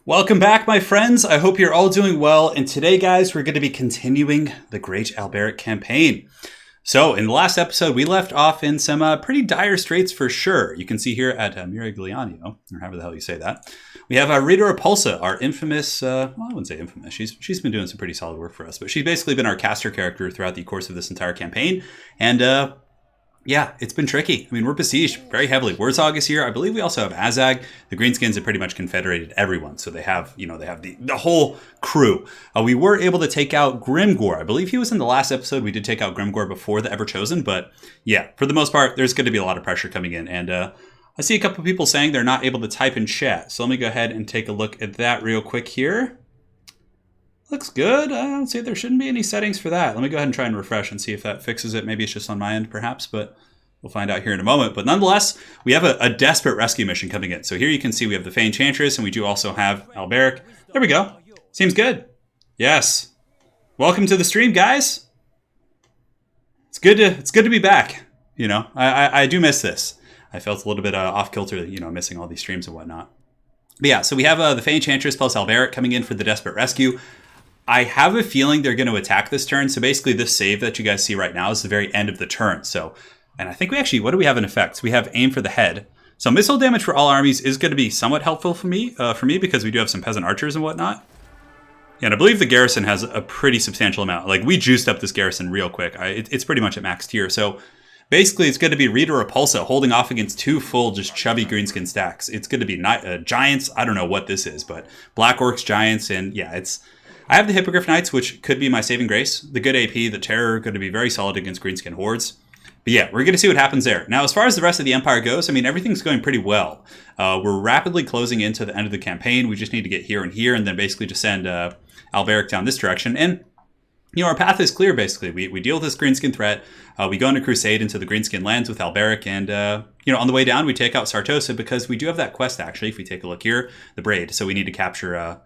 Welcome back, my friends. I hope you're all doing well. And today, guys, we're going to be continuing the Great Alberic campaign. So in the last episode, we left off in some pretty dire straits for sure. You can see here at Mirigliano, or however the hell you say that, we have Rita Repulsa, our infamous, well, I wouldn't say infamous. She's been doing some pretty solid work for us, but she's basically been our caster character throughout the course of this entire campaign. And yeah, it's been tricky. I mean, we're besieged very heavily. Wurzog is here. I believe we also have Azag. The Greenskins have pretty much confederated everyone. So they have, they have the whole crew. We were able to take out Grimgor. I believe he was in the last episode. We did take out Grimgor before the Everchosen. But yeah, for the most part, there's going to be a lot of pressure coming in. And I see a couple of people saying they're not able to type in chat. So let me go ahead and take a look at that real quick here. Looks good. I don't see there shouldn't be any settings for that. Let me go ahead and try and refresh and see if that fixes it. Maybe it's just on my end, perhaps, but we'll find out here in a moment. But nonetheless, we have a desperate rescue mission coming in. So here you can see we have the Fey Enchantress, and we do also have Alberic. There we go. Seems good. Yes. Welcome to the stream, guys. It's good to be back. I do miss this. I felt a little bit off kilter, missing all these streams and whatnot. But yeah, so we have the Fey Enchantress plus Alberic coming in for the desperate rescue. I have a feeling they're going to attack this turn. So basically this save that you guys see right now is the very end of the turn. So, and I think we actually, what do we have in effects? We have aim for the head. So missile damage for all armies is going to be somewhat helpful for me because we do have some peasant archers and whatnot. Yeah, and I believe the garrison has a pretty substantial amount. Like we juiced up this garrison real quick. It's pretty much at max tier. So basically it's going to be Rita Repulsa holding off against two full just chubby greenskin stacks. It's going to be giants. I don't know what this is, but Black Orcs, giants, and yeah, I have the Hippogriff Knights, which could be my saving grace. The good AP, the Terror, going to be very solid against Greenskin Hordes. But yeah, we're going to see what happens there. Now, as far as the rest of the Empire goes, I mean, everything's going pretty well. We're rapidly closing into the end of the campaign. We just need to get here and then basically just send Alberic down this direction. And, our path is clear, basically. We deal with this Greenskin threat. We go into Crusade into the Greenskin lands with Alberic. And, on the way down, we take out Sartosa because we do have that quest, actually, if we take a look here, the Braid. So we need to capture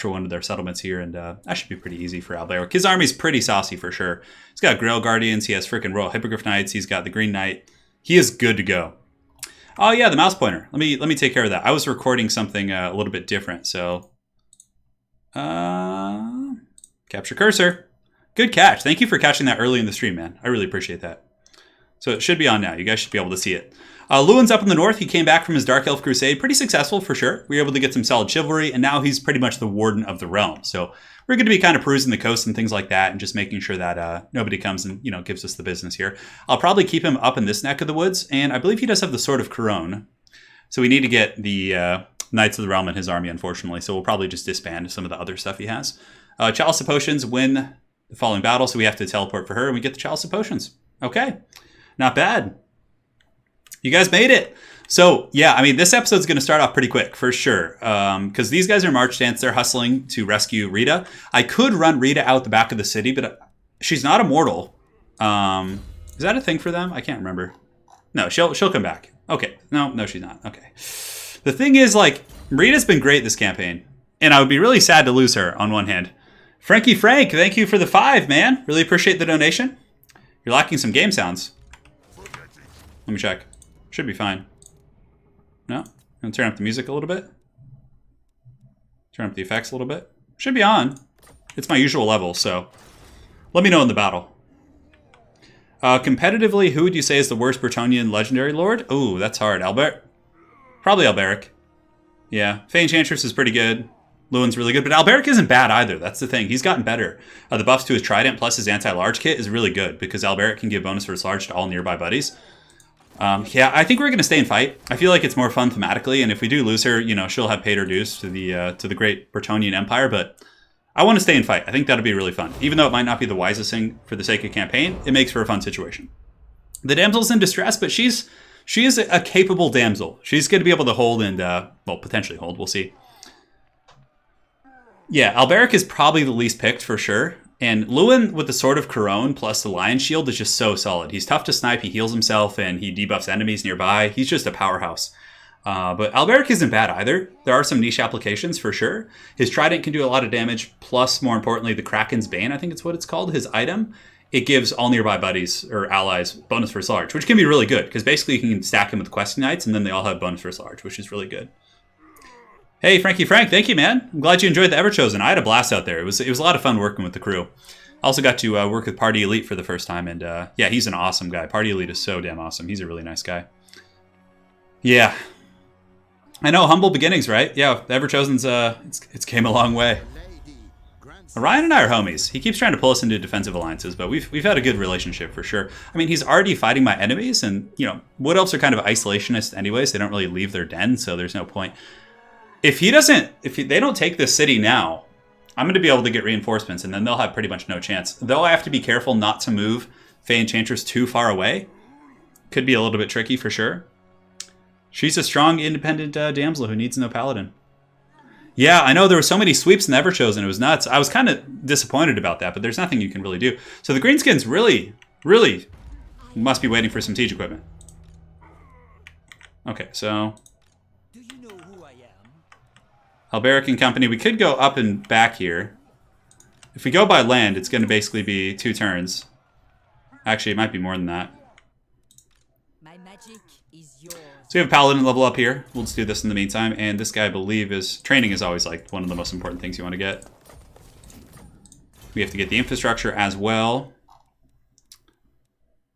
one of their settlements here. And that should be pretty easy for Alberic. His army's pretty saucy for sure. He's got Grail Guardians. He has freaking Royal Hippogriff Knights. He's got the Green Knight. He is good to go. Oh, yeah, the mouse pointer. Let me take care of that. I was recording something a little bit different. So, capture cursor. Good catch. Thank you for catching that early in the stream, man. I really appreciate that. So it should be on now. You guys should be able to see it. Lewin's up in the north. He came back from his Dark Elf Crusade. Pretty successful for sure. We were able to get some solid chivalry, and now he's pretty much the warden of the realm. So we're going to be kind of perusing the coast and things like that and just making sure that nobody comes and, gives us the business here. I'll probably keep him up in this neck of the woods, and I believe he does have the Sword of Couronne. So we need to get the Knights of the Realm in his army, unfortunately. So we'll probably just disband some of the other stuff he has. Chalice of Potions win the following battle, so we have to teleport for her, and we get the Chalice of Potions. Okay, not bad. You guys made it. So, yeah, I mean, this episode's going to start off pretty quick, for sure, because these guys are March Dance. They're hustling to rescue Rita. I could run Rita out the back of the city, but she's not immortal. Is that a thing for them? I can't remember. No, she'll come back. Okay, no, she's not. Okay. The thing is, Rita's been great this campaign, and I would be really sad to lose her on one hand. Frankie Frank, thank you for the 5, man. Really appreciate the donation. You're lacking some game sounds. Let me check. Should be fine. No? I'm going to turn up the music a little bit. Turn up the effects a little bit. Should be on. It's my usual level, so let me know in the battle. Competitively, who would you say is the worst Bretonnian legendary lord? Ooh, that's hard. Albert? Probably Alberic. Yeah. Fey Enchantress is pretty good. Lewin's really good, but Alberic isn't bad either. That's the thing. He's gotten better. The buffs to his Trident plus his anti-large kit is really good because Alberic can give bonus for his large to all nearby buddies. Yeah, I think we're going to stay and fight. I feel like it's more fun thematically, and if we do lose her, she'll have paid her dues to the great Bretonnian Empire, but I want to stay and fight. I think that'll be really fun. Even though it might not be the wisest thing for the sake of campaign, it makes for a fun situation. The damsel's in distress, but she is a capable damsel. She's going to be able to hold and, well, potentially hold. We'll see. Yeah, Alberic is probably the least picked for sure. And Lewin with the Sword of Couronne plus the Lion Shield is just so solid. He's tough to snipe, he heals himself, and he debuffs enemies nearby. He's just a powerhouse. But Alberic isn't bad either. There are some niche applications for sure. His Trident can do a lot of damage, plus, more importantly, the Kraken's Bane, I think it's what it's called, his item. It gives all nearby buddies or allies bonus for his large, which can be really good, because basically you can stack him with Questing Knights, and then they all have bonus for his large, which is really good. Hey, Frankie Frank, thank you, man. I'm glad you enjoyed the Everchosen. I had a blast out there. It was a lot of fun working with the crew. I also got to work with Party Elite for the first time, and yeah, he's an awesome guy. Party Elite is so damn awesome. He's a really nice guy. Yeah. I know, humble beginnings, right? Yeah, the Everchosen's, it's came a long way. Ryan and I are homies. He keeps trying to pull us into defensive alliances, but we've had a good relationship for sure. I mean, he's already fighting my enemies, and, you know, Wood Elves are kind of isolationists anyways. They don't really leave their den, so there's no point. If they don't take this city now, I'm going to be able to get reinforcements, and then they'll have pretty much no chance. Though I have to be careful not to move Fae Enchantress too far away. Could be a little bit tricky for sure. She's a strong, independent damsel who needs no paladin. Yeah, I know there were so many sweeps in the Everchosen. It was nuts. I was kind of disappointed about that, but there's nothing you can really do. So the Greenskins really, really must be waiting for some siege equipment. Okay, so Alberic and company, we could go up and back here. If we go by land, it's going to basically be 2 turns. Actually, it might be more than that. My magic is yours. So we have a paladin level up here. We'll just do this in the meantime. And this guy, I believe, is... Training is always like one of the most important things you want to get. We have to get the infrastructure as well.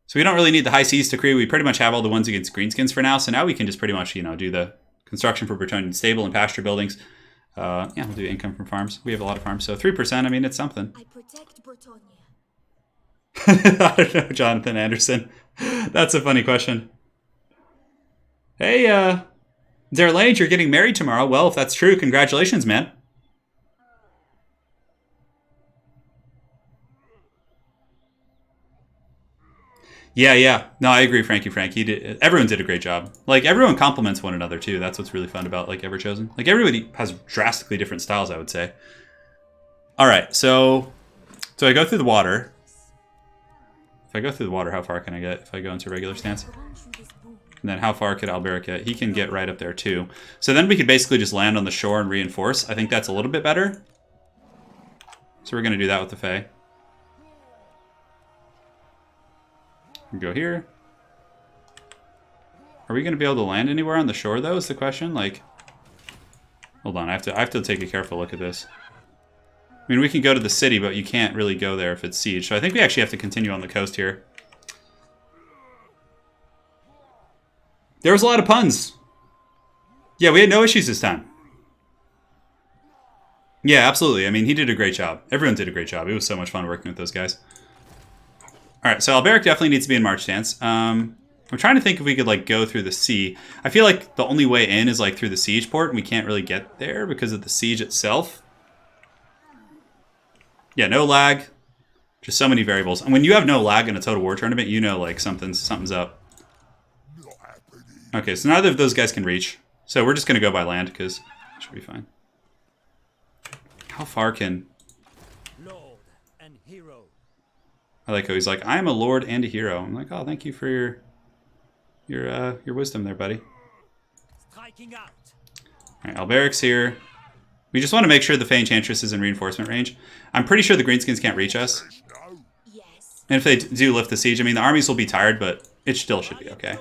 So we don't really need the high seas decree. We pretty much have all the ones against Greenskins for now. So now we can just pretty much, you know, do the construction for Bretonian stable and pasture buildings. Yeah, we'll do income from farms. We have a lot of farms, so 3%, I mean, it's something. I protect Bretonia. I don't know, Jonathan Anderson. That's a funny question. Hey, Zerlange, you're getting married tomorrow. Well, if that's true, congratulations, man. Yeah. No, I agree, Frankie Frank. Everyone did a great job. Like, everyone compliments one another, too. That's what's really fun about, like, Everchosen. Like, everybody has drastically different styles, I would say. All right, so I go through the water. If I go through the water, how far can I get if I go into regular stance? And then how far could Alberic get? He can get right up there, too. So then we could basically just land on the shore and reinforce. I think that's a little bit better. So we're going to do that with the Fae. Go here. Are we going to be able to land anywhere on the shore, though, is the question? Like, hold on, I have to take a careful look at this. I mean, we can go to the city, but you can't really go there if it's siege. So I think we actually have to continue on the coast here. There was a lot of puns. Yeah, we had no issues this time. Yeah, absolutely. I mean, he did a great job. Everyone did a great job. It was so much fun working with those guys. All right, so Alberic definitely needs to be in march stance. I'm trying to think if we could, like, go through the sea. I feel like the only way in is, like, through the siege port, and we can't really get there because of the siege itself. Yeah, no lag. Just so many variables. And when you have no lag in a Total War tournament, you know, like, something's up. Okay, so neither of those guys can reach. So we're just going to go by land because it should be fine. How far can... Lord and hero. I like how he's like, I am a lord and a hero. I'm like, oh, thank you for your wisdom there, buddy. Striking out. All right, Alberic's here. We just want to make sure the Fae Enchantress is in reinforcement range. I'm pretty sure the Greenskins can't reach us. Yes. And if they do lift the siege, I mean, the armies will be tired, but it still should be okay.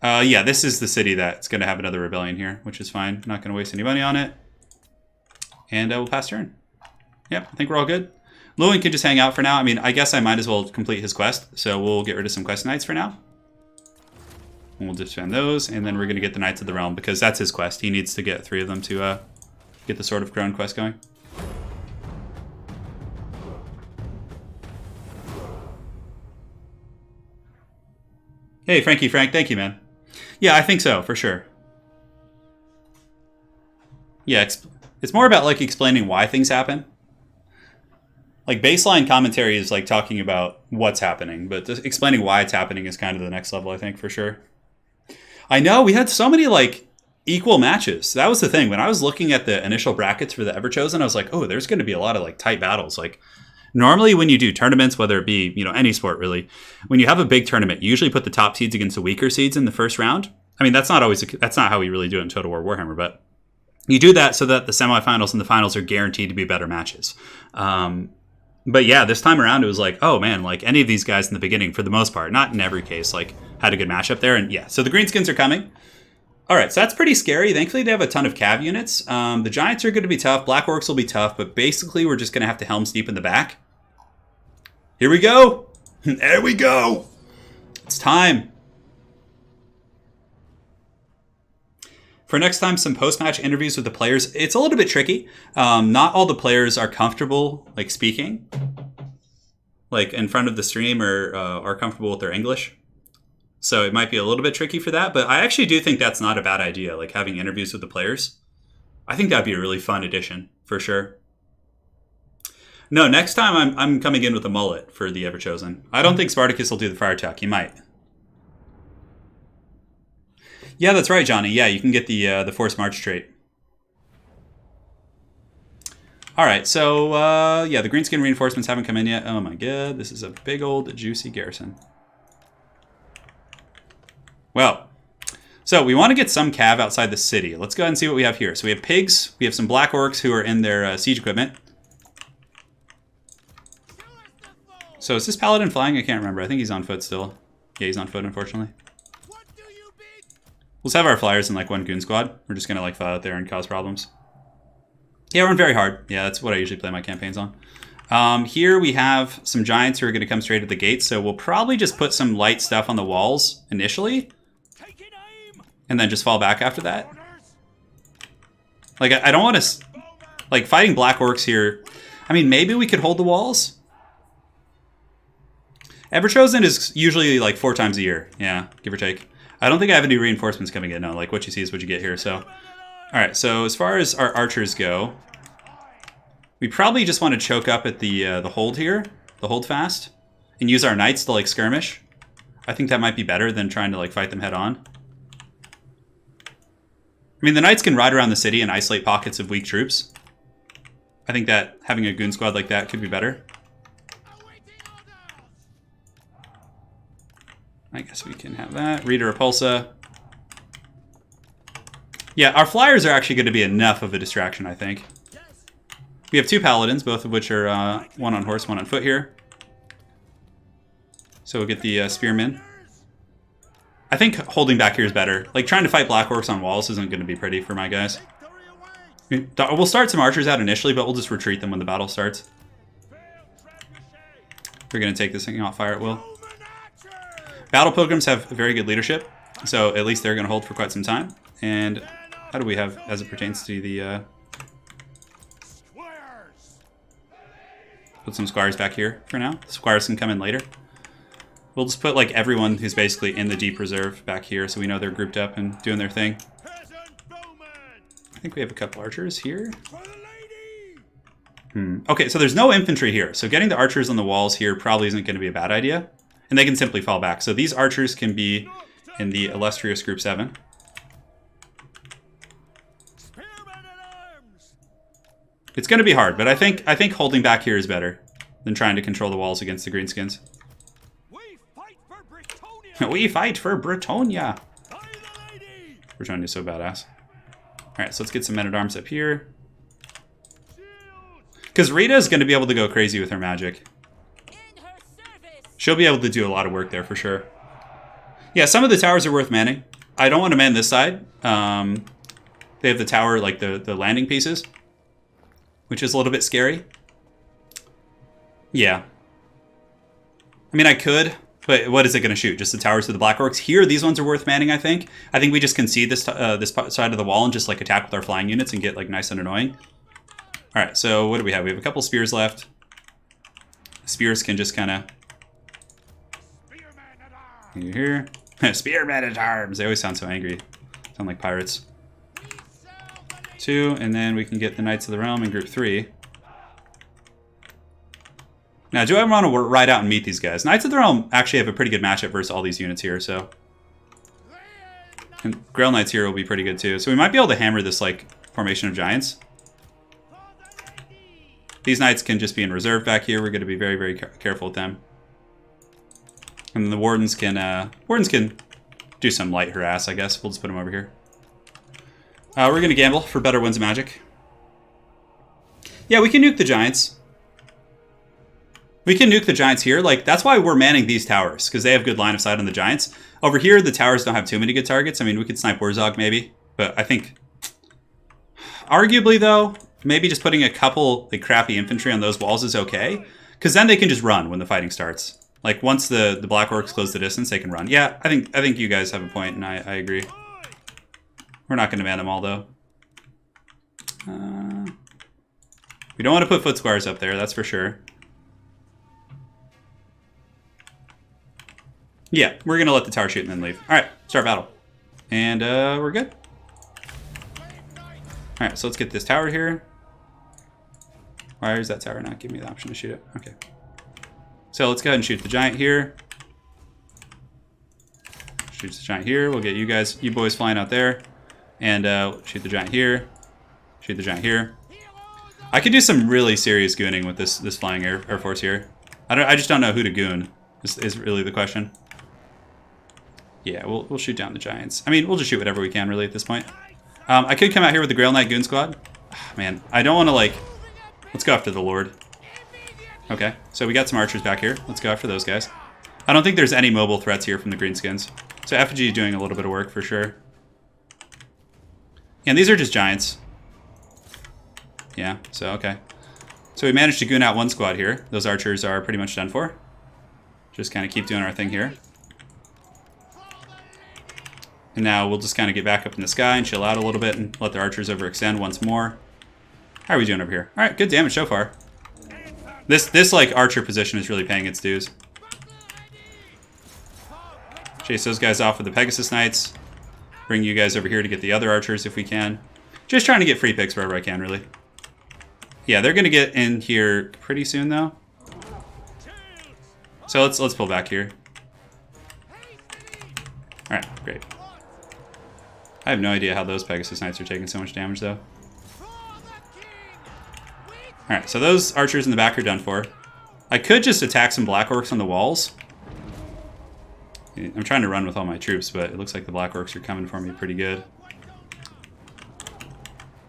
Yeah, this is the city that's going to have another rebellion here, which is fine. Not going to waste any money on it. And we'll pass turn. Yep, I think we're all good. Lewin can just hang out for now. I mean, I guess I might as well complete his quest. So we'll get rid of some quest knights for now. And we'll defend those. And then we're going to get the Knights of the Realm because that's his quest. He needs to get 3 of them to get the Sword of Couronne quest going. Hey, Frankie Frank. Thank you, man. Yeah, I think so, for sure. Yeah, it's more about, like, explaining why things happen. Like, baseline commentary is, like, talking about what's happening, but just explaining why it's happening is kind of the next level, I think, for sure. I know, we had so many, like, equal matches. That was the thing. When I was looking at the initial brackets for the Everchosen, I was like, oh, there's going to be a lot of, like, tight battles. Like, normally when you do tournaments, whether it be, you know, any sport really, when you have a big tournament, you usually put the top seeds against the weaker seeds in the first round. I mean, that's not how we really do it in Total War Warhammer, but you do that so that the semifinals and the finals are guaranteed to be better matches. But yeah, this time around, it was like, oh man, like any of these guys in the beginning, for the most part, not in every case, like had a good matchup there. And yeah, so the Greenskins are coming. Alright, so that's pretty scary. Thankfully, they have a ton of cav units. The Giants are going to be tough. Black Orcs will be tough, but basically, we're just going to have to Helm's Deep in the back. Here we go! There we go! It's time. For next time, some post-match interviews with the players. It's a little bit tricky. Not all the players are comfortable, like, speaking, like, in front of the stream or are comfortable with their English. So it might be a little bit tricky for that, but I actually do think that's not a bad idea, like having interviews with the players. I think that'd be a really fun addition, for sure. No, next time I'm coming in with a mullet for the Everchosen. I don't think Spartacus will do the fire attack. He might. Yeah, that's right, Johnny. Yeah, you can get the forced march trait. All right, so yeah, the greenskin reinforcements haven't come in yet. Oh my god, this is a big old juicy garrison. Well, so we want to get some cav outside the city. Let's go ahead and see what we have here. So we have pigs. We have some black orcs who are in their siege equipment. So is this paladin flying? I can't remember. I think he's on foot still. Yeah, he's on foot, unfortunately. Let's have our flyers in like one goon squad. We're just going to like fly out there and cause problems. Yeah, run very hard. Yeah, that's what I usually play my campaigns on. Here we have some giants who are going to come straight at the gates. So we'll probably just put some light stuff on the walls initially. And then just fall back after that. Like, I don't want to... Like, fighting black orcs here... I mean, maybe we could hold the walls. Everchosen is usually, like, 4 times a year. Yeah, give or take. I don't think I have any reinforcements coming in. No, like, what you see is what you get here, so... Alright, so as far as our archers go... We probably just want to choke up at the hold here. The hold fast. And use our knights to, like, skirmish. I think that might be better than trying to, like, fight them head on. I mean, the knights can ride around the city and isolate pockets of weak troops. I think that having a goon squad like that could be better. I guess we can have that. Rita Repulsa. Yeah, our flyers are actually going to be enough of a distraction, I think. We have 2 paladins, both of which are one on horse, one on foot here. So we'll get the spearmen. I think holding back here is better. Like, trying to fight black orcs on walls isn't going to be pretty for my guys. We'll start some archers out initially, but we'll just retreat them when the battle starts. We're going to take this thing off fire at will. Battle pilgrims have very good leadership, so at least they're going to hold for quite some time. And how do we have as it pertains to the... Put some squires back here for now. The squires can come in later. We'll just put like everyone who's basically in the deep reserve back here so we know they're grouped up and doing their thing. I think we have a couple archers here. Okay, so there's no infantry here. So getting the archers on the walls here probably isn't going to be a bad idea. And they can simply fall back. So these archers can be in the illustrious group 7. It's going to be hard, but I think holding back here is better than trying to control the walls against the greenskins. We fight for Bretonia. Bretonia's so badass. Alright, so let's get some men-at-arms up here. Because Rita is going to be able to go crazy with her magic. She'll be able to do a lot of work there for sure. Yeah, some of the towers are worth manning. I don't want to man this side. They have the tower, like the landing pieces, which is a little bit scary. Yeah. I mean, I could... But what is it going to shoot? Just the towers of the Black Orcs? Here, these ones are worth manning, I think. I think we just concede this this side of the wall and just like attack with our flying units and get like nice and annoying. All right, so what do we have? We have a couple spears left. Spears can just kind of... Here. Spearmen at arms. They always sound so angry. Sound like pirates. 2, and then we can get the Knights of the Realm in group 3. Now, do I want to ride out and meet these guys? Knights of the Realm actually have a pretty good matchup versus all these units here, so... And Grail Knights here will be pretty good, too. So we might be able to hammer this, like, formation of giants. These Knights can just be in reserve back here. We're going to be very, very careful with them. And then the Wardens can do some light harass, I guess. We'll just put them over here. We're going to gamble for better winds of magic. Yeah, we can nuke the giants. We can nuke the giants here. Like, that's why we're manning these towers, because they have good line of sight on the giants. Over here, the towers don't have too many good targets. I mean, we could snipe Warzog maybe, but I think... Arguably, though, maybe just putting a couple like crappy infantry on those walls is okay, because then they can just run when the fighting starts. Like, once the Black Orcs close the distance, they can run. Yeah, I think you guys have a point, and I agree. We're not going to man them all, though. We don't want to put foot squires up there, that's for sure. Yeah, we're going to let the tower shoot and then leave. Alright, start battle. And we're good. Alright, so let's get this tower here. Why is that tower not giving me the option to shoot it? Okay. So let's go ahead and shoot the giant here. Shoots the giant here. We'll get you boys flying out there. And shoot the giant here. Shoot the giant here. I could do some really serious gooning with this flying air force here. I just don't know who to goon, is really the question. Yeah, we'll shoot down the giants. I mean, we'll just shoot whatever we can, really, at this point. I could come out here with the Grail Knight Goon Squad. Oh, man, I don't want to, like... Let's go after the Lord. Okay, so we got some archers back here. Let's go after those guys. I don't think there's any mobile threats here from the Greenskins. So Effigy doing a little bit of work, for sure. And these are just giants. Yeah, so, okay. So we managed to goon out one squad here. Those archers are pretty much done for. Just kind of keep doing our thing here. And now we'll just kind of get back up in the sky and chill out a little bit and let the archers overextend once more. How are we doing over here? All right, good damage so far. This like archer position is really paying its dues. Chase those guys off with the Pegasus Knights. Bring you guys over here to get the other archers if we can. Just trying to get free picks wherever I can, really. Yeah, they're gonna get in here pretty soon though. So let's pull back here. All right, great. I have no idea how those Pegasus Knights are taking so much damage, though. Alright, so those archers in the back are done for. I could just attack some Black Orcs on the walls. I'm trying to run with all my troops, but it looks like the Black Orcs are coming for me pretty good.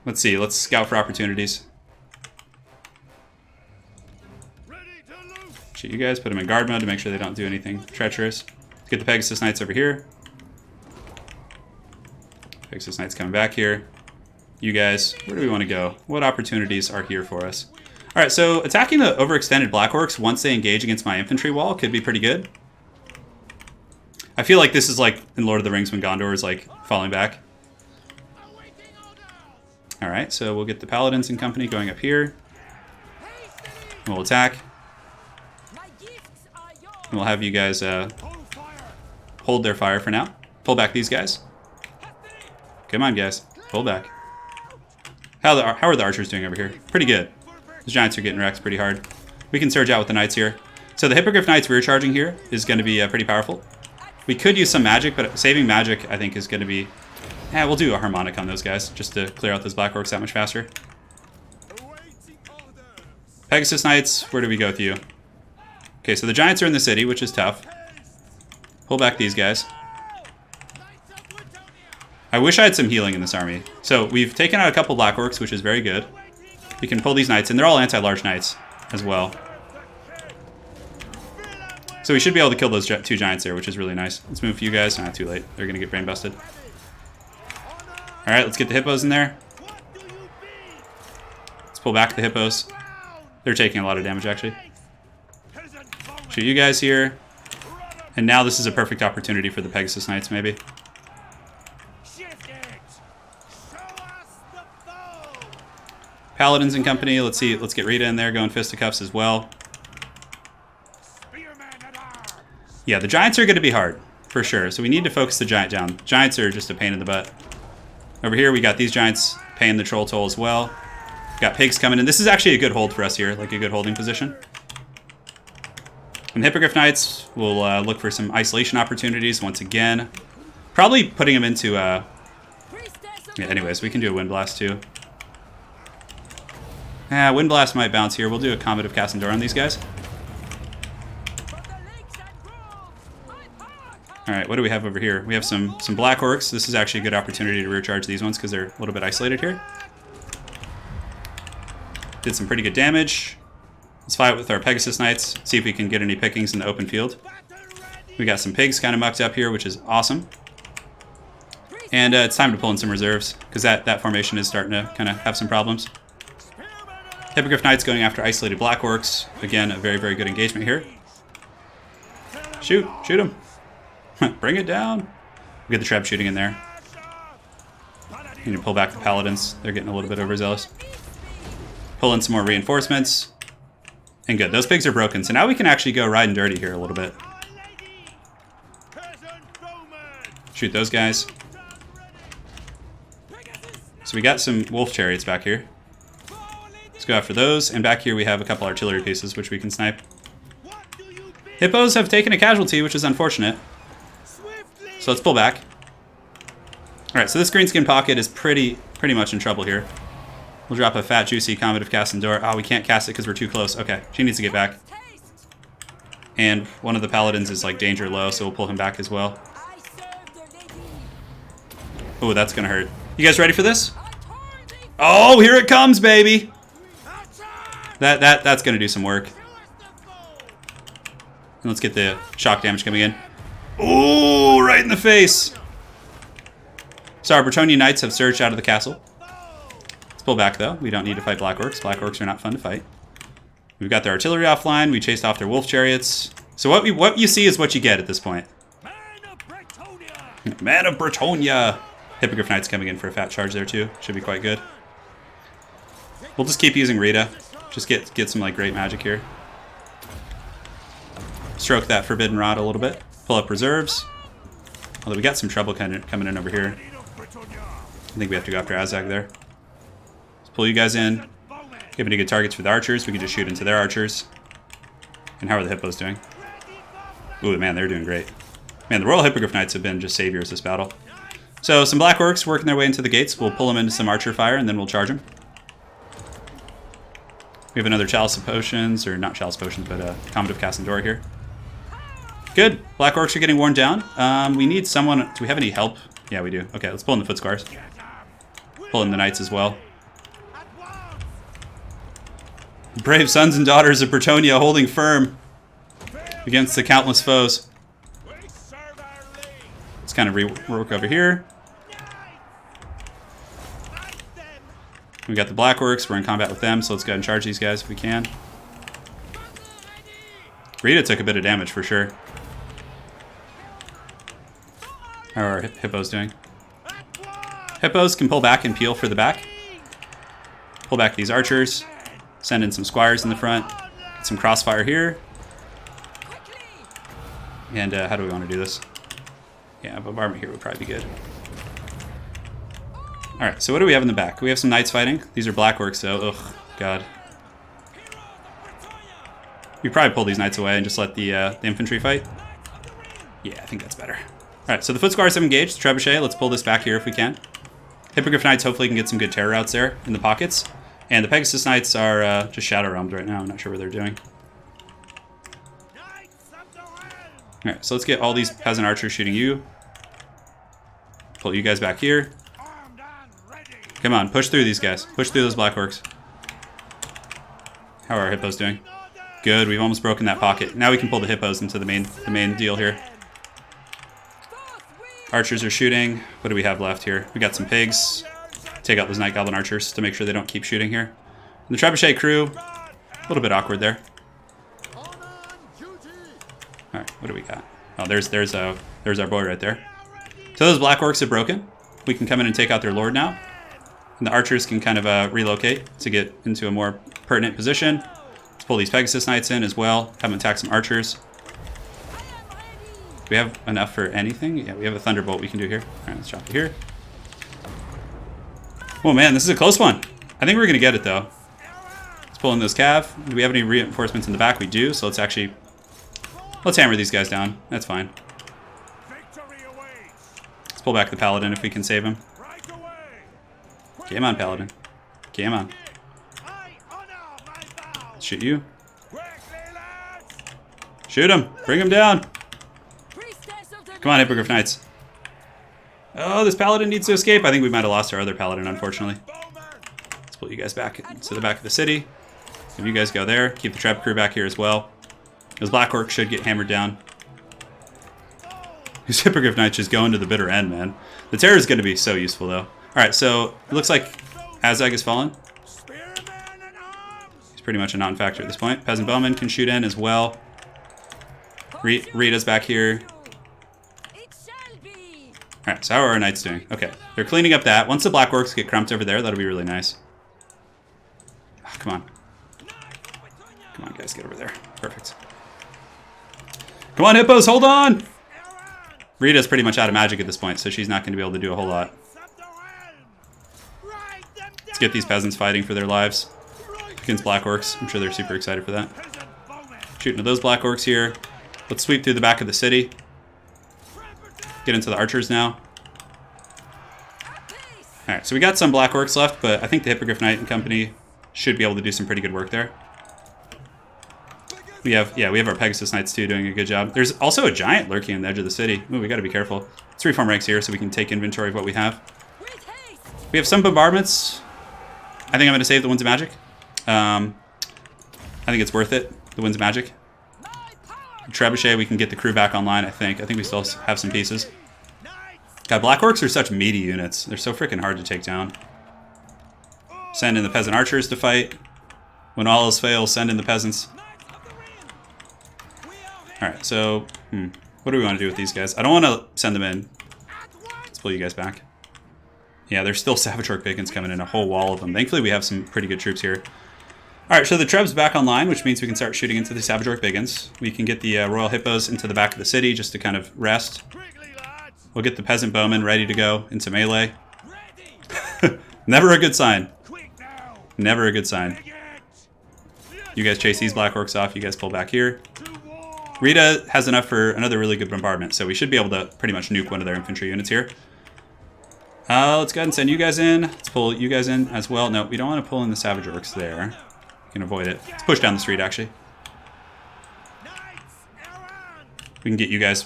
Let's see, let's scout for opportunities. Shoot you guys, put them in guard mode to make sure they don't do anything treacherous. Let's get the Pegasus Knights over here. Pegasus Knights coming back here. You guys, where do we want to go? What opportunities are here for us? All right, so attacking the overextended Black Orcs once they engage against my infantry wall could be pretty good. I feel like this is like in Lord of the Rings when Gondor is like falling back. All right, so we'll get the Paladins and company going up here. And we'll attack. And we'll have you guys hold their fire for now. Pull back these guys. Come on, guys. Pull back. How are the archers doing over here? Pretty good. The giants are getting wrecked pretty hard. We can surge out with the knights here. So the Hippogriff Knights rear charging here is going to be pretty powerful. We could use some magic, but saving magic, I think, is going to be... Yeah, we'll do a harmonic on those guys, just to clear out those Black Orcs that much faster. Pegasus Knights, where do we go with you? Okay, so the giants are in the city, which is tough. Pull back these guys. I wish I had some healing in this army. So we've taken out a couple Black Orcs, which is very good. We can pull these knights, and they're all anti-large knights as well. So we should be able to kill those two giants there, which is really nice. Let's move a few guys. Not too late. They're going to get brain busted. All right, let's get the hippos in there. Let's pull back the hippos. They're taking a lot of damage, actually. Shoot you guys here. And now this is a perfect opportunity for the Pegasus Knights, maybe. Paladins and company, let's see, let's get Rita in there, going fisticuffs as well. Yeah, the giants are going to be hard, for sure, so we need to focus the giant down. Giants are just a pain in the butt. Over here, we got these giants paying the troll toll as well. Got pigs coming in. This is actually a good hold for us here, like a good holding position. And Hippogriff Knights, we'll look for some isolation opportunities once again. Probably putting them into, yeah, anyways, we can do a Wind Blast too. Wind Blast might bounce here. We'll do a Comet of Cassandor on these guys. Alright, what do we have over here? We have some Black Orcs. This is actually a good opportunity to rear charge these ones because they're a little bit isolated here. Did some pretty good damage. Let's fight with our Pegasus Knights, see if we can get any pickings in the open field. We got some pigs kind of mucked up here, which is awesome. And it's time to pull in some reserves, because that formation is starting to kind of have some problems. Hippogriff Knights going after isolated Black Orcs. Again, a very, very good engagement here. Shoot him. Bring it down. We get the trap shooting in there. Need to pull back the Paladins. They're getting a little bit overzealous. Pull in some more reinforcements. And good. Those pigs are broken, so now we can actually go riding dirty here a little bit. Shoot those guys. So we got some wolf chariots back here. Let's go after those. And back here we have a couple artillery pieces, which we can snipe. Hippos have taken a casualty, which is unfortunate. So let's pull back. Alright, so this greenskin pocket is pretty much in trouble here. We'll drop a fat, juicy Comet of Cassandor. Oh, we can't cast it because we're too close. Okay, she needs to get back. And one of the paladins is like danger low, so we'll pull him back as well. Oh, that's gonna hurt. You guys ready for this? Oh, here it comes, baby! That's gonna do some work. And let's get the shock damage coming in. Ooh, right in the face! So our Bretonnian Knights have surged out of the castle. Let's pull back though. We don't need to fight Black Orcs. Black Orcs are not fun to fight. We've got their artillery offline. We chased off their wolf chariots. So what you see is what you get at this point. Man of Bretonia! Hippogriff Knights coming in for a fat charge there too. Should be quite good. We'll just keep using Rita. Just get some like great magic here. Stroke that Forbidden Rod a little bit. Pull up reserves. Although we got some trouble kind of coming in over here. I think we have to go after Azag there. Let's pull you guys in. Give any good targets for the archers. We can just shoot into their archers. And how are the hippos doing? Ooh, man, they're doing great. Man, the Royal Hippogriff Knights have been just saviors this battle. So some Black Orcs working their way into the gates. We'll pull them into some archer fire and then we'll charge them. We have another Chalice of Potions, or not Chalice Potions, but Comet of Cassandor here. Good. Black Orcs are getting worn down. We need someone. Do we have any help? Yeah, we do. Okay, let's pull in the Footscars. Pull in the Knights as well. Brave sons and daughters of Bretonia holding firm against the countless foes. Let's kind of rework over here. We got the Black Orcs. We're in combat with them, so let's go ahead and charge these guys if we can. Rita took a bit of damage for sure. How are our hippos doing? Hippos can pull back and peel for the back. Pull back these archers. Send in some squires in the front. Get some crossfire here. And how do we want to do this? Yeah, bombardment here would probably be good. Alright, so what do we have in the back? We have some knights fighting. These are Black Orcs though. Ugh, God. We probably pull these knights away and just let the infantry fight. Yeah, I think that's better. Alright, so the Footscars have engaged. Trebuchet, let's pull this back here if we can. Hippogriff Knights hopefully can get some good terror outs there in the pockets. And the Pegasus Knights are just Shadow Realmed right now. I'm not sure what they're doing. Alright, so let's get all these peasant archers shooting you. Pull you guys back here. Come on, push through these guys. Push through those Black Orcs. How are our hippos doing? Good, we've almost broken that pocket. Now we can pull the hippos into the main deal here. Archers are shooting. What do we have left here? We got some pigs. Take out those Night Goblin archers to make sure they don't keep shooting here. And the Trebuchet crew, a little bit awkward there. Alright, what do we got? Oh, there's our boy right there. So those Black Orcs are broken. We can come in and take out their lord now. And the archers can kind of relocate to get into a more pertinent position. Let's pull these Pegasus Knights in as well. Have them attack some archers. Do we have enough for anything? Yeah, we have a Thunderbolt we can do here. Alright, let's drop it here. Oh man, this is a close one. I think we're going to get it though. Let's pull in those Cav. Do we have any reinforcements in the back? We do, so let's hammer these guys down. That's fine. Let's pull back the Paladin if we can save him. Game on, Paladin. Game on. Let's shoot you. Shoot him. Bring him down. Come on, Hippogriff Knights. Oh, this Paladin needs to escape. I think we might have lost our other Paladin, unfortunately. Let's pull you guys back to the back of the city. If you guys go there, keep the trap crew back here as well. Those Black Orcs should get hammered down. These Hippogriff Knights just going to the bitter end, man. The Terror is going to be so useful, though. Alright, so it looks like Azag has fallen. He's pretty much a non-factor at this point. Peasant Bowman can shoot in as well. Rita's back here. Alright, so how are our Knights doing? Okay, they're cleaning up that. Once the Black Orcs get crumped over there, that'll be really nice. Oh, come on. Come on, guys, get over there. Perfect. Come on, Hippos, hold on! Rita's pretty much out of magic at this point, so she's not going to be able to do a whole lot. Let's get these peasants fighting for their lives against Black Orcs. I'm sure they're super excited for that. Shooting at those Black Orcs here. Let's sweep through the back of the city. Get into the archers now. Alright, so we got some Black Orcs left, but I think the Hippogriff Knight and company should be able to do some pretty good work there. We have our Pegasus Knights too doing a good job. There's also a giant lurking on the edge of the city. Ooh, we gotta be careful. Let's reform ranks here so we can take inventory of what we have. We have some bombardments. I think I'm gonna save the Winds of Magic. I think it's worth it, the Winds of Magic. Trebuchet, we can get the crew back online, I think. I think we still have some pieces. God, Black Orcs are such meaty units. They're so freaking hard to take down. Send in the Peasant Archers to fight. When all else fails, send in the Peasants. Alright, so, what do we want to do with these guys? I don't want to send them in. Let's pull you guys back. Yeah, there's still Savage Orc Bacons coming in, a whole wall of them. Thankfully, we have some pretty good troops here. Alright, so the Treb's back online, which means we can start shooting into the Savage Orc Bacons. We can get the Royal Hippos into the back of the city just to kind of rest. We'll get the Peasant Bowmen ready to go into melee. Never a good sign. Never a good sign. You guys chase these Black Orcs off, you guys pull back here. Rita has enough for another really good bombardment, so we should be able to pretty much nuke one of their infantry units here. Let's go ahead and send you guys in. Let's pull you guys in as well. No, we don't want to pull in the Savage Orcs there. We can avoid it. Let's push down the street, actually. We can get you guys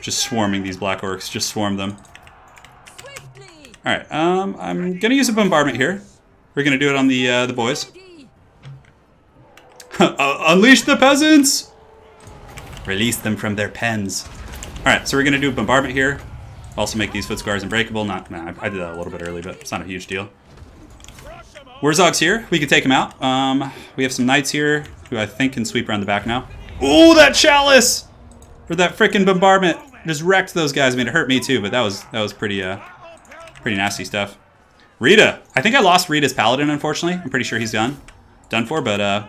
just swarming these Black Orcs. Just swarm them. Alright, I'm going to use a bombardment here. We're going to do it on the boys. Unleash the peasants! Release them from their pens. Alright, so we're going to do a bombardment here. Also make these Footscars unbreakable. Nah, I did that a little bit early, but it's not a huge deal. Wurzog's here. We can take him out. We have some Knights here who I think can sweep around the back now. Ooh, that Chalice! For that frickin' bombardment. Just wrecked those guys. I mean, it hurt me too, but that was pretty nasty stuff. Rita. I think I lost Rita's Paladin, unfortunately. I'm pretty sure he's done for, but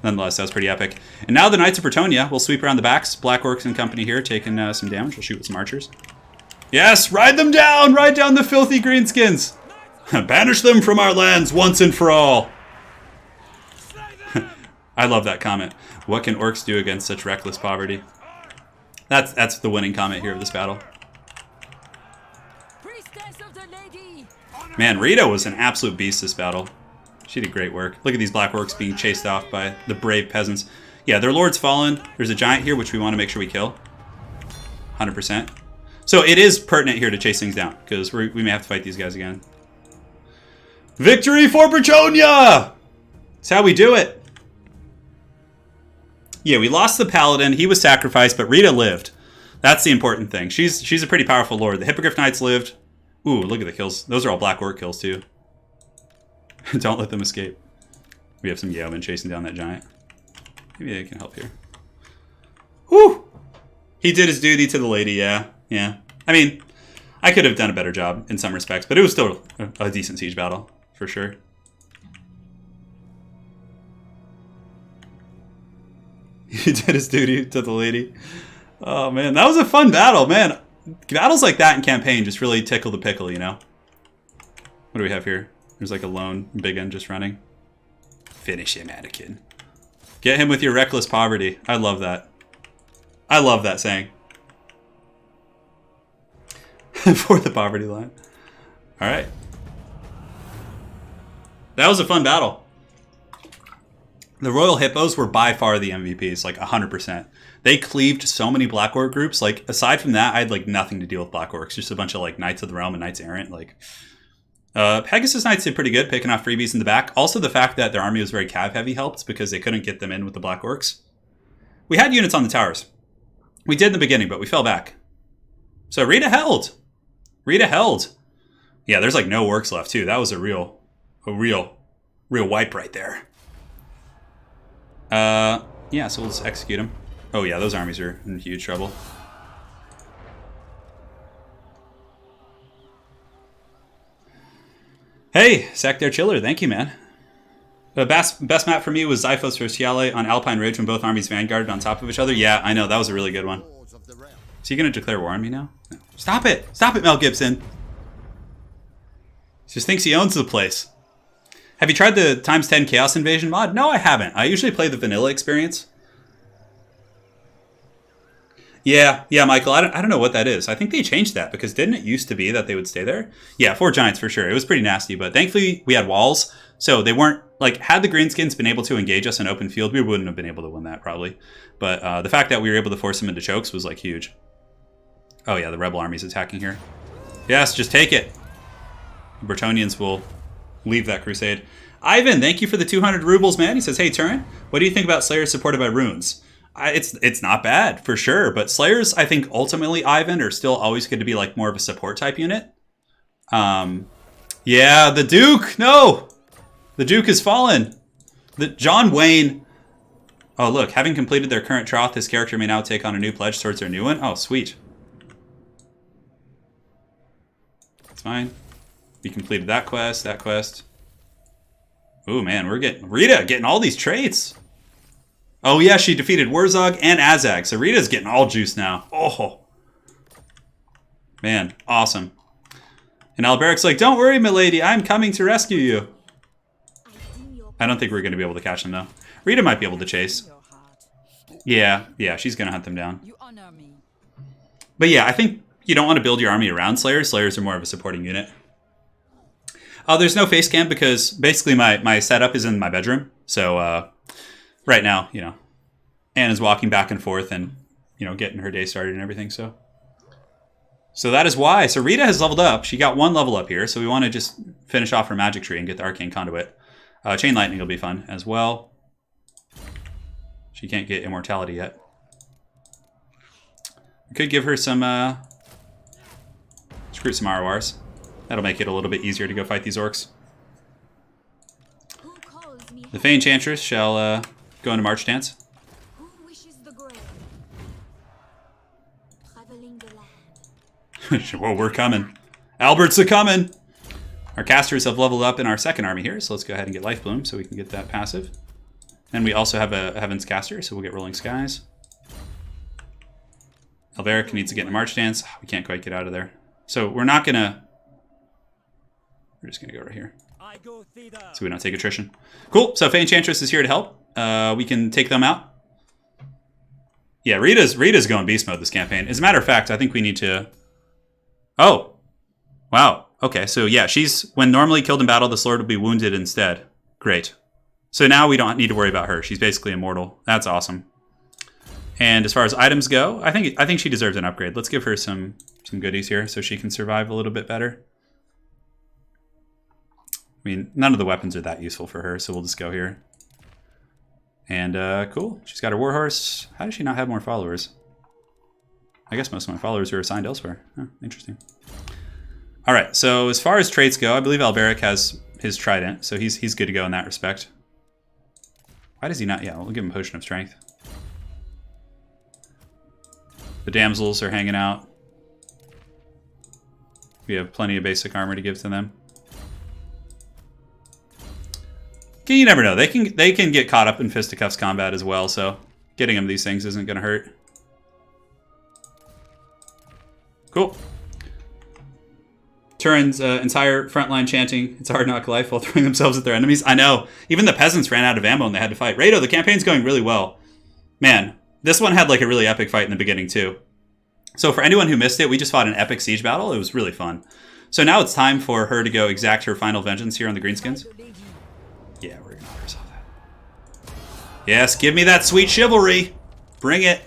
nonetheless, that was pretty epic. And now the Knights of Bretonnia will sweep around the backs. Black Orcs and company here taking some damage. We'll shoot with some archers. Yes, ride them down! Ride down the filthy greenskins! Banish them from our lands once and for all! I love that comment. What can orcs do against such reckless poverty? That's the winning comment here of this battle. Man, Rita was an absolute beast this battle. She did great work. Look at these Black Orcs being chased off by the brave peasants. Yeah, their lord's fallen. There's a giant here, which we want to make sure we kill. 100%. So it is pertinent here to chase things down, because we may have to fight these guys again. Victory for Bretonnia! That's how we do it. Yeah, we lost the Paladin. He was sacrificed, but Rita lived. That's the important thing. She's a pretty powerful lord. The Hippogriff Knights lived. Ooh, look at the kills. Those are all Black Orc kills, too. Don't let them escape. We have some yeomen chasing down that giant. Maybe they can help here. Whew! He did his duty to the lady, yeah. Yeah. I mean, I could have done a better job in some respects, but it was still a decent siege battle, for sure. He did his duty to the lady. Oh, man. That was a fun battle, man. Battles like that in campaign just really tickle the pickle, you know? What do we have here? There's like a lone big end just running. Finish him, Anakin. Get him with your reckless poverty. I love that. I love that saying. For the poverty line. Alright. That was a fun battle. The Royal Hippos were by far the MVPs, like 100%. They cleaved so many Black Orc groups. Like, aside from that, I had like nothing to deal with Black Orcs. Just a bunch of like Knights of the Realm and Knights Errant. Like, Pegasus Knights did pretty good, picking off freebies in the back. Also, the fact that their army was very cav heavy helped because they couldn't get them in with the Black Orcs. We had units on the towers. We did in the beginning, but we fell back. So Rita held. Rita held. Yeah, there's like no orcs left too. That was a real wipe right there. Yeah, so we'll just execute them. Oh yeah, those armies are in huge trouble. Hey, Sactair Chiller, thank you, man. The best map for me was Xiphos vs. Yale on Alpine Ridge when both armies vanguarded on top of each other. Yeah, I know, that was a really good one. Is he going to declare war on me now? No. Stop it! Stop it, Mel Gibson! He just thinks he owns the place. Have you tried the ×10 Chaos Invasion mod? No, I haven't. I usually play the vanilla experience. Yeah, Michael, I don't know what that is. I think they changed that, because didn't it used to be that they would stay there? Yeah, 4 giants for sure. It was pretty nasty, but thankfully we had walls, so they weren't, like, had the Greenskins been able to engage us in open field, we wouldn't have been able to win that, probably. But the fact that we were able to force them into chokes was, like, huge. Oh yeah, the rebel army's attacking here. Yes, just take it. The Bretonnians will leave that crusade. Ivan, thank you for the 200 rubles, man. He says, hey, Turin, what do you think about Slayers supported by runes? It's not bad, for sure. But Slayers, I think, ultimately, Ivan, are still always going to be, like, more of a support type unit. Yeah, the Duke! No! The Duke has fallen. John Wayne... Oh, look, having completed their current troth, this character may now take on a new pledge towards their new one. Oh, sweet. That's fine. We completed that quest, that quest. Ooh, man, we're getting... Rita, getting all these traits. Oh, yeah, she defeated Wurzog and Azag. So Rita's getting all juice now. Oh. Man, awesome. And Alberic's like, don't worry, milady, I'm coming to rescue you. I don't think we're going to be able to catch them, though. Rita might be able to chase. Yeah, she's going to hunt them down. But yeah, I think you don't want to build your army around Slayers. Slayers are more of a supporting unit. There's no face cam because basically my setup is in my bedroom. So right now, you know, Anna's walking back and forth and, you know, getting her day started and everything. So that is why. So Rita has leveled up. She got 1 level up here. So we want to just finish off her magic tree and get the arcane conduit. Chain lightning will be fun as well. She can't get immortality yet. We could give her some recruit some Arawars. That'll make it a little bit easier to go fight these orcs. The Fey Enchantress shall go into March Dance. Who wishes the grave? Traveling the land. Well, we're coming. Albert's a-coming! Our casters have leveled up in our second army here, so let's go ahead and get Life Bloom so we can get that passive. And we also have a Heaven's Caster, so we'll get Rolling Skies. Alberic needs to get into March Dance. We can't quite get out of there. So we're not gonna... We're just gonna go right here. So we don't take attrition. Cool, so Fey Enchantress is here to help. We can take them out. Yeah, Rita's going beast mode this campaign. As a matter of fact, I think we need to... Oh! Wow. Okay, so yeah, she's... When normally killed in battle, the sword will be wounded instead. Great. So now we don't need to worry about her. She's basically immortal. That's awesome. And as far as items go, I think she deserves an upgrade. Let's give her some goodies here so she can survive a little bit better. I mean, none of the weapons are that useful for her, so we'll just go here. And cool. She's got her warhorse. How does she not have more followers? I guess most of my followers are assigned elsewhere. Oh, interesting. All right, so as far as traits go, I believe Alberic has his trident, so he's good to go in that respect. Why does he not? Yeah, we'll give him Potion of Strength. The damsels are hanging out. We have plenty of basic armor to give to them. You never know. They can get caught up in fisticuffs combat as well, so getting them these things isn't going to hurt. Cool. Turin's entire frontline chanting, "It's a hard knock life," while throwing themselves at their enemies. I know. Even the peasants ran out of ammo and they had to fight. Rado, the campaign's going really well. Man, this one had like a really epic fight in the beginning too. So for anyone who missed it, we just fought an epic siege battle. It was really fun. So now it's time for her to go exact her final vengeance here on the Greenskins. Yeah, we're gonna resolve that. Yes, give me that sweet chivalry. Bring it.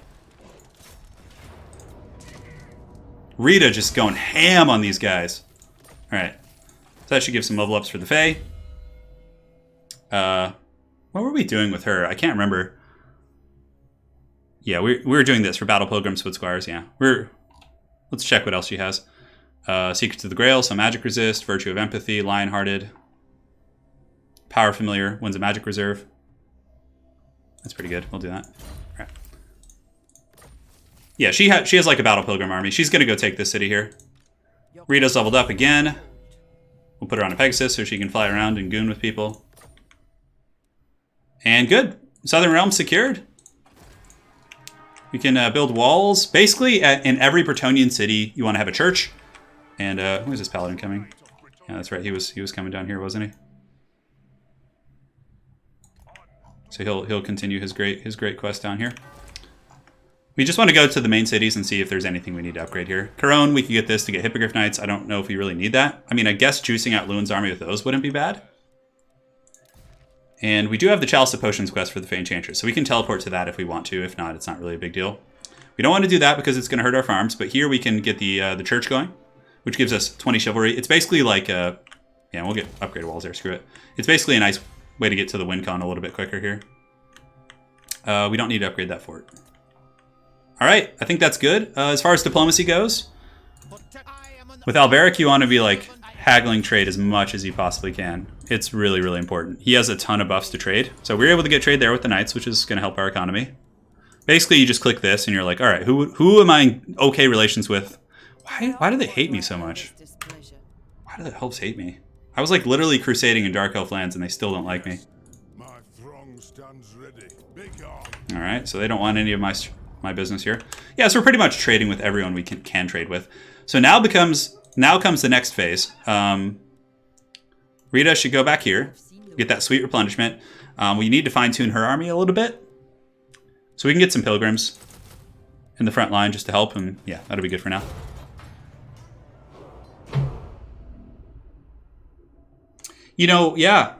Rita just going ham on these guys. All right. So that should give some level ups for the Fae. What were we doing with her? I can't remember. Yeah, we were doing this for Battle Pilgrims, Wood Squires, yeah. Let's check what else she has. Secrets of the Grail, so Magic Resist, Virtue of Empathy, Lionhearted. Power Familiar, wins a Magic Reserve. That's pretty good, we'll do that. All right. Yeah, she has like a Battle Pilgrim army. She's gonna go take this city here. Rita's leveled up again. We'll put her on a Pegasus so she can fly around and goon with people. And good, Southern Realm secured. We can build walls. Basically, in every Bretonnian city, you want to have a church. And who is this paladin coming? Yeah, that's right. He was coming down here, wasn't he? So he'll continue his great quest down here. We just want to go to the main cities and see if there's anything we need to upgrade here. Couronne, we can get this to get Hippogriff Knights. I don't know if we really need that. I mean, I guess juicing out Lewin's army with those wouldn't be bad. And we do have the Chalice of Potions quest for the Fae Enchantress, so we can teleport to that if we want to. If not, it's not really a big deal. We don't want to do that because it's going to hurt our farms, but here we can get the church going, which gives us 20 chivalry. It's basically like yeah, we'll get upgrade walls there, screw it. It's basically a nice way to get to the win con a little bit quicker here. We don't need to upgrade that fort. All right, I think that's good. As far as diplomacy goes, with Alberic, you want to be like haggling trade as much as you possibly can. It's really, really important. He has a ton of buffs to trade. So we're able to get trade there with the knights, which is going to help our economy. Basically, you just click this and you're like, all right, who am I in okay relations with? Why do they hate me so much? Why do the elves hate me? I was like literally crusading in Dark Elf lands and they still don't like me. All right, so they don't want any of my business here. Yeah, so we're pretty much trading with everyone we can trade with. So now comes the next phase. Rita should go back here, get that sweet replenishment. We need to fine-tune her army a little bit. So we can get some pilgrims in the front line just to help, and yeah, that'll be good for now. You know, yeah.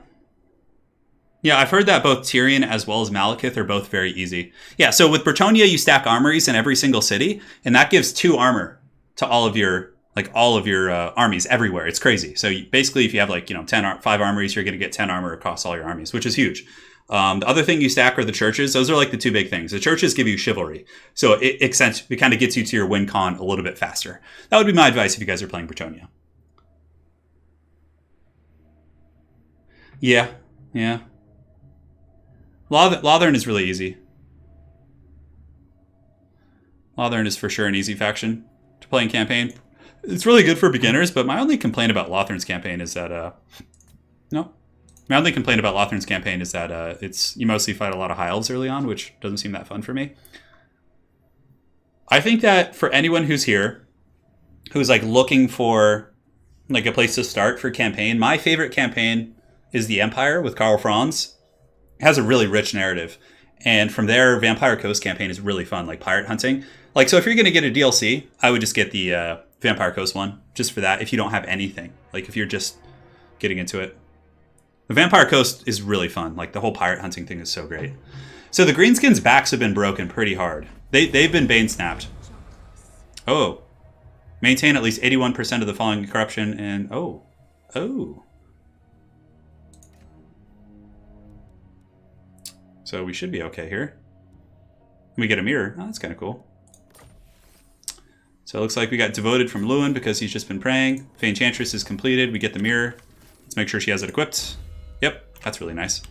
Yeah, I've heard that both Tyrion as well as Malekith are both very easy. Yeah, so with Bretonnia, you stack armories in every single city, and that gives 2 armor to all of your armies everywhere. It's crazy. So basically, if you have 5 armories, you're going to get 10 armor across all your armies, which is huge. The other thing you stack are the churches. Those are like the 2 big things. The churches give you chivalry, so it kind of gets you to your win con a little bit faster. That would be my advice if you guys are playing Bretonnia. Yeah. Lothern is really easy. Lothern is for sure an easy faction to play in campaign. It's really good for beginners, but my only complaint about Lothern's campaign is that you mostly fight a lot of high elves early on, which doesn't seem that fun for me. I think that for anyone who's here, who's like looking for like a place to start for campaign, my favorite campaign is the Empire with Karl Franz. It has a really rich narrative. And from there, Vampire Coast campaign is really fun, like pirate hunting. Like, so if you're going to get a DLC, I would just get the Vampire Coast one, just for that, if you don't have anything. Like, if you're just getting into it. The Vampire Coast is really fun. Like, the whole pirate hunting thing is so great. So the Greenskins' backs have been broken pretty hard. They've been bane snapped. Oh. Maintain at least 81% of the following corruption and... Oh. So we should be okay here. We get a mirror. Oh, that's kind of cool. So it looks like we got devoted from Lewin because he's just been praying. Fae Enchantress is completed. We get the mirror. Let's make sure she has it equipped. Yep, that's really nice.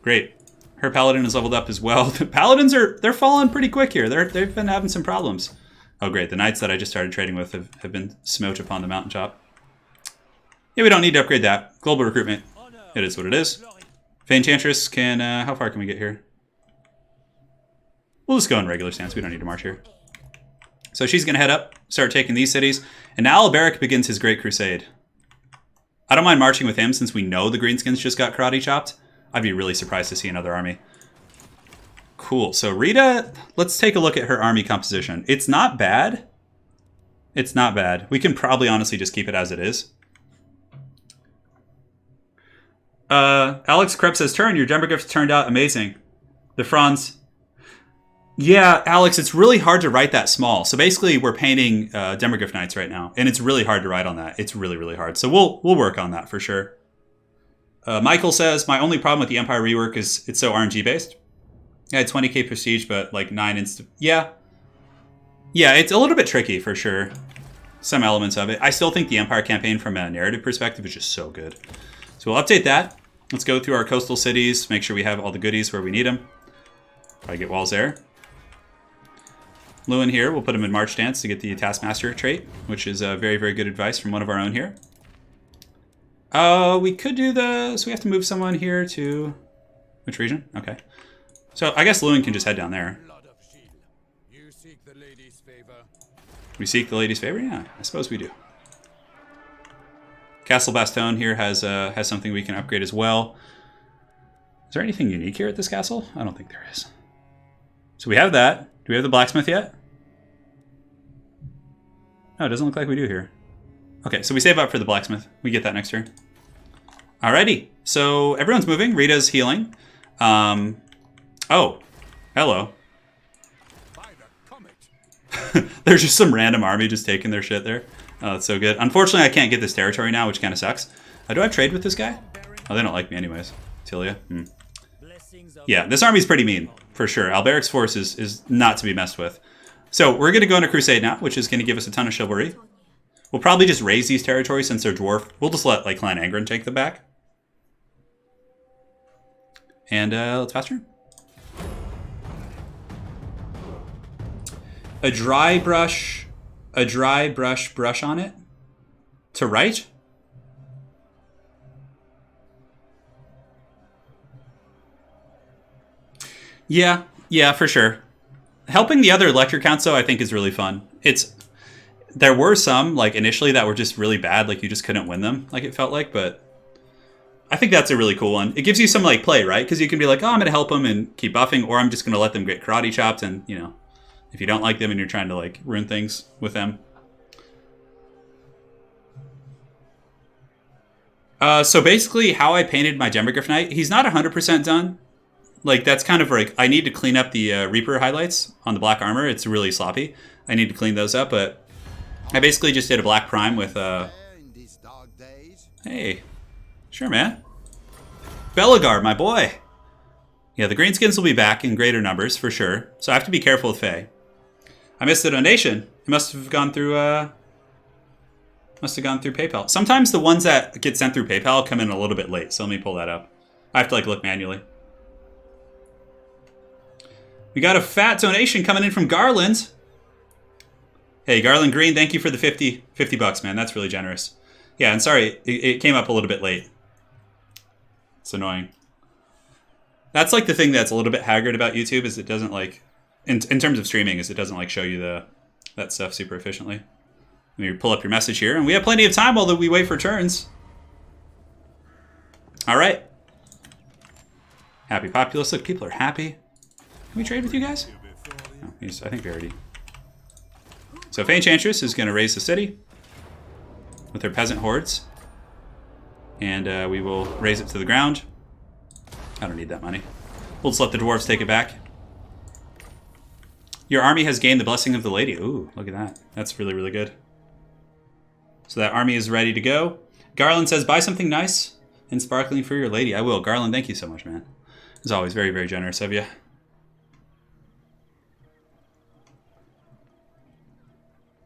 Great. Her paladin is leveled up as well. The paladins they're falling pretty quick here. They've been having some problems. Oh great, the knights that I just started trading with have been smote upon the mountaintop. Yeah, we don't need to upgrade that. Global recruitment. It is what it is. Fae Enchantress can, how far can we get here? We'll just go in regular stance. We don't need to march here. So she's going to head up, start taking these cities. And now Alberic begins his Great Crusade. I don't mind marching with him since we know the Greenskins just got karate chopped. I'd be really surprised to see another army. Cool. So Rita, let's take a look at her army composition. It's not bad. It's not bad. We can probably honestly just keep it as it is. Alex Krebs says, Turin, your Demogryphs turned out amazing. The Franz. Yeah, Alex, it's really hard to write that small. So basically, we're painting Demogryph Knights right now, and it's really hard to write on that. It's really, really hard. So we'll work on that for sure. Michael says, my only problem with the Empire rework is it's so RNG based. I had 20k prestige, but like 9 insta. Yeah. Yeah, it's a little bit tricky for sure. Some elements of it. I still think the Empire campaign from a narrative perspective is just so good. So we'll update that. Let's go through our coastal cities, make sure we have all the goodies where we need them. Probably get walls there. Lewin here, we'll put him in March Dance to get the Taskmaster trait, which is very, very good advice from one of our own here. We could do the... So we have to move someone here to... Which region? Okay. So I guess Lewin can just head down there. You seek the lady's favor. We seek the lady's favor? Yeah, I suppose we do. Castle Bastogne here has something we can upgrade as well. Is there anything unique here at this castle? I don't think there is. So we have that. Do we have the blacksmith yet? No, it doesn't look like we do here. Okay, so we save up for the blacksmith. We get that next turn. Alrighty, so everyone's moving. Rita's healing. Oh, hello. By the comet. There's just some random army just taking their shit there. Oh, that's so good. Unfortunately, I can't get this territory now, which kind of sucks. Do I have trade with this guy? Oh, they don't like me anyways. Tilia. Yeah, this army's pretty mean, for sure. Alberic's force is not to be messed with. So we're going to go into Crusade now, which is going to give us a ton of chivalry. We'll probably just raise these territories since they're dwarf. We'll just let like Clan Angren take them back. And let's pass turn. A dry brush on it. To right? Yeah, for sure. Helping the other Elector Counts, though, I think is really fun. There were some, like, initially that were just really bad, like, you just couldn't win them, like it felt like, but I think that's a really cool one. It gives you some, like, play, right? Because you can be like, oh, I'm going to help them and keep buffing, or I'm just going to let them get karate chopped, and, you know, if you don't like them and you're trying to, like, ruin things with them. So basically, how I painted my Demogryph Knight, he's not 100% done. Like, that's kind of like, I need to clean up the Reaper highlights on the black armor. It's really sloppy. I need to clean those up, but I basically just did a black prime with, Hey. Sure, man. Belagar, my boy. Yeah, the greenskins will be back in greater numbers, for sure. So I have to be careful with Faye. I missed the donation. It must have gone through, PayPal. Sometimes the ones that get sent through PayPal come in a little bit late, so let me pull that up. I have to, like, look manually. We got a fat donation coming in from Garland. Hey, Garland Green, thank you for the 50 bucks, man. That's really generous. Yeah, and sorry, it came up a little bit late. It's annoying. That's like the thing that's a little bit haggard about YouTube is it doesn't like, in terms of streaming, is it doesn't like show you that stuff super efficiently. Let me pull up your message here, and we have plenty of time while we wait for turns. All right. Happy populace. Look, people are happy. Can we trade with you guys? No, I think we already. So Faye Enchantress is going to raise the city with her peasant hordes. And we will raise it to the ground. I don't need that money. We'll just let the dwarves take it back. Your army has gained the blessing of the lady. Ooh, look at that. That's really, really good. So that army is ready to go. Garland says, buy something nice and sparkling for your lady. I will. Garland, thank you so much, man. As always, very, very generous of you.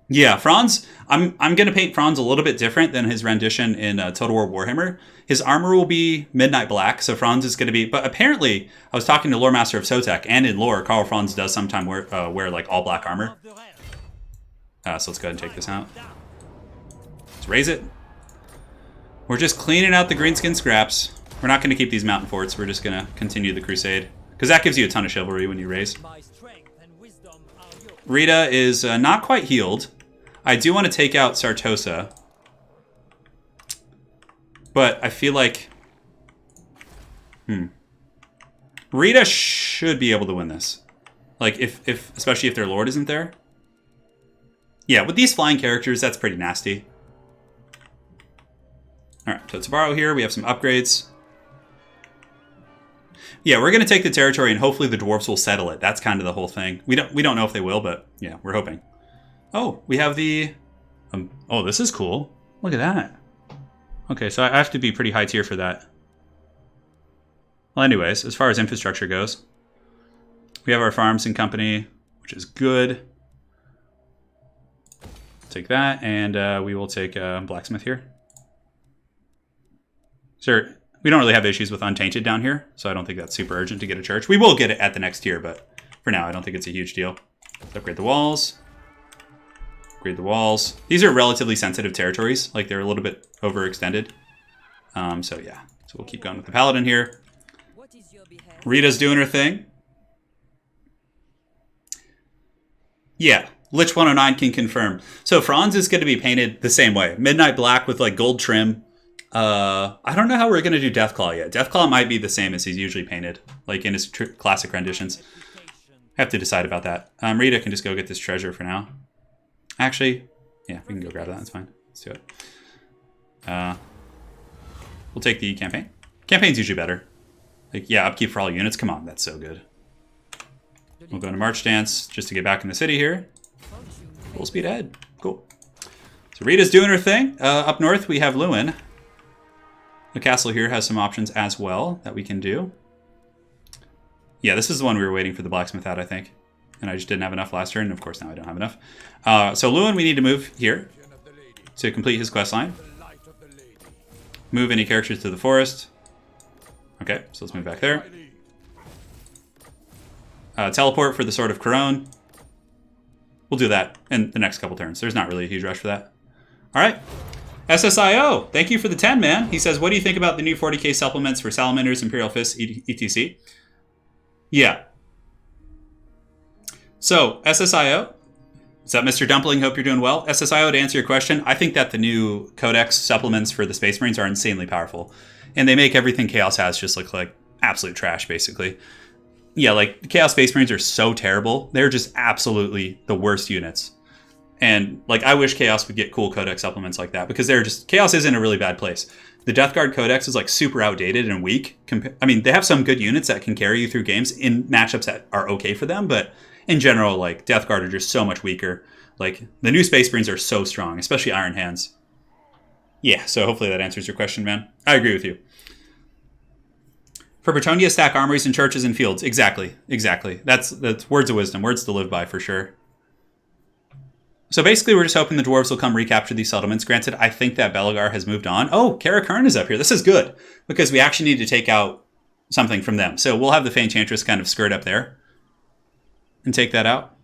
Yeah, Franz, I'm going to paint Franz a little bit different than his rendition in Total War Warhammer. His armor will be midnight black, so Franz is going to be... But apparently, I was talking to Lore Master of Sotek, and in lore, Karl Franz does sometimes wear like all black armor. So let's go ahead and take this out. Let's raise it. We're just cleaning out the greenskin scraps. We're not going to keep these mountain forts. We're just going to continue the crusade. Because that gives you a ton of chivalry when you raise. Rita is not quite healed. I do want to take out Sartosa. But I feel like... Rita should be able to win this. Like, especially if their lord isn't there. Yeah, with these flying characters, that's pretty nasty. Alright, so Tabaro here. We have some upgrades. Yeah, we're going to take the territory, and hopefully the dwarves will settle it. That's kind of the whole thing. We don't know if they will, but yeah, we're hoping. Oh, we have the... oh, this is cool. Look at that. Okay, so I have to be pretty high tier for that. Well, anyways, as far as infrastructure goes, we have our farms and company, which is good. Take that, and we will take blacksmith here. Sure, we don't really have issues with Untainted down here, so I don't think that's super urgent to get a church. We will get it at the next tier, but for now, I don't think it's a huge deal. Let's upgrade the walls. Upgrade the walls. These are relatively sensitive territories, like they're a little bit overextended. So yeah, so we'll keep going with the paladin here. Rita's doing her thing. Yeah, Lich 109 can confirm. So Franz is going to be painted the same way. Midnight black with like gold trim. I don't know how we're going to do Deathclaw yet. Deathclaw might be the same as he's usually painted, like in his classic renditions. I have to decide about that. Rita can just go get this treasure for now. Actually, yeah, we can go grab that. That's fine. Let's do it. We'll take the campaign. Campaign's usually better. Like, yeah, upkeep for all units. Come on, that's so good. We'll go into March Dance just to get back in the city here. Full speed ahead. Cool. So Rita's doing her thing. Up north, we have Lewin. The castle here has some options as well that we can do. Yeah, this is the one we were waiting for the blacksmith at, I think. And I just didn't have enough last turn, and of course now I don't have enough. So Lewin, we need to move here to complete his quest line. Move any characters to the forest. Okay, so let's move back there. Teleport for the Sword of Couronne. We'll do that in the next couple turns. There's not really a huge rush for that. All right. SSIO, thank you for the 10, man. He says, what do you think about the new 40k supplements for Salamanders, Imperial Fists, etc.? Yeah. So, SSIO, is that Mr. Dumpling? Hope you're doing well. SSIO, to answer your question, I think that the new Codex supplements for the Space Marines are insanely powerful. And they make everything Chaos has just look like absolute trash, basically. Yeah, like, the Chaos Space Marines are so terrible. They're just absolutely the worst units. And, like, I wish Chaos would get cool Codex supplements like that, because they're just... Chaos is in a really bad place. The Death Guard Codex is, like, super outdated and weak. I mean, they have some good units that can carry you through games in matchups that are okay for them, but in general, like, Death Guard are just so much weaker. Like, the new Space Marines are so strong, especially Iron Hands. Yeah, so hopefully that answers your question, man. I agree with you. For Bretonia, stack armories and churches and fields. Exactly, exactly. That's words of wisdom, words to live by for sure. So basically, we're just hoping the dwarves will come recapture these settlements. Granted, I think that Belagar has moved on. Oh, Karakern is up here. This is good, because we actually need to take out something from them. So we'll have the Enchantress kind of skirt up there and take that out.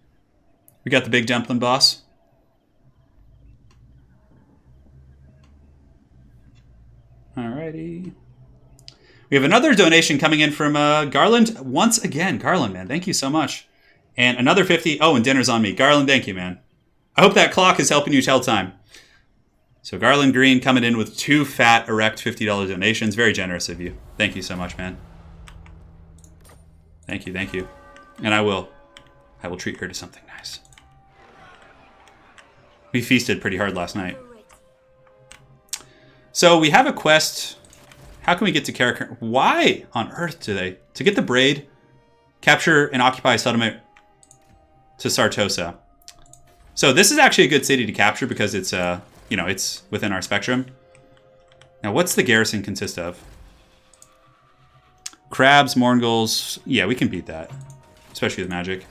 We got the big dumpling boss. Alrighty. We have another donation coming in from Garland. Once again, Garland, man, thank you so much. And another 50. Oh, and dinner's on me. Garland, thank you, man. I hope that clock is helping you tell time. So Garland Green coming in with 2 fat, erect $50 donations. Very generous of you. Thank you so much, man. Thank you, thank you. And I will treat her to something nice. We feasted pretty hard last night. So we have a quest. How can we get to Karakern? Why on earth do they? To get the braid, capture and occupy a settlement to Sartosa. So this is actually a good city to capture because it's, you know, it's within our spectrum. Now, what's the garrison consist of? Crabs, Morngulls. Yeah, we can beat that, especially with magic.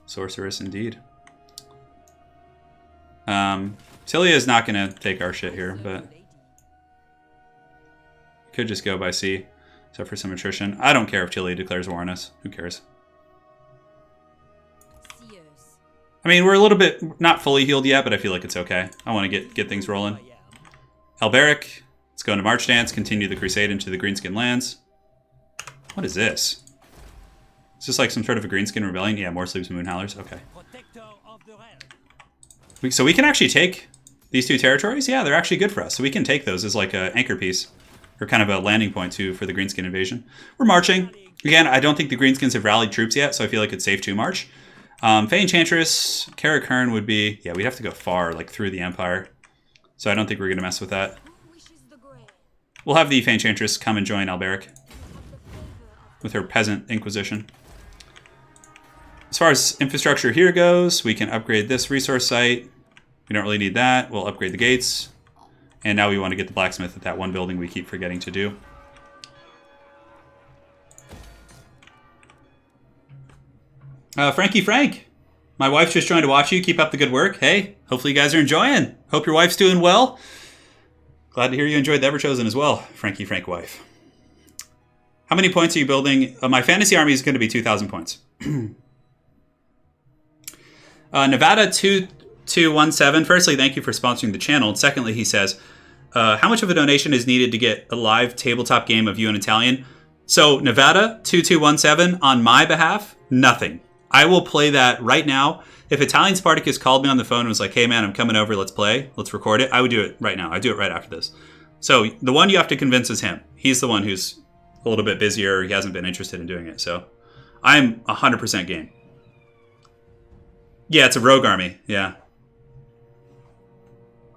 Sorceress, indeed. Tilia is not going to take our shit here, but could just go by sea, except for some attrition. I don't care if Tilia declares war on us. Who cares? I mean, we're a little bit not fully healed yet, but I feel like it's okay. I want to get things rolling. Alberic, let's go into March Dance, continue the crusade into the Greenskin lands. What is this? Is this like some sort of a Greenskin rebellion? Yeah, more sleeves, moon howlers. Okay. So we can actually take these 2 territories? Yeah, they're actually good for us. So we can take those as like an anchor piece, or kind of a landing point too for the Greenskin invasion. We're marching. Again, I don't think the Greenskins have rallied troops yet, so I feel like it's safe to march. Fey Enchantress, Karakern would be... Yeah, we'd have to go far, like through the Empire. So I don't think we're going to mess with that. We'll have the Fey Enchantress come and join Alberic. with her peasant inquisition. As far as infrastructure here goes, we can upgrade this resource site. We don't really need that. We'll upgrade the gates. And now we want to get the blacksmith at that one building we keep forgetting to do. Frankie Frank, my wife just joined to watch you. Keep up the good work. Hey, hopefully you guys are enjoying. Hope your wife's doing well. Glad to hear you enjoyed the Everchosen as well, Frankie Frank wife. How many points are you building? My fantasy army is going to be 2,000 points. Nevada 2217. Firstly, thank you for sponsoring the channel. And secondly, he says, how much of a donation is needed to get a live tabletop game of you in Italian? So Nevada 2217, on my behalf, nothing. I will play that right now. If Italian Spartacus called me on the phone and was like, hey man, I'm coming over, let's play, let's record it, I would do it right now. I'd do it right after this. So the one you have to convince is him. He's the one who's a little bit busier. He hasn't been interested in doing it. So I'm 100% game. Yeah, it's a rogue army. Yeah.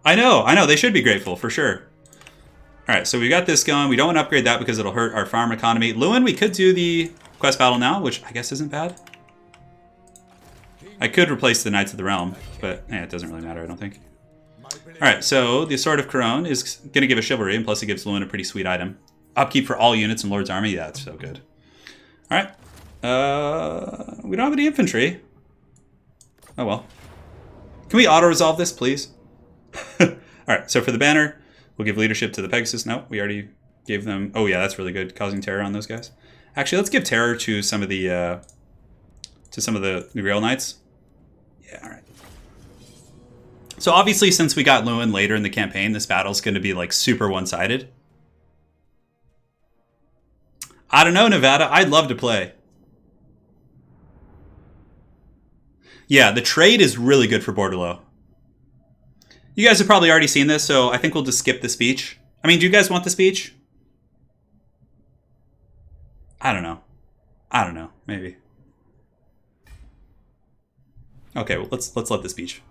I know. They should be grateful, for sure. All right, so we got this going. We don't want to upgrade that because it'll hurt our farm economy. Lewin, we could do the quest battle now, which I guess isn't bad. I could replace the Knights of the Realm, but it doesn't really matter, I don't think. All right, so the Sword of Couronne is going to give us chivalry, and plus it gives Lewin a pretty sweet item. Upkeep for all units in Lord's Army. Yeah, that's so good. All right. We don't have any infantry. Oh, well. Can we auto-resolve this, please? All right, so for the banner, we'll give leadership to the Pegasus. No, we already gave them... Oh, yeah, that's really good, causing terror on those guys. Actually, let's give terror to some of the Grail Knights. Yeah, all right. So obviously, since we got Lewin later in the campaign, this battle's going to be, like, super one-sided. I don't know, Nevada. I'd love to play. Yeah, the trade is really good for Bordeleaux. You guys have probably already seen this, so I think we'll just skip the speech. I mean, do you guys want the speech? I don't know. Maybe. Okay, well, let's let the speech.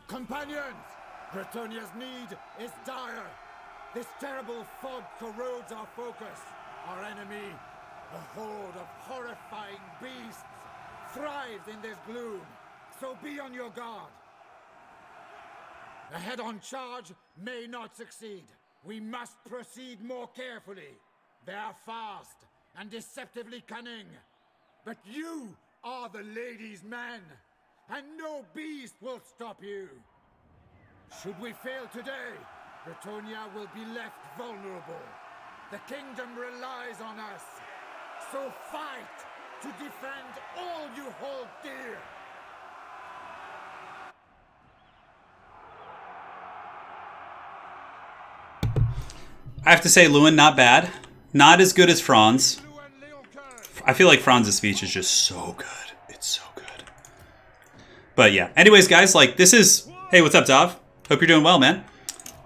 Companions, Bretonia's need is dire. This terrible fog corrodes our focus. Our enemy, a horde of horrifying beasts, thrives in this gloom. So be on your guard. A head-on charge may not succeed. We must proceed more carefully. They are fast and deceptively cunning. But you are the lady's men, and no beast will stop you. Should we fail today, Bretonia will be left vulnerable. The kingdom relies on us. So fight to defend all you hold dear. I have to say, Lewin, not bad. Not as good as Franz. I feel like Franz's speech is just so good. It's so good. But yeah. Anyways, guys, like, this is... Hey, what's up, Dov? Hope you're doing well, man.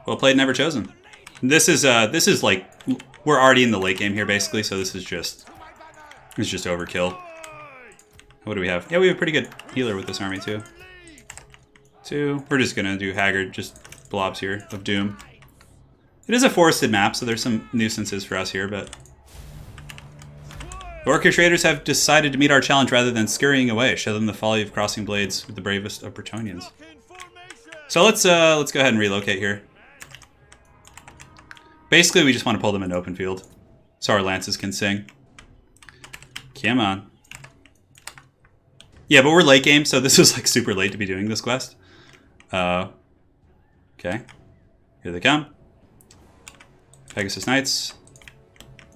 Well played, never chosen. This is like... We're already in the late game here, basically, so this is just... It's just overkill. What do we have? Yeah, we have a pretty good healer with this army, too. We're just gonna do Haggard, just blobs here of doom. It is a forested map, so there's some nuisances for us here, but... The Orcish Raiders have decided to meet our challenge rather than scurrying away. Show them the folly of crossing blades with the bravest of Bretonians. So let's go ahead and relocate here. Basically, we just want to pull them into open field, so our lances can sing. Come on. Yeah, but we're late game, so this was like super late to be doing this quest. Okay. Here they come. Pegasus Knights.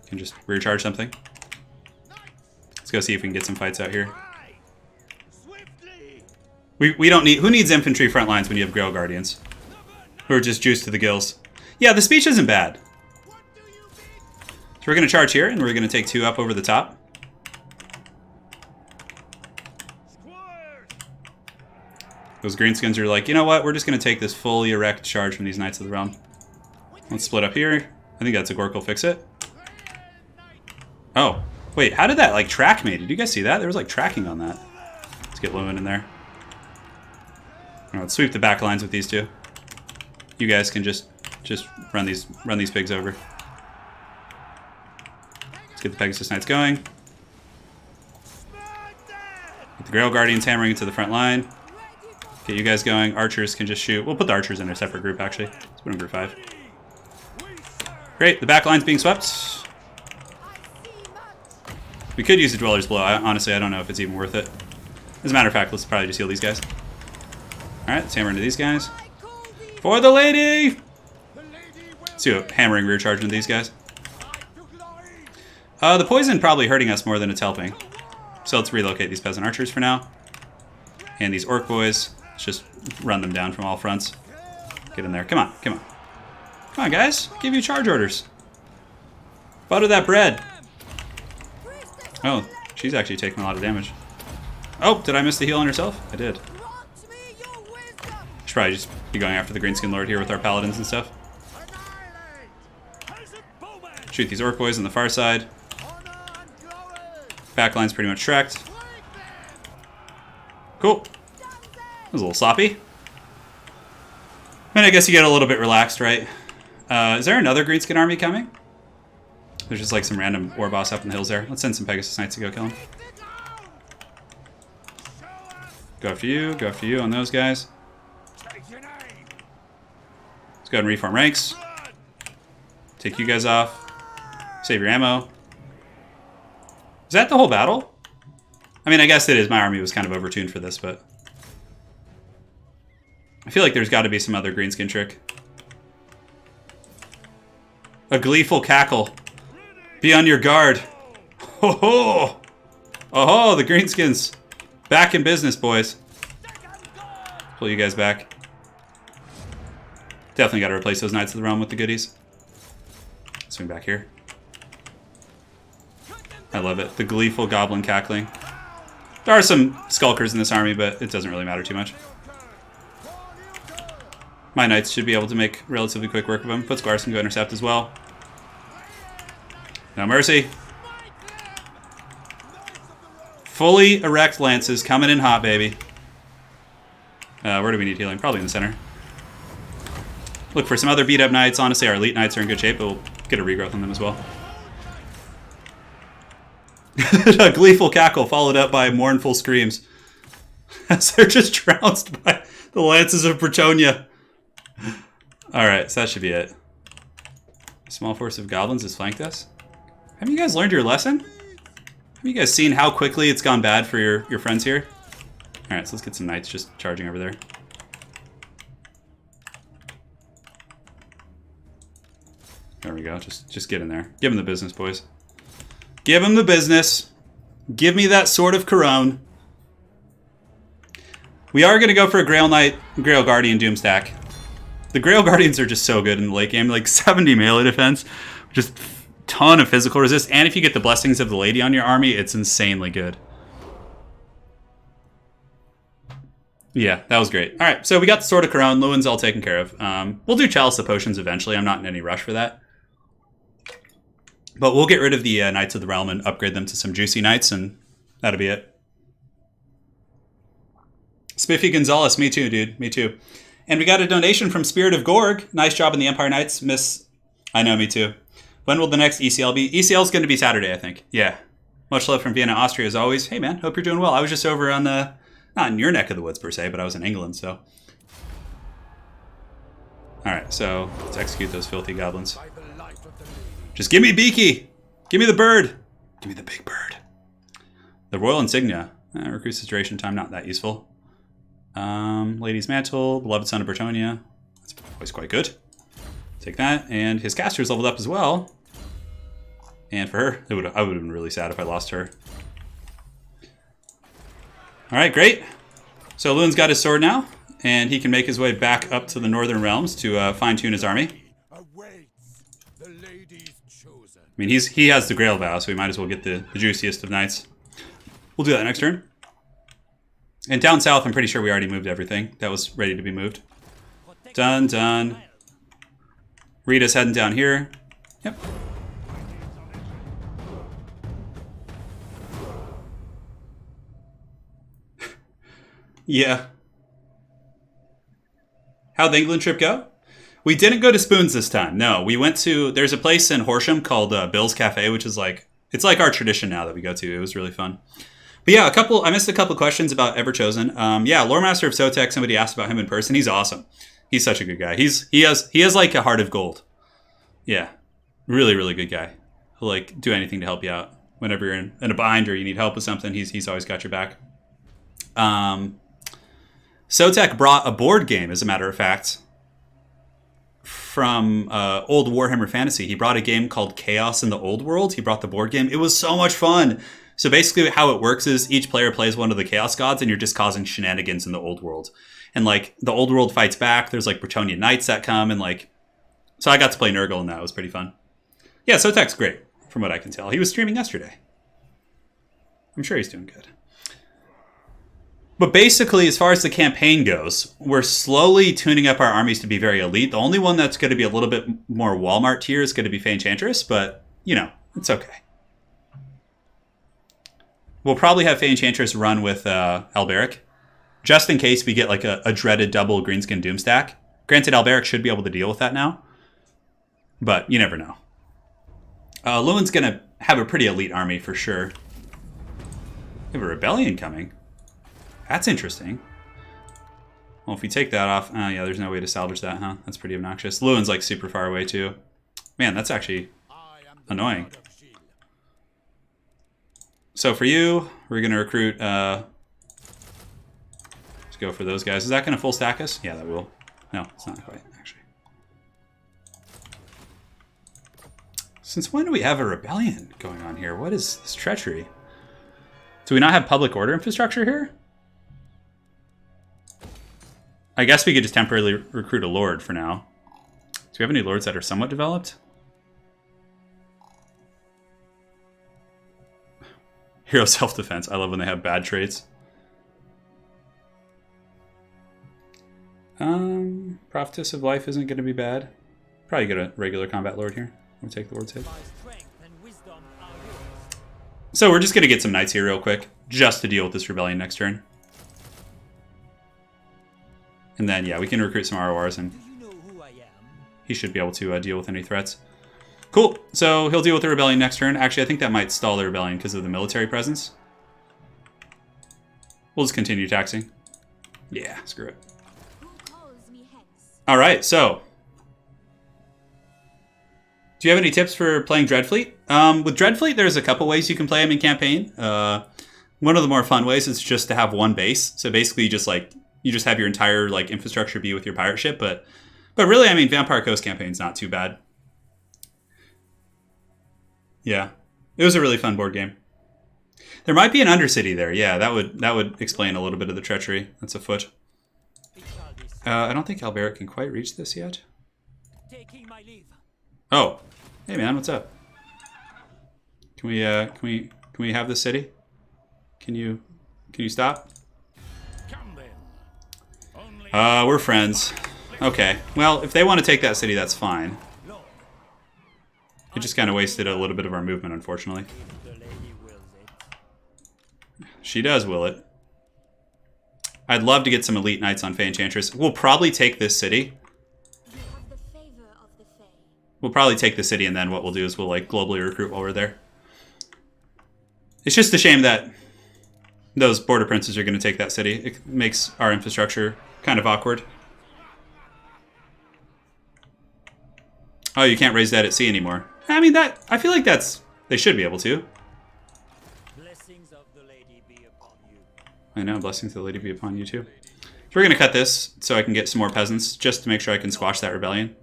Can just rear charge something. Let's go see if we can get some fights out here. We don't need... Who needs infantry front lines when you have Grail Guardians? Who are just juiced to the gills. Yeah, the speech isn't bad. So we're going to charge here, and we're going to take 2 up over the top. Those greenskins are like, you know what? We're just going to take this fully erect charge from these Knights of the Realm. Let's split up here. I think that's a Gork will fix it. Oh. Wait, how did that, like, track me? Did you guys see that? There was, like, tracking on that. Let's get Lewin in there. Let's sweep the back lines with these two. You guys can just run these pigs over. Let's get the Pegasus Knights going. Get the Grail Guardians hammering into the front line. Get you guys going. Archers can just shoot. We'll put the archers in a separate group, actually. Let's put them in group 5. Great. The back line's being swept. We could use the Dwellers Below. Honestly, I don't know if it's even worth it. As a matter of fact, let's probably just heal these guys. Alright, let's hammer into these guys. For the lady! Let's do a hammering rear charge into these guys. The poison probably hurting us more than it's helping. So let's relocate these peasant archers for now. And these orc boys, let's just run them down from all fronts. Get in there. Come on, come on. Come on, guys. Give you charge orders. Butter that bread. Oh, she's actually taking a lot of damage. Oh, did I miss the heal on herself? I did. Should probably just be going after the Greenskin Lord here with our paladins and stuff. Shoot these orc boys on the far side. Backline's pretty much tracked. Cool. That was a little sloppy. I mean, I guess you get a little bit relaxed, right? Is there another Greenskin army coming? There's just like some random war boss up in the hills there. Let's send some Pegasus Knights to go kill him. Go after you on those guys. Let's go ahead and reform ranks. Take you guys off. Save your ammo. Is that the whole battle? I mean, I guess it is. My army was kind of overtuned for this, but I feel like there's got to be some other greenskin trick. A gleeful cackle. Be on your guard. Ho ho! Oh ho! The greenskins back in business, boys. Pull you guys back. Definitely got to replace those Knights of the Realm with the goodies. Swing back here. I love it. The gleeful goblin cackling. There are some skulkers in this army, but it doesn't really matter too much. My knights should be able to make relatively quick work of them. Put Squires can go intercept as well. No mercy. Fully erect lances coming in hot, baby. Where do we need healing? Probably in the center. Look for some other beat up knights. Honestly, our elite knights are in good shape, but we'll get a regrowth on them as well. A gleeful cackle followed up by mournful screams as they're just trounced by the lances of Bretonia. Alright, so that should be it. A small force of goblins has flanked us. Have you guys learned your lesson? Have you guys seen how quickly it's gone bad for your friends here? Alright, so let's get some knights just charging over there. There we go. Just get in there. Give them the business, boys. Give them the business. Give me that sword of Couronne. We are going to go for a Grail Knight, Grail Guardian Doom stack. The Grail Guardians are just so good in the late game. Like 70 melee defense. Just ton of physical resist. And if you get the Blessings of the Lady on your army, it's insanely good. Yeah, that was great. Alright, so we got the Sword of Couronne. Lewin's all taken care of. We'll do Chalice of Potions eventually. I'm not in any rush for that. But we'll get rid of the Knights of the Realm and upgrade them to some juicy Knights, and that'll be it. Spiffy Gonzalez, me too, dude. Me too. And we got a donation from Spirit of Gorg. Nice job in the Empire Knights, Miss. I know, me too. When will the next ECL be? ECL is going to be Saturday, I think. Yeah. Much love from Vienna, Austria, as always. Hey, man. Hope you're doing well. I was just over on the... Not in your neck of the woods, per se, but I was in England, so... Alright, so let's execute those filthy goblins. Just give me Beaky! Give me the bird! Give me the big bird. The Royal Insignia. Recruits duration time, not that useful. Lady's Mantle, Beloved Son of Bretonia. That's always quite good. Take that, and his caster's leveled up as well. And for her, I would have been really sad if I lost her. Alright, great. So Lewin's got his sword now, and he can make his way back up to the Northern Realms to fine-tune his army. I mean, he has the Grail Vow, so we might as well get the juiciest of knights. We'll do that next turn. And down south, I'm pretty sure we already moved everything that was ready to be moved. Done, done. Rita's heading down here. Yep. Yeah. How'd the England trip go? We didn't go to Spoons this time. No, we went to... There's a place in Horsham called Bill's Cafe, which is like... It's like our tradition now that we go to. It was really fun. But yeah, I missed a couple questions about Everchosen. Yeah, Lore Master of Sotek, somebody asked about him in person. He's awesome. He's such a good guy. He has like a heart of gold. Yeah. Really, really good guy. He'll like do anything to help you out. Whenever you're in a bind or you need help with something, he's always got your back. Sotek brought a board game, as a matter of fact, from old Warhammer Fantasy. He brought a game called Chaos in the Old World. He brought the board game. It was so much fun. So basically how it works is each player plays one of the Chaos Gods and you're just causing shenanigans in the Old World. And like the Old World fights back. There's like Bretonnian Knights that come and like... So I got to play Nurgle and that was pretty fun. Yeah, Sotek's great, from what I can tell. He was streaming yesterday. I'm sure he's doing good. But basically, as far as the campaign goes, we're slowly tuning up our armies to be very elite. The only one that's going to be a little bit more Walmart tier is going to be Fey Enchantress, but, you know, it's okay. We'll probably have Fey Enchantress run with Alberic, just in case we get like a dreaded double Greenskin Doomstack. Granted, Alberic should be able to deal with that now, but you never know. Lewin's going to have a pretty elite army for sure. We have a rebellion coming. That's interesting. Well, if we take that off... yeah, there's no way to salvage that, huh? That's pretty obnoxious. Lewin's like super far away too. Man, that's actually annoying. So for you, we're going to recruit... let's go for those guys. Is that going to full stack us? Yeah, that will. No, it's not quite, actually. Since when do we have a rebellion going on here? What is this treachery? Do we not have public order infrastructure here? I guess we could just temporarily recruit a lord for now. Do we have any lords that are somewhat developed? Hero self-defense. I love when they have bad traits. Prophetess of Life isn't going to be bad. Probably get a regular combat lord here. We'll take the lord's hit. So we're just going to get some knights here real quick, just to deal with this rebellion next turn. And then, yeah, we can recruit some RORs, and he should be able to deal with any threats. Cool. So he'll deal with the rebellion next turn. Actually, I think that might stall the rebellion because of the military presence. We'll just continue taxing. Yeah, screw it. All right, so... Do you have any tips for playing Dreadfleet? With Dreadfleet, there's a couple ways you can play them in campaign. One of the more fun ways is just to have one base. So basically, you just have your entire like infrastructure be with your pirate ship. But really, I mean, Vampire Coast campaign's not too bad. Yeah, it was a really fun board game. There might be an Undercity there. Yeah, that would explain a little bit of the treachery that's afoot. I don't think Alberic can quite reach this yet. Oh, hey man, what's up? Can we have this city? Can you stop? We're friends. Okay. Well, if they want to take that city, that's fine. It just kind of wasted a little bit of our movement, unfortunately. She does will it. I'd love to get some elite knights on Fey Enchantress. We'll probably take this city. We'll probably take the city, and then what we'll do is we'll like globally recruit while we're there. It's just a shame that those border princes are going to take that city. It makes our infrastructure kind of awkward. Oh, you can't raise that at sea anymore. I mean, I feel like they should be able to. Blessings of the lady be upon you. I know, blessings of the lady be upon you too. So we're going to cut this so I can get some more peasants, just to make sure I can squash that rebellion.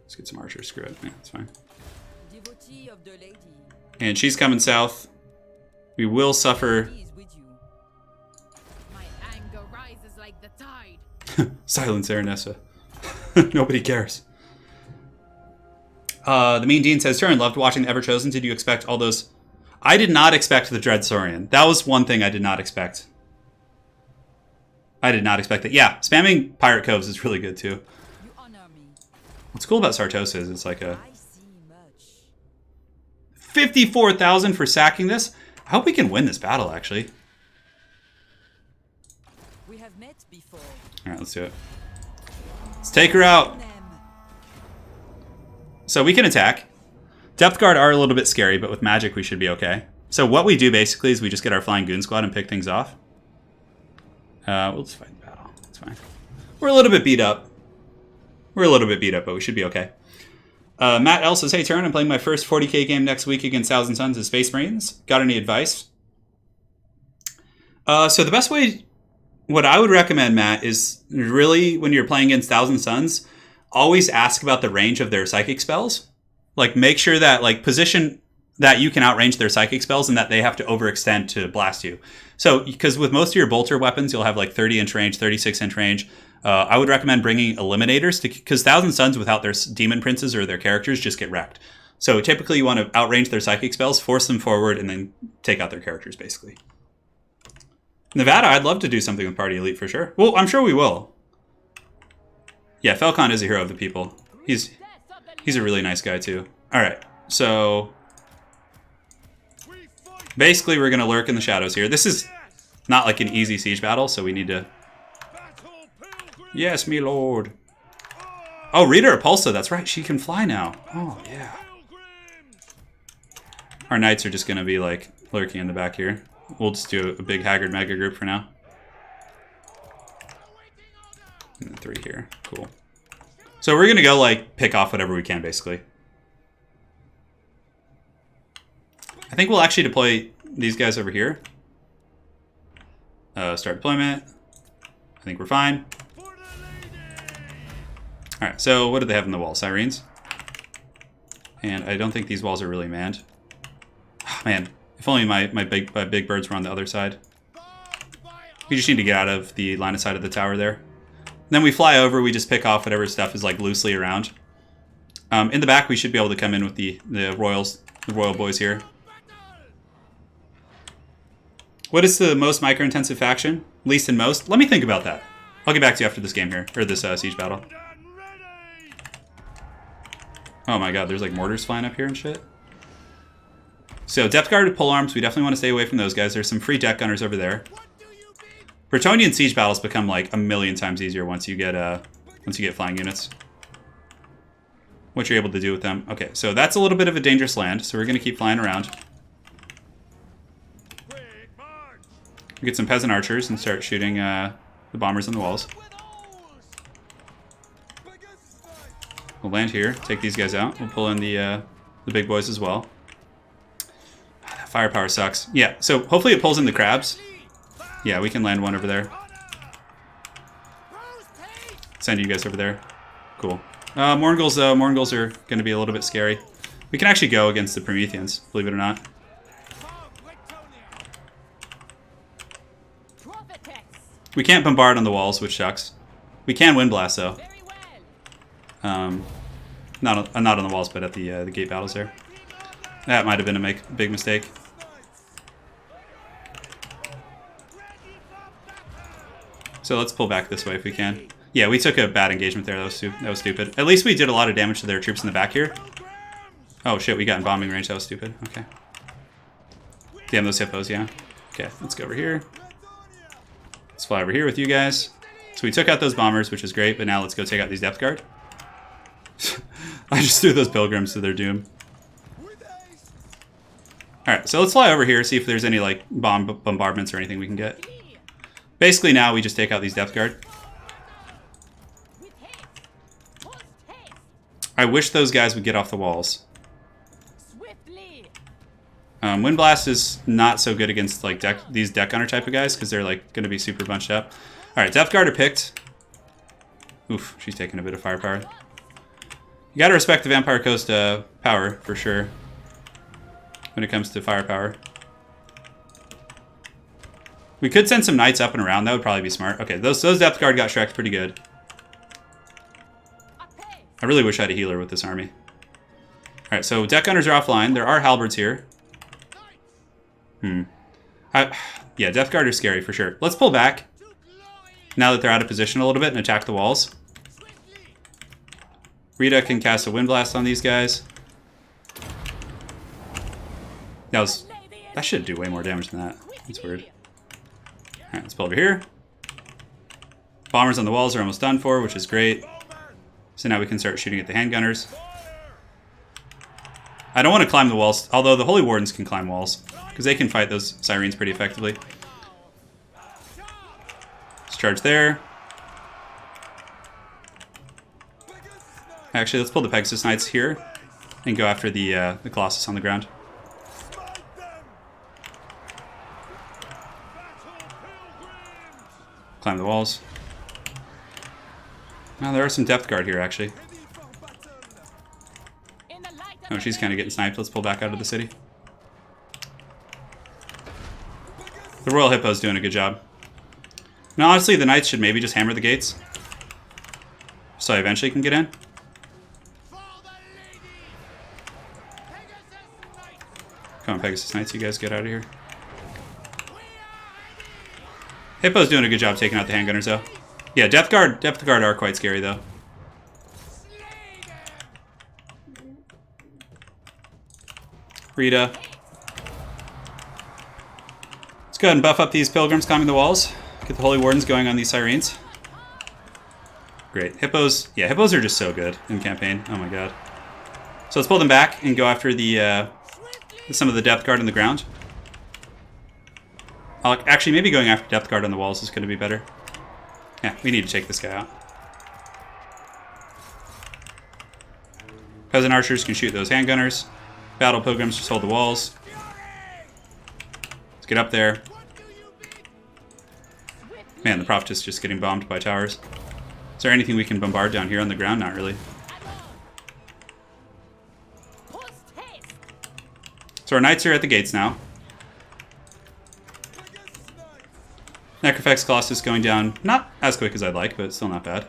Let's get some archers. Screw it. Yeah, that's fine. And she's coming south. We will suffer. My anger rises like the tide. Silence, Aranessa. Nobody cares. The Mean Dean says, Turin, loved watching the Everchosen. Did you expect all those? I did not expect the Dread Saurian. That was one thing I did not expect. I did not expect it. Yeah, spamming Pirate Coves is really good too. What's cool about Sartosa is it's like a 54,000 for sacking this. I hope we can win this battle, actually. We have met before. All right, let's do it. Let's take her out. So we can attack. Depth Guard are a little bit scary, but with magic we should be okay. So what we do basically is we just get our Flying Goon Squad and pick things off. We'll just fight the battle. It's fine. We're a little bit beat up. We're a little bit beat up, but we should be okay. Matt L says, hey, Turin, I'm playing my first 40k game next week against Thousand Suns as Space Marines. Got any advice? So the best way, what I would recommend, Matt, is really when you're playing against Thousand Suns, always ask about the range of their psychic spells. Like, make sure that, like, position that you can outrange their psychic spells and that they have to overextend to blast you. So, because with most of your bolter weapons, you'll have like 30-inch range, 36-inch range. I would recommend bringing Eliminators, because Thousand Suns without their Demon Princes or their characters just get wrecked. So typically you want to outrange their psychic spells, force them forward, and then take out their characters, basically. Nevada, I'd love to do something with Party Elite for sure. Well, I'm sure we will. Yeah, Falcon is a hero of the people. He's a really nice guy too. All right, so basically we're going to lurk in the shadows here. This is not like an easy siege battle, so we need to... Yes, me lord. Oh, Rita Repulsa, that's right. She can fly now. Oh, yeah. Our knights are just going to be, like, lurking in the back here. We'll just do a big Haggard Mega group for now. And then 3 here. Cool. So we're going to go, like, pick off whatever we can, basically. I think we'll actually deploy these guys over here. Start deployment. I think we're fine. Alright, so what do they have in the wall? Sirens. And I don't think these walls are really manned. Oh, man, if only my big birds were on the other side. We just need to get out of the line of sight of the tower there. And then we fly over, we just pick off whatever stuff is like loosely around. In the back, we should be able to come in with the royals, the royal boys here. What is the most micro-intensive faction? Least and most? Let me think about that. I'll get back to you after this game here, or this siege battle. Oh my god, there's like mortars flying up here and shit. So depth guarded polearms, we definitely want to stay away from those guys. There's some free deck gunners over there. Bretonnian siege battles become like a million times easier once you get flying units. What you're able to do with them. Okay, so that's a little bit of a dangerous land, so we're gonna keep flying around. We get some peasant archers and start shooting the bombers on the walls. We'll land here, take these guys out. We'll pull in the big boys as well. That firepower sucks. Yeah, so hopefully it pulls in the crabs. Yeah, we can land one over there. Send you guys over there. Cool. Morngul's though, Morngul's are going to be a little bit scary. We can actually go against the Prometheans, believe it or not. We can't bombard on the walls, which sucks. We can wind blast though. Not on the walls, but at the gate battles there. That might have been a big mistake. So let's pull back this way if we can. Yeah, we took a bad engagement there. That was stupid. At least we did a lot of damage to their troops in the back here. Oh shit, we got in bombing range. That was stupid. Okay. Damn those hippos, yeah. Okay, let's go over here. Let's fly over here with you guys. So we took out those bombers, which is great, but now let's go take out these depth guard. I just threw those pilgrims to their doom. Alright, so let's fly over here, see if there's any like bombardments or anything we can get. Basically now we just take out these depth guard. I wish those guys would get off the walls. Wind Blast is not so good against like these deck gunner type of guys because they're like going to be super bunched up. All right, depth guard are picked. Oof, she's taking a bit of firepower. You got to respect the Vampire Coast power for sure when it comes to firepower. We could send some knights up and around. That would probably be smart. Okay, those depth guard got shreked pretty good. I really wish I had a healer with this army. All right, so deck gunners are offline. There are halberds here. Yeah, depth guard are scary for sure. Let's pull back now that they're out of position a little bit and attack the walls. Rita can cast a wind blast on these guys. That was That should do way more damage than that. That's weird. Alright, let's pull over here. Bombers on the walls are almost done for, which is great. So now we can start shooting at the handgunners. I don't want to climb the walls, although the Holy Wardens can climb walls, because they can fight those Sirens pretty effectively. Let's charge there. Actually, let's pull the Pegasus Knights here and go after the Colossus on the ground. Climb the walls. Now there are some depth guard here, actually. Oh, she's kind of getting sniped. Let's pull back out of the city. The Royal Hippo's doing a good job. Now, honestly, the Knights should maybe just hammer the gates, so I eventually can get in. Come on, Pegasus Knights, you guys get out of here. Hippo's doing a good job taking out the handgunners, though. Yeah, depth guard are quite scary, though. Rita. Let's go ahead and buff up these pilgrims climbing the walls. Get the Holy Wardens going on these Sirens. Great. Hippos. Yeah, hippos are just so good in campaign. Oh my god. So let's pull them back and go after the some of the depth guard on the ground. Actually, maybe going after depth guard on the walls is going to be better. Yeah, we need to take this guy out. Peasant archers can shoot those handgunners. Battle pilgrims just hold the walls. Let's get up there. Man, the prophetess is just getting bombed by towers. Is there anything we can bombard down here on the ground? Not really. So our knights are at the gates now. Necrofex Colossus going down, not as quick as I'd like, but still not bad.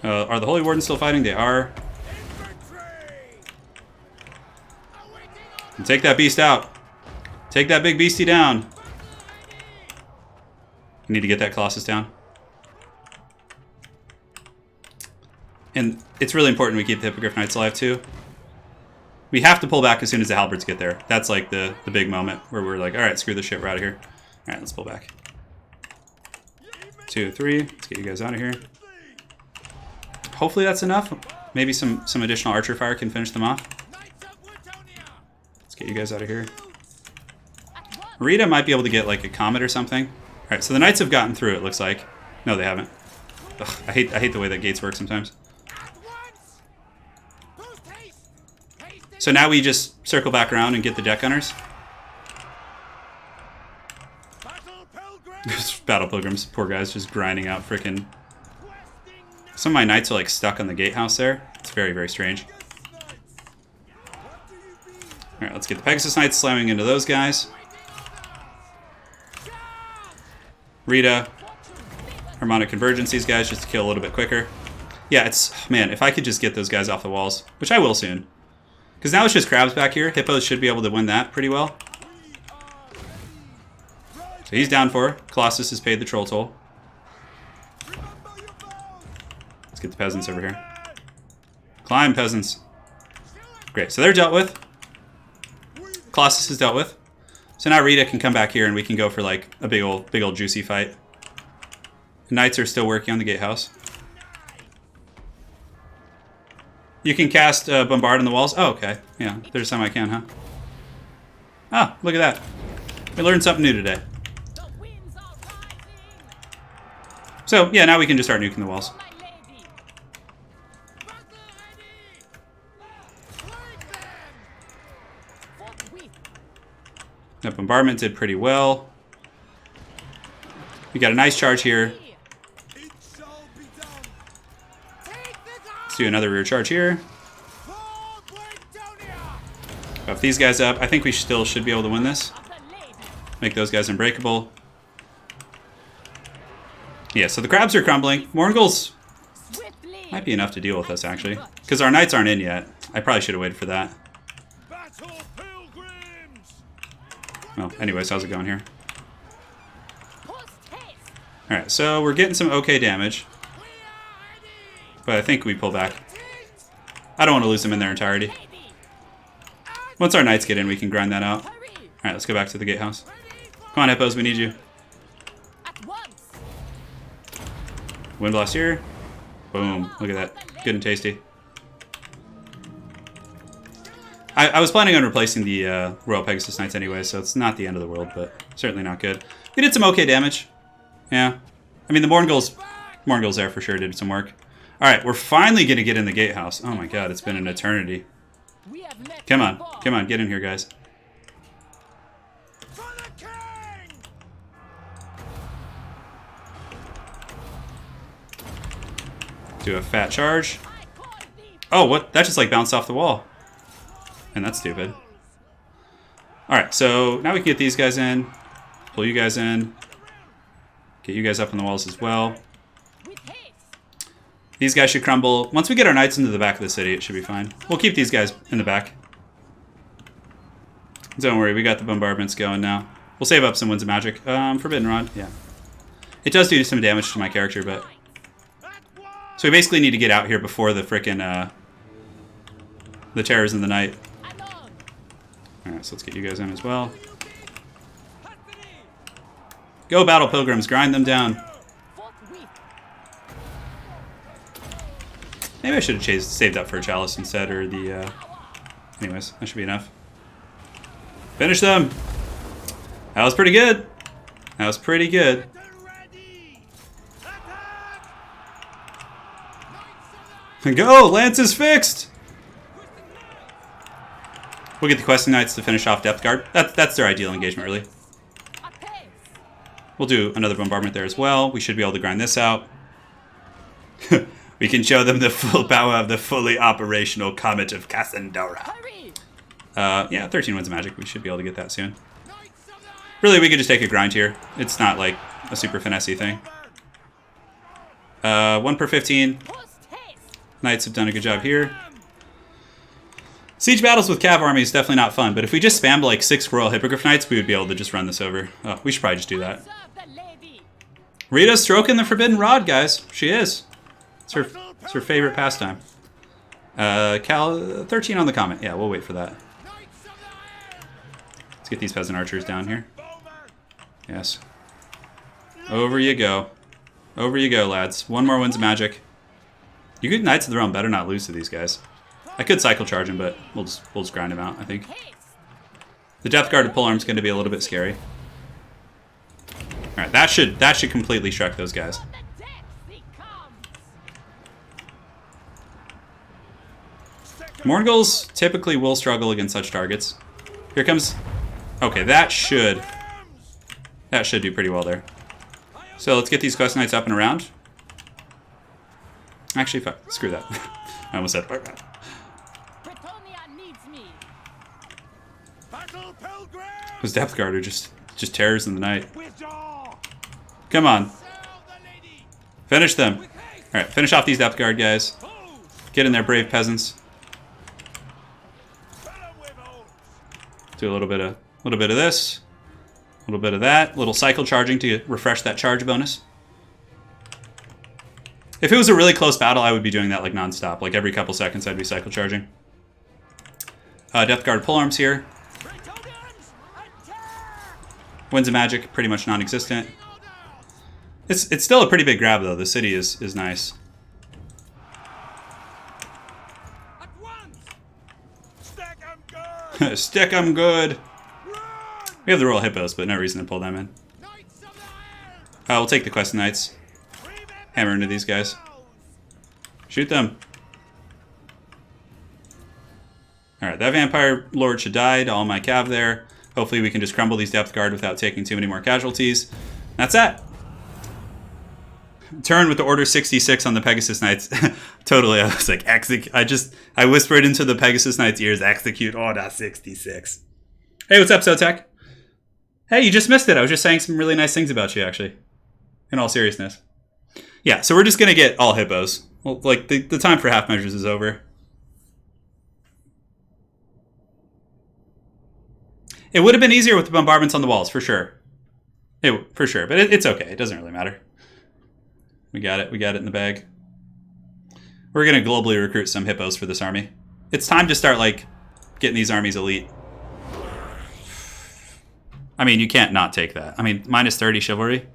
Are the Holy Wardens still fighting? They are. And take that beast out. Take that big beastie down. We need to get that Colossus down. And it's really important we keep the Hippogriff Knights alive too. We have to pull back as soon as the halberds get there. That's like the big moment where we're like, alright, screw this shit, we're out of here. Alright, let's pull back. 2, 3, let's get you guys out of here. Hopefully that's enough. Maybe some additional archer fire can finish them off. Let's get you guys out of here. Rita might be able to get like a comet or something. Alright, so the knights have gotten through, it looks like. No, they haven't. Ugh, I hate the way that gates work sometimes. So now we just circle back around and get the deck gunners. Battle pilgrims, poor guys, just grinding out frickin'. Some of my knights are like stuck on the gatehouse there. It's very, very strange. Alright, let's get the Pegasus Knights slamming into those guys. Rita. Harmonic Convergence, these guys, just to kill a little bit quicker. Yeah, it's... Man, if I could just get those guys off the walls, which I will soon. Because now it's just crabs back here. Hippos should be able to win that pretty well. So he's down for. Colossus has paid the troll toll. Let's get the peasants over here. Climb, peasants. Great, so they're dealt with. Colossus is dealt with. So now Rita can come back here and we can go for like a big old juicy fight. The knights are still working on the gatehouse. You can cast Bombard on the walls. Oh, okay. Yeah, there's some I can, huh? Oh, look at that. We learned something new today. So, yeah, now we can just start nuking the walls. That bombardment did pretty well. We got a nice charge here. Let's do another rear charge here. Buff these guys up. I think we still should be able to win this. Make those guys unbreakable. Yeah, so the crabs are crumbling. Morgul's might be enough to deal with us, actually. Because our knights aren't in yet. I probably should have waited for that. Well, anyways, how's it going here? Alright, so we're getting some okay damage. But I think we pull back. I don't want to lose them in their entirety. Once our knights get in, we can grind that out. Alright, let's go back to the gatehouse. Come on, hippos, we need you. At once. Wind blast here. Boom. Look at that. Good and tasty. I was planning on replacing the Royal Pegasus Knights anyway, so it's not the end of the world, but certainly not good. We did some okay damage. Yeah. I mean, the Morngul's there for sure did some work. Alright, we're finally going to get in the gatehouse. Oh my god, it's been an eternity. We have met Come on. before. Come on, get in here, guys. For the king! Do a fat charge. I call thee Oh, what? That just like bounced off the wall. And that's stupid. Alright, so now we can get these guys in. Pull you guys in. Get you guys up on the walls as well. with haste. These guys should crumble. Once we get our knights into the back of the city, it should be fine. We'll keep these guys in the back. Don't worry, we got the bombardments going now. We'll save up some Winds of Magic. Forbidden Rod, yeah. It does do some damage to my character, but... So we basically need to get out here before the frickin', the Terrors in the Night. Anon. Alright, so let's get you guys in as well. Go, Battle Pilgrims, grind them down. Forthwith. Maybe I should have saved up for a Chalice instead, or the, Anyways, that should be enough. Finish them! That was pretty good. That was pretty good. Go! Lance is fixed! We'll get the Questing Knights to finish off Depth Guard. That's their ideal engagement, really. At pace. We'll do another bombardment there as well. We should be able to grind this out. We can show them the full power of the fully operational Comet of Cassandra. Hurry. Yeah, 13 Winds of Magic. We should be able to get that soon. Really, we could just take a grind here. It's not like a super finessey thing. 1 per 15. Post haste. Knights have done a good job here. Siege battles with Cav army is definitely not fun, but if we just spammed like 6 Royal Hippogriff Knights, we would be able to just run this over. Oh, we should probably just do that. Serve the lady. Rita's stroking the Forbidden Rod, guys. She is. It's her favorite pastime. Cal 13 on the comment. Yeah, we'll wait for that. Let's get these peasant archers down here. Yes. Over you go. Over you go, lads. 1 more Winds of Magic. You good Knights of the Realm better not lose to these guys. I could cycle charge him, but we'll just grind him out, I think. Haste. The Depth Guarded Polearm's going to be a little bit scary. Alright, that should completely shrek those guys. For the depth he comes. Morngul's typically will struggle against such targets. Here comes... Okay, that should do pretty well there. So let's get these Quest Knights up and around. Actually, fuck. Screw that. I almost said fuck that. Bretonia needs me. Battle Pilgrim! Those Depth Guard are just terrors in the night. Withdraw! Come on. Serve the lady! Finish them. Alright, finish off these Depth Guard guys. Get in there, brave peasants. Do a little bit of this. A little bit of that. A little cycle charging to refresh that charge bonus. If it was a really close battle, I would be doing that like non-stop. Like every couple seconds, I'd be cycle charging. Depth Guard Polearms here. Winds of Magic, pretty much non-existent. It's still a pretty big grab, though. The city is nice. At once! Stick 'em good! Stick 'em good. Run! We have the Royal Hippos, but no reason to pull them in. Knights of the Iron! We'll take the Quest Knights. Hammer into these guys. Shoot them. Alright, that Vampire Lord should die to all my cav there. Hopefully we can just crumble these Depth Guard without taking too many more casualties. That's that. Turn with the Order 66 on the Pegasus Knights. Totally, I was like, I whispered into the Pegasus Knights' ears, execute Order 66. Hey, what's up, Sotek? Hey, you just missed it. I was just saying some really nice things about you, actually. In all seriousness. Yeah, so we're just going to get all hippos. Well, like, the time for half measures is over. It would have been easier with the bombardments on the walls, for sure. For sure, but it's okay. It doesn't really matter. We got it. We got it in the bag. We're going to globally recruit some hippos for this army. It's time to start, like, getting these armies elite. I mean, you can't not take that. I mean, minus 30 chivalry.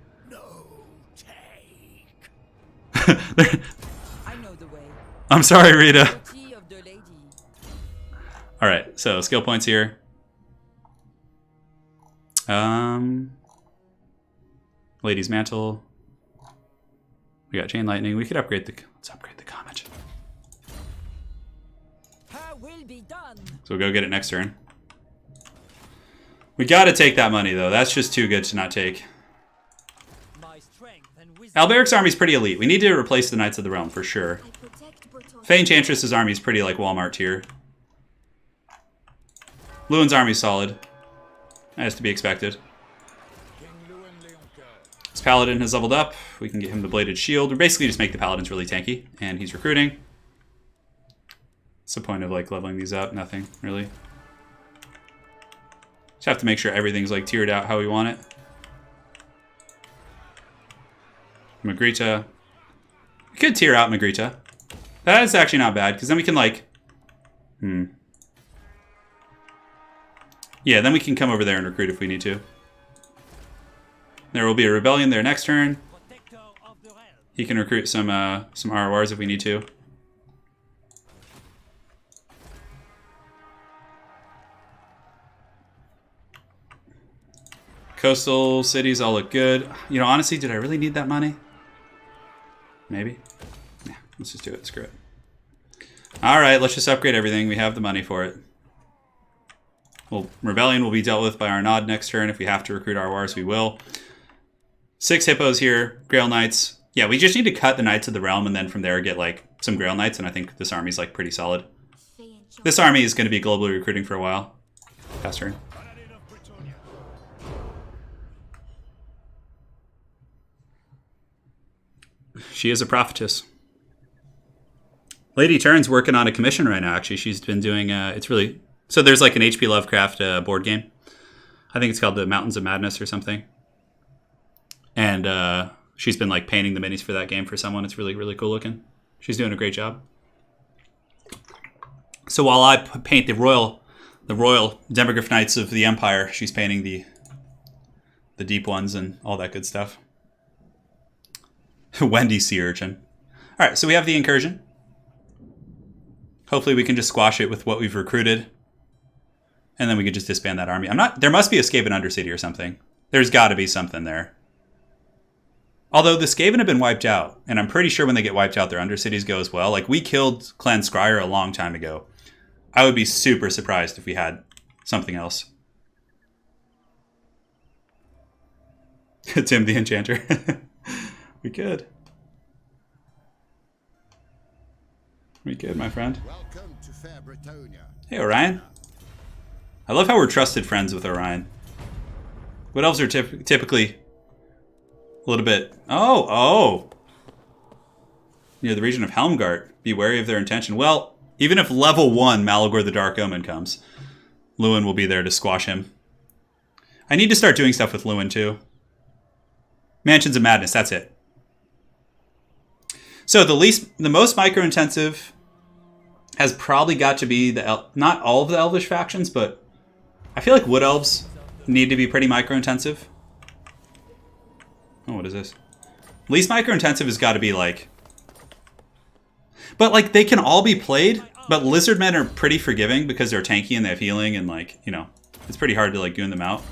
I know the way. I'm sorry, Rita. Duty of the lady. All right, so skill points here. Lady's Mantle. We got Chain Lightning. We could upgrade the... Let's upgrade the Comet. Her will be done. So we'll go get it next turn. We gotta take that money, though. That's just too good to not take. My strength and wisdom. Alberic's army's pretty elite. We need to replace the Knights of the Realm, for sure. I protect Bretonnia. Faye Enchantress's army's pretty, like, Walmart tier. Lewin's army's solid. As to be expected. This Paladin has leveled up. We can get him the Bladed Shield. We basically just make the Paladins really tanky. And he's recruiting. What's the point of, like, leveling these up? Nothing, really. Just have to make sure everything's, like, tiered out how we want it. Magritta. We could tier out Magritta. That is actually not bad, because then we can, like... Yeah, then we can come over there and recruit if we need to. There will be a rebellion there next turn. Protector of the realm. He can recruit some RORs if we need to. Coastal cities all look good. You know, honestly, did I really need that money? Maybe. Yeah, let's just do it. Screw it. All right, let's just upgrade everything. We have the money for it. Well, Rebellion will be dealt with by our nod next turn. If we have to recruit our wars, we will. 6 hippos here. Grail Knights. Yeah, we just need to cut the Knights of the Realm and then from there get, like, some Grail Knights, and I think this army's, like, pretty solid. Faye and This army is going to be globally recruiting for a while. Pass turn. Paladin of Bretonnia. She is a prophetess. Lady Turin's working on a commission right now, actually. She's been doing, it's really... So there's like an H.P. Lovecraft board game. I think it's called the Mountains of Madness or something. And she's been like painting the minis for that game for someone. It's really, really cool looking. She's doing a great job. So while I paint the royal Demogryph Knights of the Empire, she's painting the deep ones and all that good stuff. Wendy Sea Urchin. All right, so we have the incursion. Hopefully we can just squash it with what we've recruited. And then we could just disband that army. There must be a Skaven Undercity or something. There's got to be something there. Although the Skaven have been wiped out. And I'm pretty sure when they get wiped out, their Undercities go as well. Like, we killed Clan Scryer a long time ago. I would be super surprised if we had something else. Tim the Enchanter. We could. We could, my friend. Welcome to fair Bretonnia. Hey, Orion. I love how we're trusted friends with Orion. Wood Elves are typically a little bit... Oh! Near the region of Helmgart. Be wary of their intention. Well, even if level 1 Malagor the Dark Omen comes, Lewin will be there to squash him. I need to start doing stuff with Lewin, too. Mansions of Madness, that's it. So the most micro-intensive has probably got to be not all of the Elvish factions, but I feel like Wood Elves need to be pretty micro-intensive. Oh, what is this? Least micro-intensive has got to be like... But like they can all be played, but Lizardmen are pretty forgiving because they're tanky and they have healing and like, you know, it's pretty hard to like goon them out.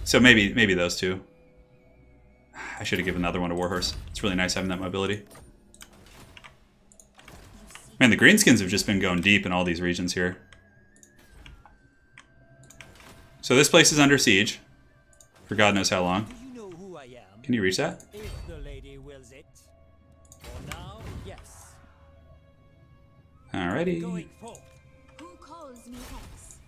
So maybe those two. I should have given the other one to Warhorse. It's really nice having that mobility. Man, the Greenskins have just been going deep in all these regions here. So this place is under siege. For God knows how long. You know who I am. Can you reach that? If the lady wills it. For now, yes. Alrighty. Going forth. Who calls me Hex?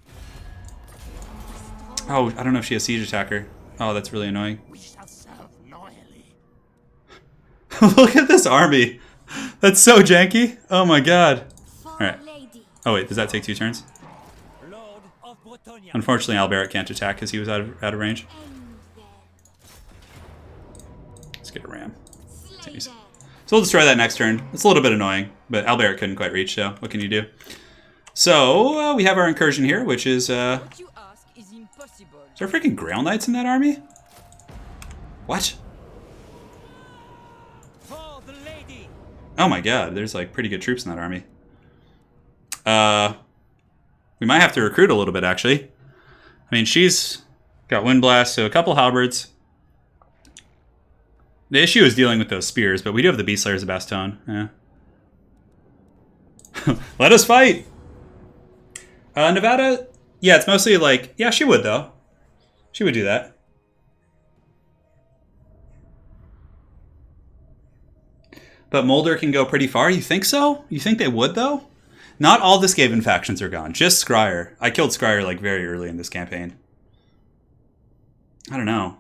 Oh, I don't know if she has siege attacker. Oh, that's really annoying. We shall serve loyally. Look at this army. That's so janky. Oh my god. For Alright. lady. Oh wait, does that take 2 turns? Lord of Bretonnia. Unfortunately, Alberic can't attack because he was out of range. End them. Let's get a ram. Slay Jeez. them. So we'll destroy that next turn. It's a little bit annoying, but Alberic couldn't quite reach, so what can you do? So, we have our incursion here, which is... What you ask is impossible. Is there freaking Grail Knights in that army? What? For the lady. Oh my god, there's like pretty good troops in that army. We might have to recruit a little bit, actually. I mean, she's got Wind Blast, so a couple halberds. The issue is dealing with those spears, but we do have the Beast Slayers of Bastogne. Yeah. Let us fight! Nevada, yeah, it's mostly like... Yeah, she would, though. She would do that. But Mulder can go pretty far. You think so? You think they would, though? Not all the Skaven factions are gone. Just Scryer. I killed Scryer, like, very early in this campaign. I don't know.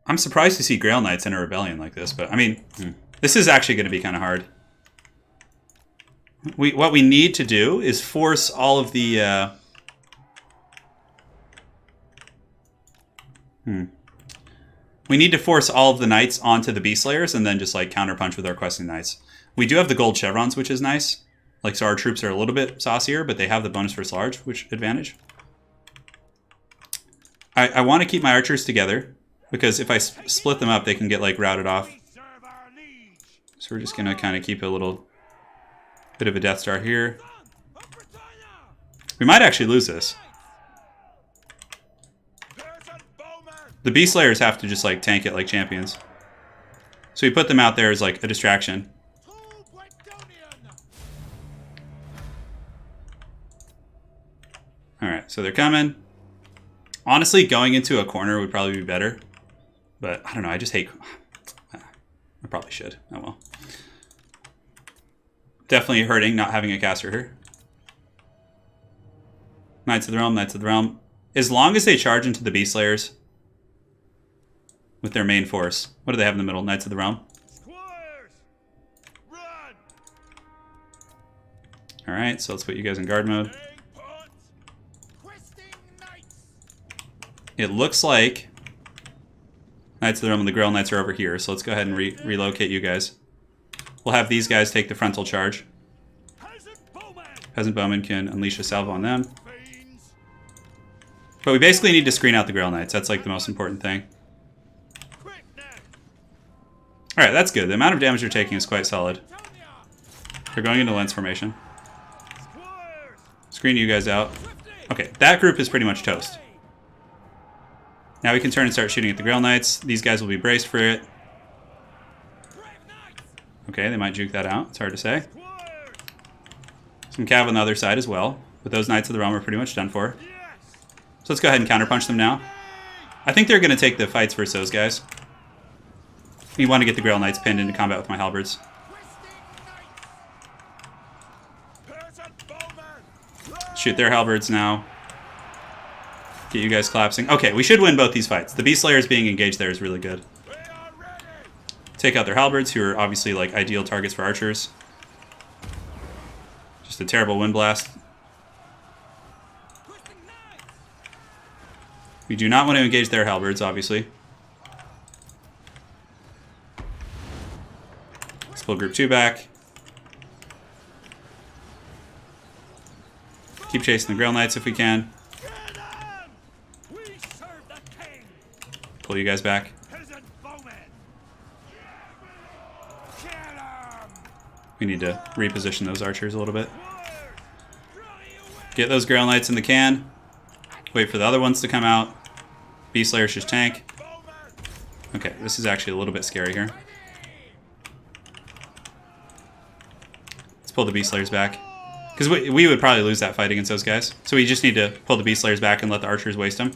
I'm surprised to see Grail Knights in a rebellion like this, but, I mean, this is actually going to be kind of hard. What we need to do is force all of the... We need to force all of the knights onto the Beast Slayers and then just like counterpunch with our questing knights. We do have the gold chevrons, which is nice. Like, so our troops are a little bit saucier, but they have the bonus first large, which advantage. I want to keep my archers together because if I split them up, they can get like routed off. So we're just gonna kind of keep a little bit of a Death Star here. We might actually lose this. The Beast Slayers have to just like tank it like champions. So we put them out there as like a distraction. Alright, so they're coming. Honestly, going into a corner would probably be better. But I don't know, I just hate... I probably should. Oh well. Definitely hurting not having a caster here. Knights of the Realm, Knights of the Realm. As long as they charge into the Beast Slayers with their main force. What do they have in the middle? Knights of the Realm. Alright, so let's put you guys in guard mode. It looks like Knights of the Realm and the Grail Knights are over here, so let's go ahead and relocate you guys. We'll have these guys take the frontal charge. Peasant Bowman can unleash a salvo on them. But we basically need to screen out the Grail Knights. That's like the most important thing. Alright, that's good. The amount of damage they're taking is quite solid. They're going into lens formation. Screen you guys out. Okay, that group is pretty much toast. Now we can turn and start shooting at the Grail Knights. These guys will be braced for it. Okay, they might juke that out. It's hard to say. Some cav on the other side as well. But those Knights of the Realm are pretty much done for. So let's go ahead and counterpunch them now. I think they're going to take the fights versus those guys. We want to get the Grail Knights pinned into combat with my halberds. Shoot their halberds now. Get you guys collapsing. Okay, we should win both these fights. The Beast Slayers being engaged there is really good. Take out their halberds, who are obviously like ideal targets for archers. Just a terrible wind blast. We do not want to engage their halberds, obviously. Let's pull group 2 back. Keep chasing the Grail Knights if we can. Pull you guys back. We need to reposition those archers a little bit. Get those Grail Knights in the can. Wait for the other ones to come out. Beast Slayers just tank. Okay, this is actually a little bit scary here. Let's pull the Beast Slayers back. Because we would probably lose that fight against those guys. So we just need to pull the Beast Slayers back and let the archers waste them.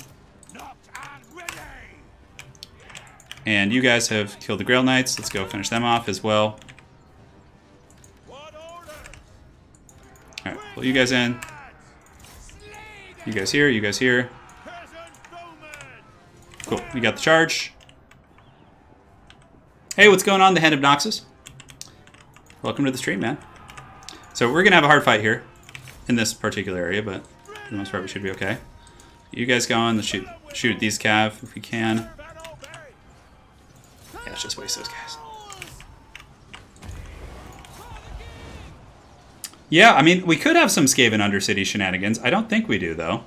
And you guys have killed the Grail Knights. Let's go finish them off as well. Alright, pull you guys in. You guys here, you guys here. Cool, we got the charge. Hey, what's going on, the Hand of Noxus? Welcome to the stream, man. So we're going to have a hard fight here in this particular area, but for the most part we should be okay. You guys going, let's shoot at these cav if we can. Yeah, let's just waste those guys. Yeah, I mean, we could have some Skaven Undercity shenanigans. I don't think we do, though.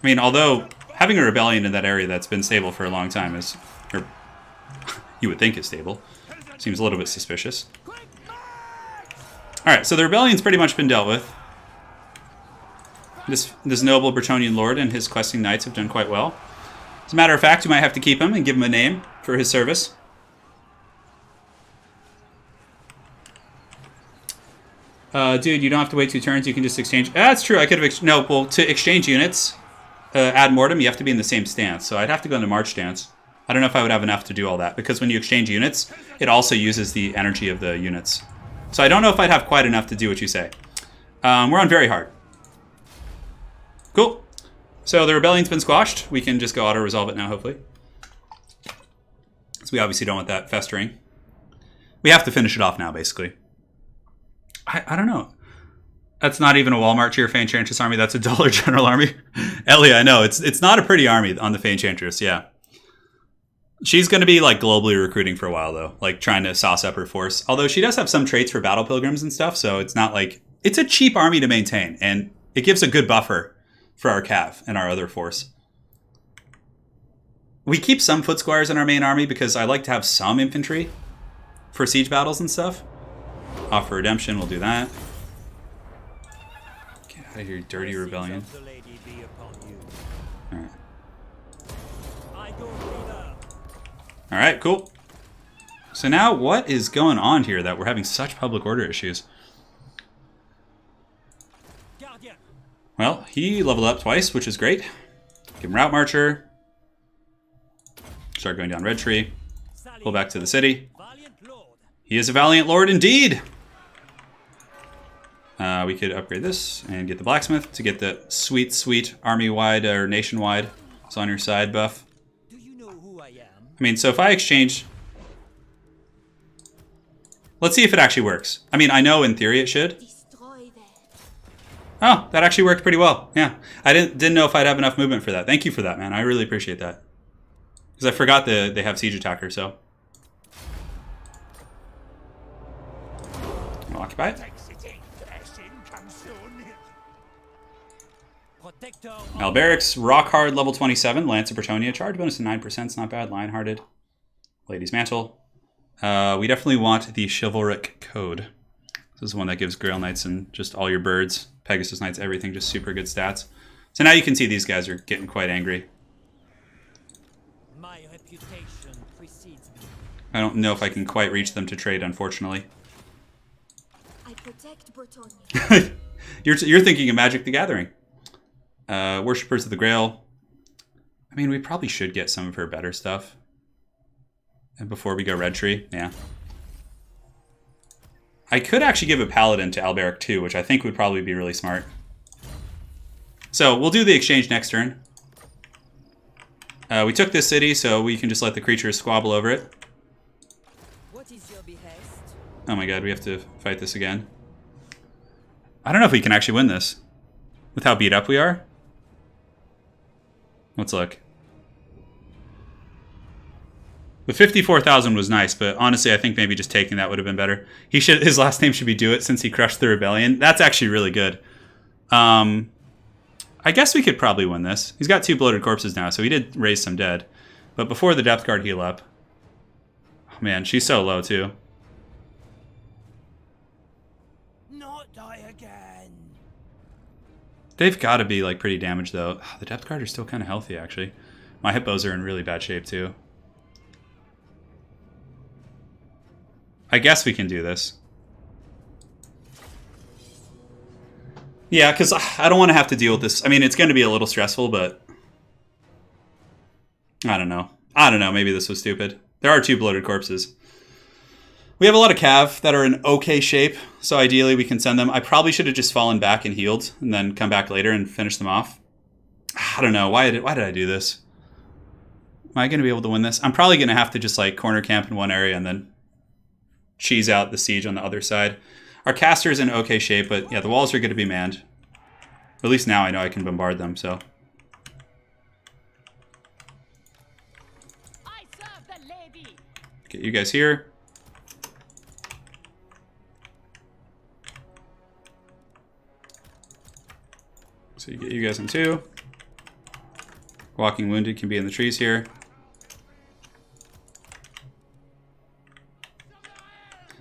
I mean, although having a rebellion in that area that's been stable for a long time is... Or you would think is stable. Seems a little bit suspicious. Alright, so the rebellion's pretty much been dealt with. This noble Bretonnian lord and his questing knights have done quite well. As a matter of fact, you might have to keep him and give him a name for his service. Dude, you don't have to wait 2 turns. You can just exchange. That's true. I could have... No, well, to exchange units, ad mortem, you have to be in the same stance. So I'd have to go into March stance. I don't know if I would have enough to do all that. Because when you exchange units, it also uses the energy of the units. So I don't know if I'd have quite enough to do what you say. We're on very hard. Cool. So the rebellion's been squashed. We can just go auto-resolve it now, hopefully. So we obviously don't want that festering. We have to finish it off now, basically. I don't know. That's not even a Walmart to your Fey Enchantress army. That's a Dollar General army. Ellie, I know. It's not a pretty army on the Fey Enchantress, yeah. She's going to be like globally recruiting for a while, though. Like trying to sauce up her force. Although she does have some traits for battle pilgrims and stuff. So it's not like... It's a cheap army to maintain. And it gives a good buffer for our cav and our other force. We keep some foot squires in our main army because I like to have some infantry for siege battles and stuff. Offer redemption, we'll do that. Get out of here, dirty rebellion. Alright. Alright, cool. So now, what is going on here that we're having such public order issues? Well, he leveled up twice, which is great. Give him Route Marcher. Start going down Red Tree. Pull back to the city. He is a valiant lord indeed! We could upgrade this and get the blacksmith to get the sweet, sweet army-wide or nationwide. It's on your side buff. Do you know who I am? I mean, so if I exchange... Let's see if it actually works. I mean, I know in theory it should. Destroy them. Oh, that actually worked pretty well. Yeah. I didn't know if I'd have enough movement for that. Thank you for that, man. I really appreciate that. Because I forgot that they have siege attacker, so... I'll occupy it. Alberic's rock hard level 27. Lance of Bretonnia. Charge bonus to 9%. It's not bad. Lionhearted. Lady's Mantle. We definitely want the chivalric code. This is one that gives Grail Knights and just all your birds, Pegasus Knights, everything, just super good stats. So now you can see these guys are getting quite angry. My reputation precedes me. I don't know if I can quite reach them to trade, unfortunately. I protect Bretonnia. You're thinking of Magic the Gathering. Worshippers of the Grail. I mean, we probably should get some of her better stuff. And before we go Red Tree, yeah. I could actually give a Paladin to Alberic too, which I think would probably be really smart. So we'll do the exchange next turn. We took this city, so we can just let the creatures squabble over it. What is your behest? Oh my god, we have to fight this again. I don't know if we can actually win this. With how beat up we are. Let's look. The 54,000 was nice, but honestly, I think maybe just taking that would have been better. His last name should be Do It since he crushed the rebellion. That's actually really good. I guess we could probably win this. He's got 2 bloated corpses now, so he did raise some dead. But before the depth guard heal up. Oh man, she's so low too. Not die again. They've got to be like pretty damaged though. The depth guard are still kind of healthy actually. My hippos are in really bad shape too. I guess we can do this. Yeah, because I don't want to have to deal with this. I mean, it's going to be a little stressful, but... I don't know. Maybe this was stupid. There are 2 bloated corpses. We have a lot of cav that are in okay shape, so ideally we can send them. I probably should have just fallen back and healed, and then come back later and finish them off. I don't know. Why did I do this? Am I going to be able to win this? I'm probably going to have to just like corner camp in one area and then cheese out the siege on the other side. Our caster's in okay shape, but yeah, the walls are going to be manned. At least now I know I can bombard them, so. I serve the lady. Get you guys here. So you get you guys in 2. Walking wounded can be in the trees here.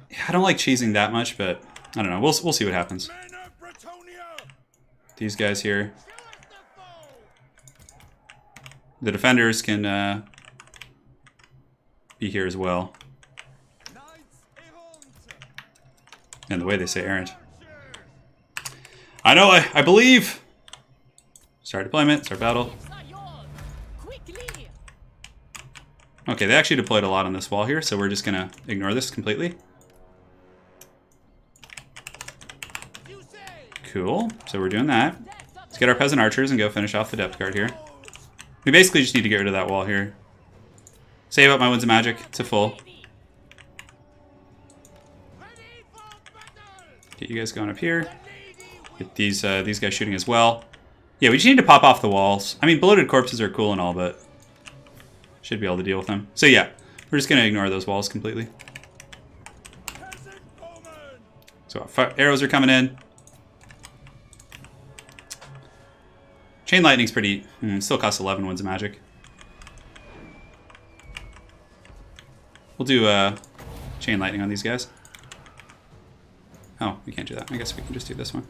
Yeah, I don't like cheesing that much, but I don't know. We'll see what happens. These guys here. The defenders can be here as well. And the way they say errant. I know, I believe! Start deployment, start battle. Okay, they actually deployed a lot on this wall here, so we're just gonna ignore this completely. Cool, so we're doing that. Let's get our peasant archers and go finish off the depth guard here. We basically just need to get rid of that wall here. Save up my winds of magic to full. Get you guys going up here. Get these guys shooting as well. Yeah, we just need to pop off the walls. I mean, bloated corpses are cool and all, but should be able to deal with them. So yeah, we're just going to ignore those walls completely. So arrows are coming in. Chain lightning's pretty... still costs 11 winds of magic. We'll do chain lightning on these guys. Oh, we can't do that. I guess we can just do this one.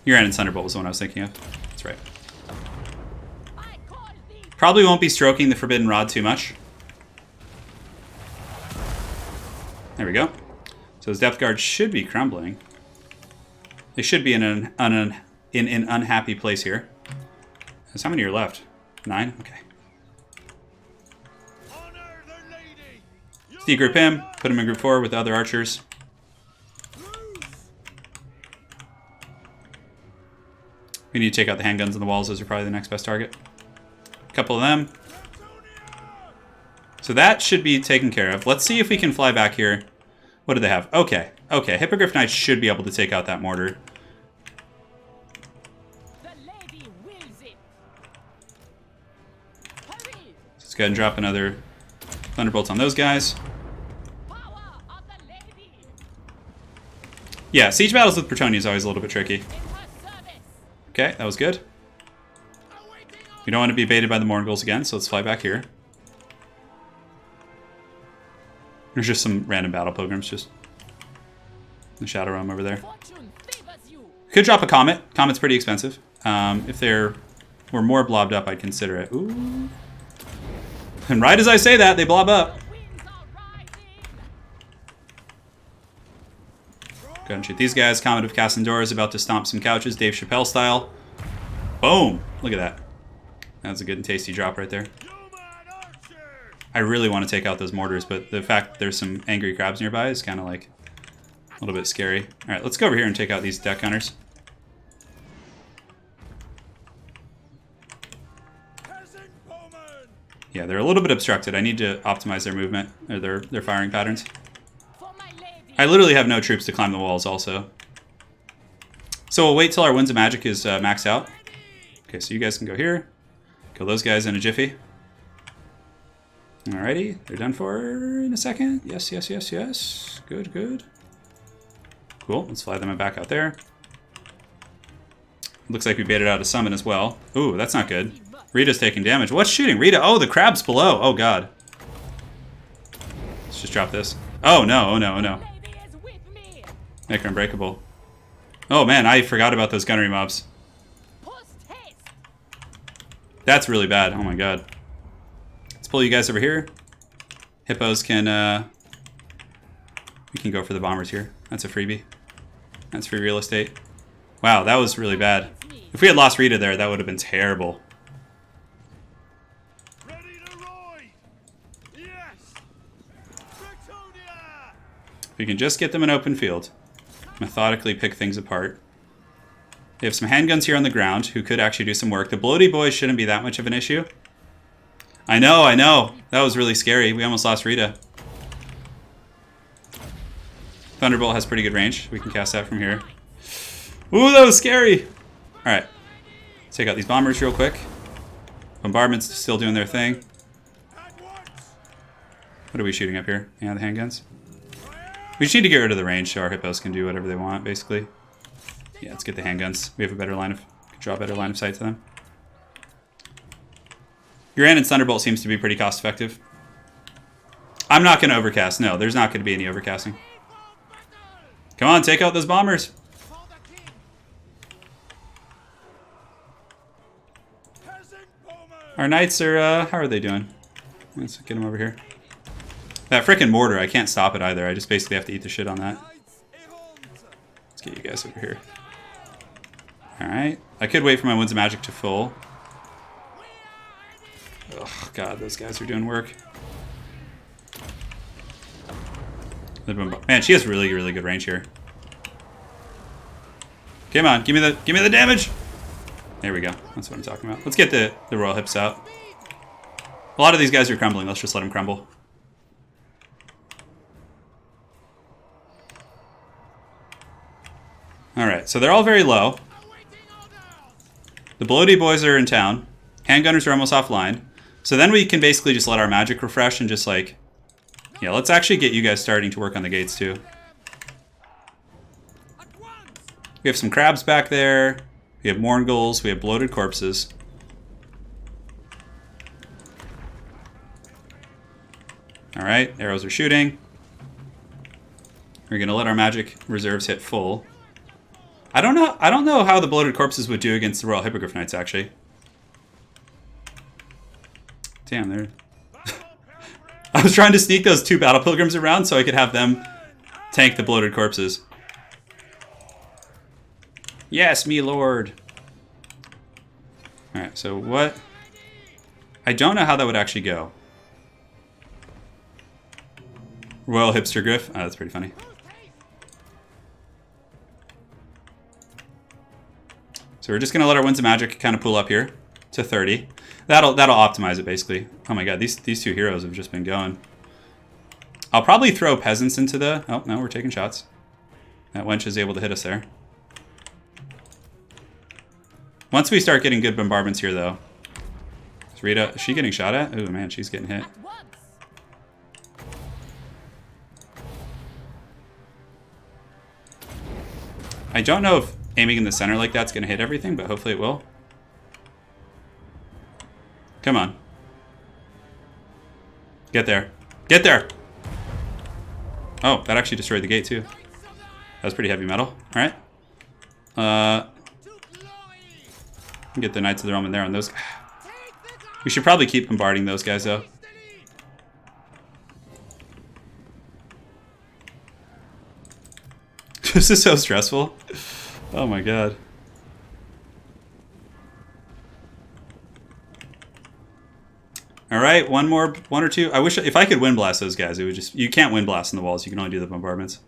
Uranid Thunderbolt was the one I was thinking of. That's right. Probably won't be stroking the Forbidden Rod too much. There we go. So those depth guards should be crumbling. They should be in an unhappy place here. So how many are left? 9? Okay. Let's degroup him. Put him in group 4 with the other archers. We need to take out the handguns on the walls. Those are probably the next best target. A couple of them. So that should be taken care of. Let's see if we can fly back here. What do they have? Okay. Okay. Hippogriff Knights should be able to take out that mortar. Let's go ahead and drop another Thunderbolts on those guys. Yeah, siege battles with Bretonnia is always a little bit tricky. Okay, that was good. We don't want to be baited by the Morgulls again, so let's fly back here. There's just some random battle pilgrims just in the Shadow Realm over there. Could drop a Comet. Comet's pretty expensive. If there were more blobbed up, I'd consider it. Ooh. And right as I say that, they blob up. Go ahead and shoot these guys. Comet of Cassandora is about to stomp some couches, Dave Chappelle style. Boom! Look at that. That's a good and tasty drop right there. I really want to take out those mortars, but the fact that there's some angry crabs nearby is kind of like a little bit scary. Alright, let's go over here and take out these deck gunners. Yeah, they're a little bit obstructed. I need to optimize their movement, or their firing patterns. I literally have no troops to climb the walls also. So we'll wait till our Winds of Magic is maxed out. Okay, so you guys can go here. Kill those guys in a jiffy. Alrighty, they're done for in a second. Yes, yes, yes, yes. Good, good. Cool, let's fly them back out there. Looks like we baited out a summon as well. Ooh, that's not good. Rita's taking damage. What's shooting? Rita, oh, the crab's below. Oh, God. Let's just drop this. Oh, no, oh, no, oh, no. Make her unbreakable. Oh, man, I forgot about those gunnery mobs. That's really bad. Oh, my God. Let's pull you guys over here. Hippos can, we can go for the bombers here. That's a freebie. That's free real estate. Wow, that was really bad. If we had lost Rita there, that would have been terrible. We can just get them in open field. Methodically pick things apart. They have some handguns here on the ground who could actually do some work. The Bloaty Boys shouldn't be that much of an issue. I know, I know. That was really scary. We almost lost Rita. Thunderbolt has pretty good range. We can cast that from here. Ooh, that was scary. Alright. Let's take out these bombers real quick. Bombardment's still doing their thing. What are we shooting up here? Yeah, the handguns. We just need to get rid of the range so our hippos can do whatever they want, basically. Yeah, let's get the handguns. We have a better line of... Draw a better line of sight to them. Uranid Thunderbolt seems to be pretty cost effective. I'm not going to overcast. No, there's not going to be any overcasting. Come on, take out those bombers. Our knights are, how are they doing? Let's get them over here. That frickin' mortar, I can't stop it either. I just basically have to eat the shit on that. Let's get you guys over here. Alright. I could wait for my Winds of Magic to full. Oh, God, those guys are doing work. Man, she has really, really good range here. Come on, give me the damage! There we go. That's what I'm talking about. Let's get the Royal Hips out. A lot of these guys are crumbling. Let's just let them crumble. Alright, so they're all very low. The Bloody Boys are in town. Handgunners are almost offline. So then we can basically just let our magic refresh and just like... Yeah, let's actually get you guys starting to work on the gates too. We have some crabs back there. We have Morngulls. We have bloated corpses. Alright, arrows are shooting. We're gonna let our magic reserves hit full. I don't know how the bloated corpses would do against the Royal Hippogriff Knights, actually. Damn, they're... I was trying to sneak those 2 Battle Pilgrims around so I could have them tank the bloated corpses. Yes, me lord. Alright, so what... I don't know how that would actually go. Royal Hipster Griff. Oh, that's pretty funny. So we're just going to let our Winds of Magic kind of pull up here to 30. That'll optimize it, basically. Oh my god, these 2 heroes have just been going. I'll probably throw Peasants into the... Oh, no, we're taking shots. That wench is able to hit us there. Once we start getting good bombardments here, though... Is Rita... Is she getting shot at? Oh man, she's getting hit. I don't know if aiming in the center like that's going to hit everything, but hopefully it will. Come on. Get there. Get there! Oh, that actually destroyed the gate too. That was pretty heavy metal. Alright. Get the Knights of the Realm in there on those. We should probably keep bombarding those guys though. This is so stressful. Oh my god. Alright, one or two. I wish if I could wind blast those guys, it would just... You can't wind blast in the walls, you can only do the bombardments.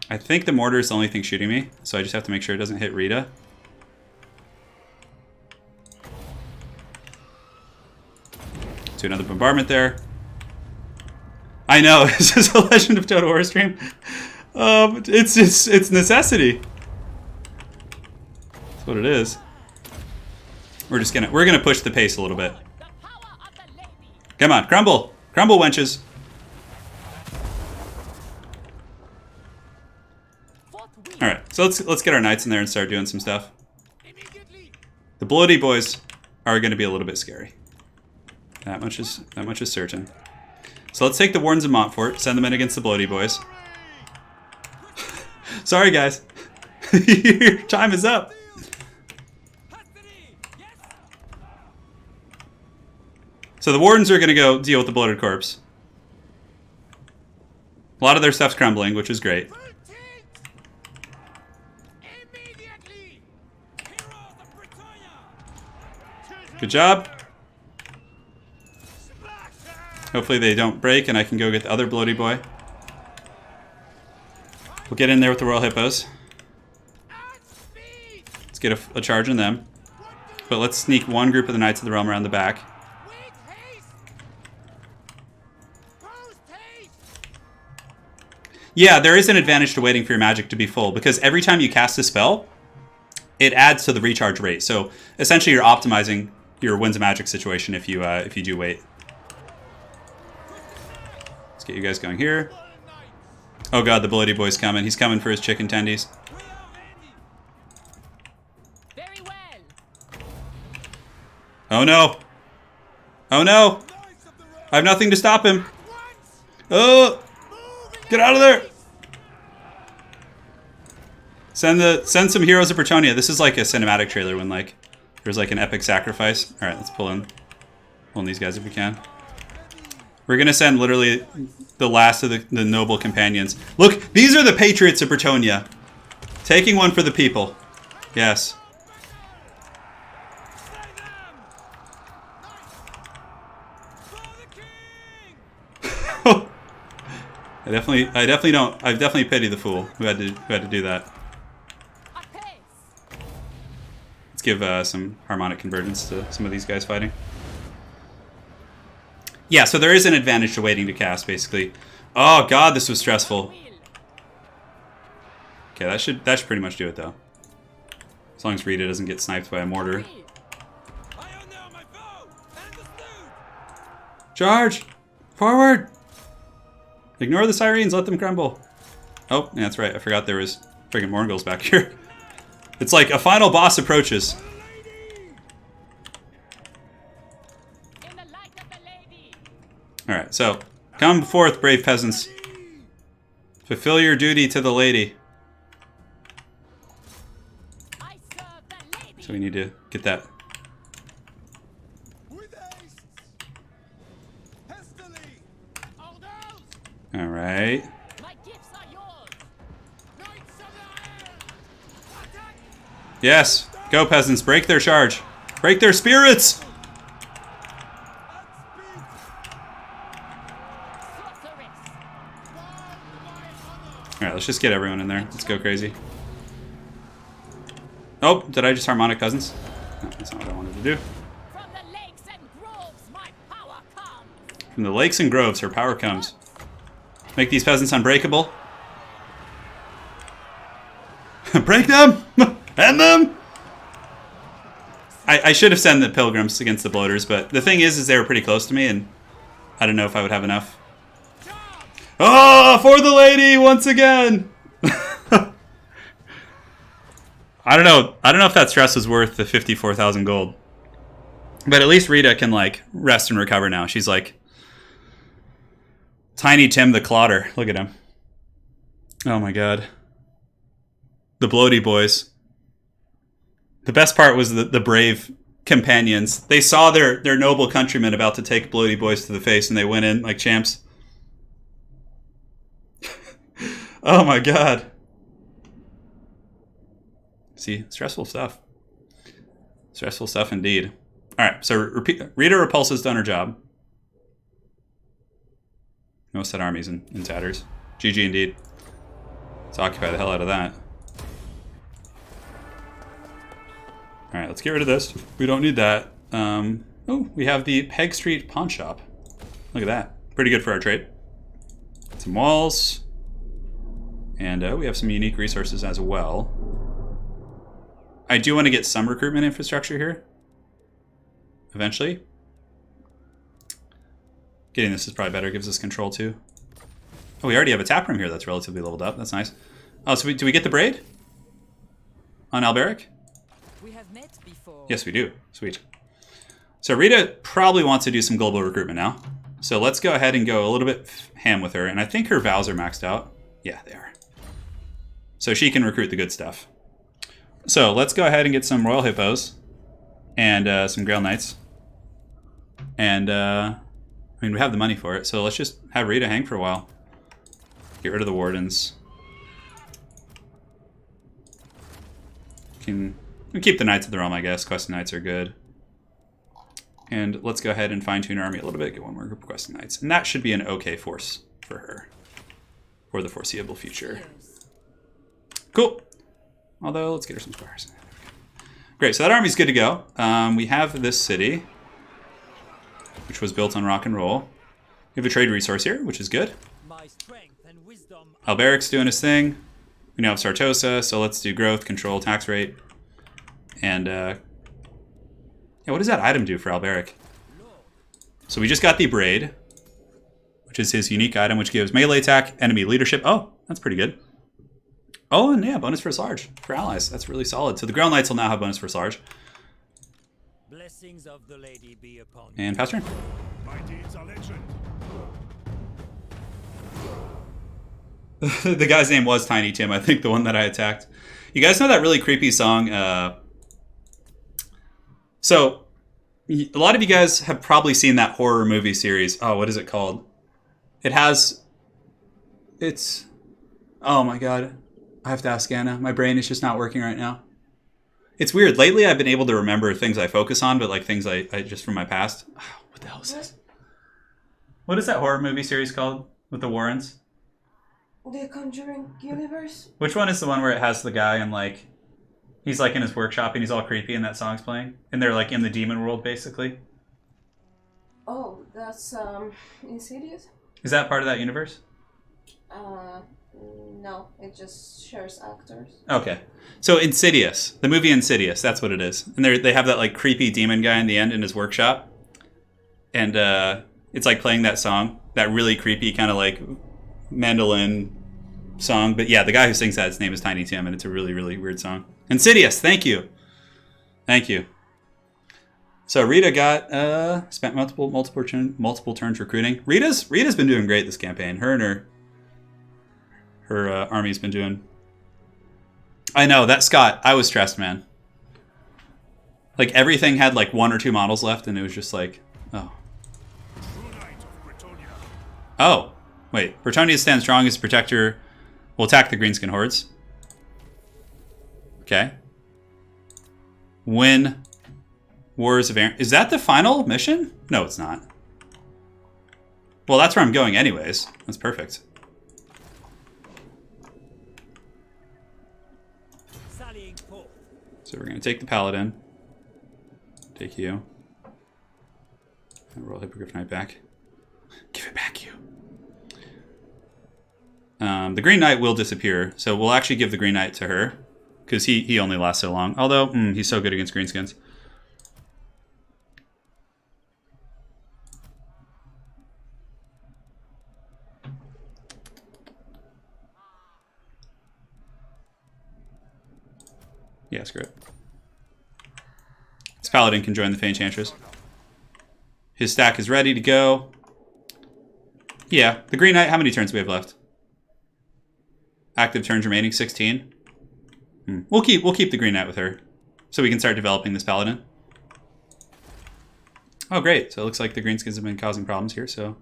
I think the mortar is the only thing shooting me, so I just have to make sure it doesn't hit Rita. Do another bombardment there. I know, this is a Legend of Total War stream. It's necessity. That's what it is. We're gonna push the pace a little bit. Come on, crumble, crumble, wenches. All right, so let's get our knights in there and start doing some stuff. The Bloody Boys are gonna be a little bit scary. That much is certain. So let's take the Wardens of Montfort, send them in against the Bloody Boys. Sorry, guys. Your time is up. So the Wardens are going to go deal with the Bloated Corpse. A lot of their stuff's crumbling, which is great. Good job. Hopefully they don't break and I can go get the other Bloody Boy. We'll get in there with the Royal Hippos. Let's get a charge on them. But let's sneak one group of the Knights of the Realm around the back. Yeah, there is an advantage to waiting for your magic to be full, because every time you cast a spell, it adds to the recharge rate. So essentially you're optimizing your Winds of Magic situation if you do wait. Let's get you guys going here. Oh god, the bloody boy's coming. He's coming for his chicken tendies. Very well. Oh no! Oh no! I have nothing to stop him. Oh! Get out of there! Send some heroes of Bretonia. This is like a cinematic trailer when like there's like an epic sacrifice. All right, let's pull in these guys if we can. We're gonna send literally the last of the noble companions. Look, these are the patriots of Bretonia, taking one for the people. Yes. I definitely pity the fool who had to do that. Let's give some harmonic convergence to some of these guys fighting. Yeah, so there is an advantage to waiting to cast, basically. Oh god, this was stressful. Okay, that should pretty much do it though. As long as Rita doesn't get sniped by a mortar. Charge! Forward! Ignore the sirens, let them crumble. Oh, yeah, that's right. I forgot there was friggin' Morgul's back here. It's like a final boss approaches. Alright, so come forth, brave peasants. Fulfill your duty to the lady. So we need to get that. Alright. Yes! Go, peasants. Break their charge. Break their spirits! Alright, let's just get everyone in there. Let's go crazy. Oh, did I just harmonic cousins? No, that's not what I wanted to do. From the lakes and groves, my power comes. From the lakes and groves, her power comes. Make these peasants unbreakable. Break them! End them! I should have sent the pilgrims against the bloaters, but the thing is they were pretty close to me, and I don't know if I would have enough. Oh, for the lady once again! I don't know if that stress was worth the 54,000 gold. But at least Rita can, like, rest and recover now. She's like Tiny Tim the Clotter. Look at him. Oh my god. The bloaty boys. The best part was the brave companions. They saw their noble countrymen about to take bloaty boys to the face, and they went in like champs. Oh my god. See, stressful stuff. Stressful stuff indeed. Alright, so Rita Repulsa's done her job. Most that army's in tatters. GG indeed. Let's occupy the hell out of that. Alright, let's get rid of this. We don't need that. Oh, we have the Peg Street Pawn Shop. Look at that. Pretty good for our trade. Some walls. And we have some unique resources as well. I do want to get some recruitment infrastructure here. Eventually. Getting this is probably better. Gives us control too. Oh, we already have a tap room here that's relatively leveled up. That's nice. Oh, so do we get the braid? On Alberic? We have met before. Yes, we do. Sweet. So Rita probably wants to do some global recruitment now. So let's go ahead and go a little bit ham with her. And I think her vows are maxed out. Yeah, they are. So she can recruit the good stuff. So let's go ahead and get some Royal Hippos. And some Grail Knights. And, I mean, we have the money for it. So let's just have Rita hang for a while. Get rid of the Wardens. We keep the Knights of the Realm, I guess. Questing Knights are good. And let's go ahead and fine-tune our army a little bit. Get one more group of Questing Knights. And that should be an okay force for her. For the foreseeable future. Cool. Although, let's get her some squires. Great, so that army's good to go. We have this city, which was built on rock and roll. We have a trade resource here, which is good. My strength and wisdom. Alberic's doing his thing. We now have Sartosa, so let's do growth, control, tax rate. And, yeah, what does that item do for Alberic? So we just got the Braid, which is his unique item, which gives melee attack, enemy leadership. Oh, That's pretty good. Oh, and yeah, bonus first large for allies. That's really solid. So the ground knights will now have bonus first large. Blessings of the lady be upon you. And pass turn. My deeds are legend. The guy's name was Tiny Tim, I think, the one that I attacked. You guys know that really creepy song? So, a lot of you guys have probably seen that horror movie series. Oh, what is it called? Oh my god. I have to ask Anna. My brain is just not working right now. It's weird. Lately, I've been able to remember things I focus on, but like things I just from my past. Oh, what the hell is this? What is that horror movie series called with the Warrens? The Conjuring universe? Which one is the one where it has the guy and like he's like in his workshop and he's all creepy and that song's playing? And they're like in the demon world basically? Oh, that's Insidious? Is that part of that universe? No, it just shares actors. Okay. So Insidious. The movie Insidious, that's what it is. And they have that like creepy demon guy in the end in his workshop. And it's like playing that song. That really creepy kind of like mandolin song. But yeah, the guy who sings that, his name is Tiny Tim, and it's a really, really weird song. Insidious, thank you. Thank you. So Rita got spent multiple turns recruiting. Rita's been doing great this campaign. Her and her army's been doing. I know that Scott. I was stressed, man. Like everything had like 1 or 2 models left, and it was just like, oh. Oh, wait. Bretonia stands strong as protector. Will attack the greenskin hordes. Okay. Win Wars of Errantry. Is that the final mission? No, it's not. Well, that's where I'm going anyways. That's perfect. So we're going to take the Paladin. Take you. And roll Hippogriff Knight back. Give it back, you. The Green Knight will disappear, so we'll actually give the Green Knight to her. Because he only lasts so long. Although, he's so good against greenskins. Yeah, screw it. This Paladin can join the Fey Enchantress. His stack is ready to go. Yeah, the Green Knight, how many turns do we have left? Active turns remaining, 16. We'll keep the Green Knight with her. So we can start developing this Paladin. Oh, great. So it looks like the greenskins have been causing problems here, so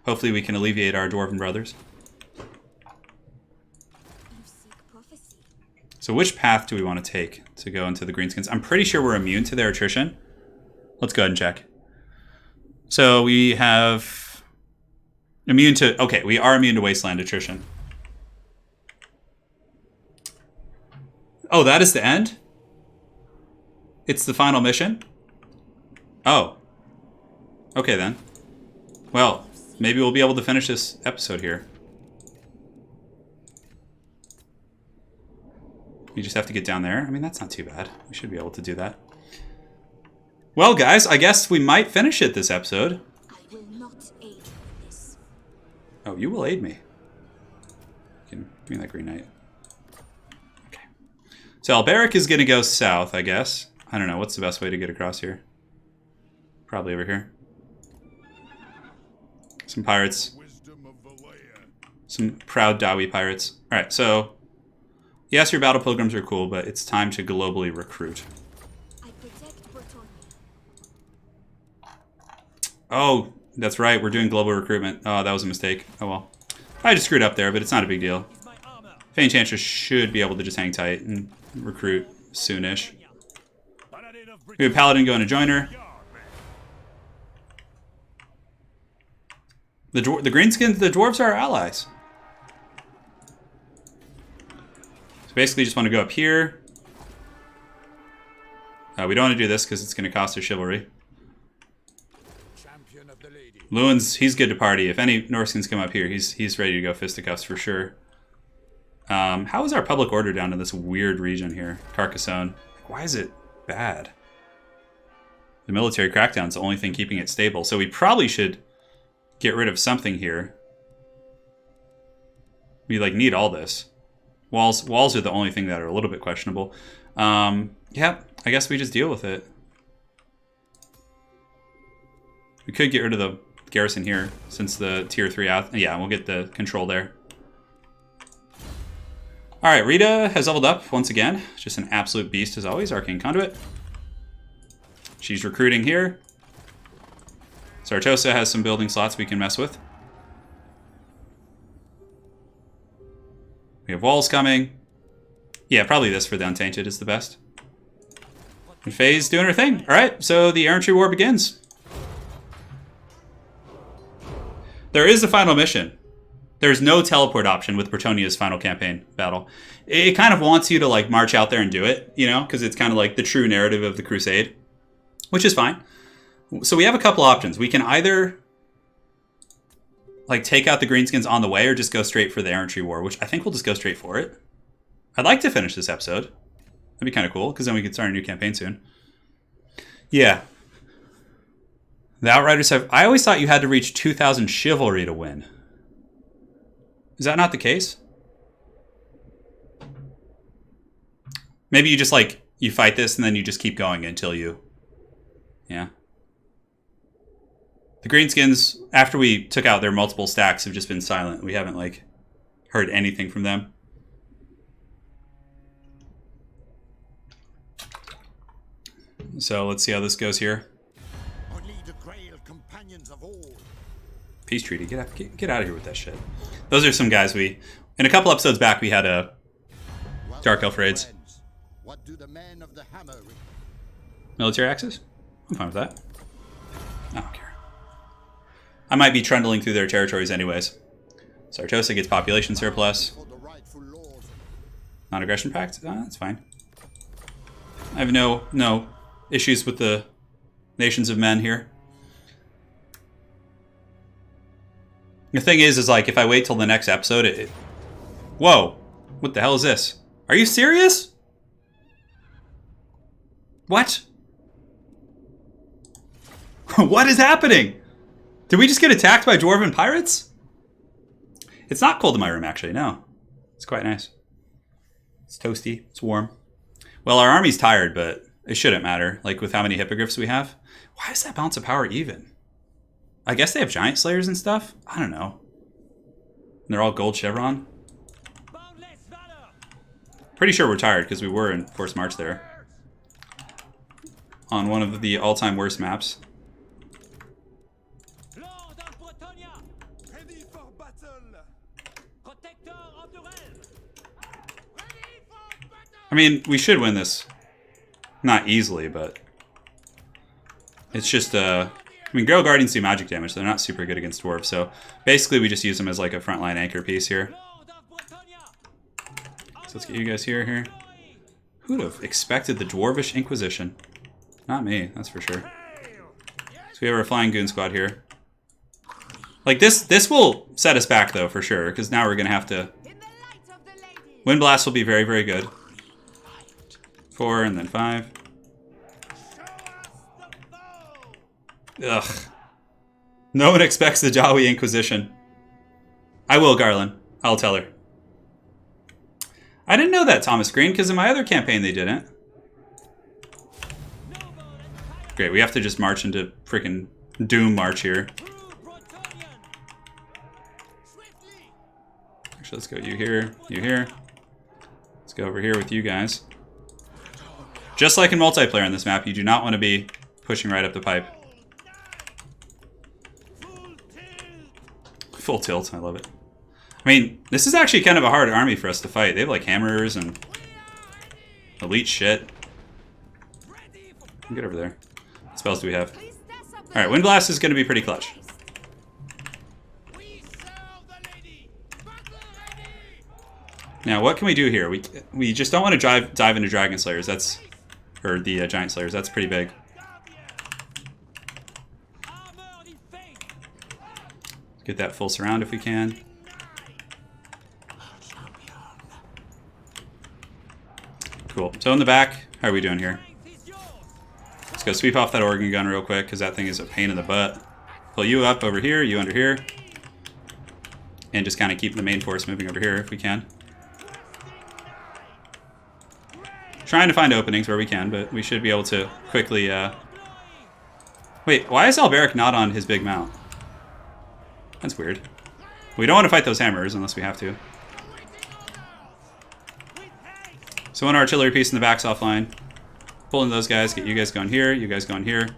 hopefully we can alleviate our Dwarven brothers. So which path do we want to take to go into the greenskins? I'm pretty sure we're immune to their attrition. Let's go ahead and check. So we have immune to... Okay, we are immune to wasteland attrition. Oh, that is the end? It's the final mission? Oh. Okay, then. Well, maybe we'll be able to finish this episode here. You just have to get down there. I mean, that's not too bad. We should be able to do that. Well, guys, I guess we might finish it this episode. I will not aid you in this. Oh, you will aid me. You can give me that Green Knight. Okay. So Alberic is going to go south, I guess. I don't know. What's the best way to get across here? Probably over here. Some pirates. Some proud Dawi pirates. All right, so... Yes, your battle pilgrims are cool, but it's time to globally recruit. I protect Bretonnia. Oh, that's right. We're doing global recruitment. Oh, that was a mistake. Oh, well. I just screwed up there, but it's not a big deal. Fey Enchantress should be able to just hang tight and recruit soonish. We have Paladin going to join her. The greenskins, the dwarves are our allies. So basically just want to go up here. We don't want to do this because it's going to cost us chivalry. Lewin's, he's good to party. If any Norskins come up here, he's ready to go fisticuffs for sure. How is our public order down in this weird region here? Carcassonne. Why is it bad? The military crackdown's the only thing keeping it stable. So we probably should get rid of something here. We like need all this. Walls are the only thing that are a little bit questionable. Yeah, I guess we just deal with it. We could get rid of the garrison here since the tier 3 out. Yeah, we'll get the control there. All right, Rita has leveled up once again. Just an absolute beast as always. Arcane Conduit. She's recruiting here. Sartosa has some building slots we can mess with. We have walls coming. Yeah, probably this for the Untainted is the best. And Faye's doing her thing. All right, so the Errantry War begins. There is a final mission. There's no teleport option with Bretonia's final campaign battle. It kind of wants you to like march out there and do it, you know, because it's kind of like the true narrative of the Crusade, which is fine. So we have a couple options. We can either like take out the Greenskins on the way or just go straight for the Errantry War, which I think we'll just go straight for it. I'd like to finish this episode. That'd be kind of cool because then we can start a new campaign soon. Yeah. The Outriders have... I always thought you had to reach 2,000 chivalry to win. Is that not the case? Maybe you just like, you fight this and then you just keep going until you... Yeah. The Greenskins, after we took out their multiple stacks, have just been silent. We haven't like heard anything from them. So let's see how this goes here. Only the Grail companions of old. Peace treaty. Get out of here with that shit. Those are some guys we... In a couple episodes back, we had a Dark Elf raids. What do the men of the hammer... Military axis? I'm fine with that. I don't care. I might be trundling through their territories anyways. Sartosa gets population surplus. Non-aggression pact? That's fine. I have no issues with the nations of men here. The thing is like, if I wait till the next episode, Whoa! What the hell is this? Are you serious? What? What is happening? Did we just get attacked by dwarven pirates? It's not cold in my room, actually, no. It's quite nice. It's toasty, it's warm. Well, our army's tired, but it shouldn't matter, like with how many hippogriffs we have. Why is that balance of power even? I guess they have giant slayers and stuff? I don't know. And they're all gold chevron. Pretty sure we're tired because we were in forced march there. On one of the all-time worst maps. I mean, we should win this. Not easily, but... It's just, I mean, Grail Guardians do magic damage, so they're not super good against dwarves, so... Basically, we just use them as, like, a frontline anchor piece here. So let's get you guys here. Who would have expected the Dwarvish Inquisition? Not me, that's for sure. So we have our Flying Goon Squad here. Like, this will set us back, though, for sure, because now we're going to have to... Wind Blast will be very, very good. 4 and then 5. Ugh. No one expects the Jawi Inquisition. I will, Garland. I'll tell her. I didn't know that, Thomas Green, because in my other campaign they didn't. Great, we have to just march into freaking Doom March here. Actually, let's go you here, you here. Let's go over here with you guys. Just like in multiplayer on this map, you do not want to be pushing right up the pipe. Full tilt, I love it. I mean, this is actually kind of a hard army for us to fight. They have like hammers and elite shit. Get over there. What spells do we have? Alright, Wind Blast is going to be pretty clutch. Now, what can we do here? We just don't want to dive into Dragon Slayers. That's... Or the Giant Slayers. That's pretty big. Get that full surround if we can. Cool. So in the back, how are we doing here? Let's go sweep off that organ gun real quick, because that thing is a pain in the butt. Pull you up over here, you under here. and just kind of keep the main force moving over here if we can. Trying to find openings where we can, but we should be able to quickly... Wait, why is Alberic not on his big mount? That's weird. We don't want to fight those hammers unless we have to. So one artillery piece in the back's offline. Pull in those guys, get you guys going here, you guys going here.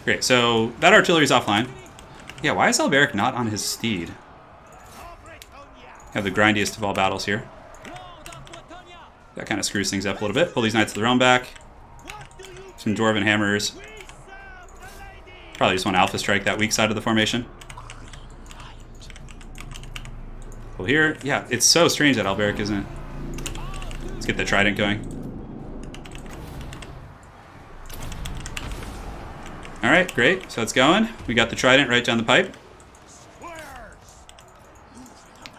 Great, so that artillery's offline. Yeah, why is Alberic not on his steed? Have the grindiest of all battles here. That kind of screws things up a little bit. Pull these Knights of the Realm back. Some Dwarven hammers. Probably just want to alpha strike that weak side of the formation. Pull here. Yeah, it's so strange that Alberic isn't. Let's get the trident going. Alright, great. So it's going. We got the trident right down the pipe.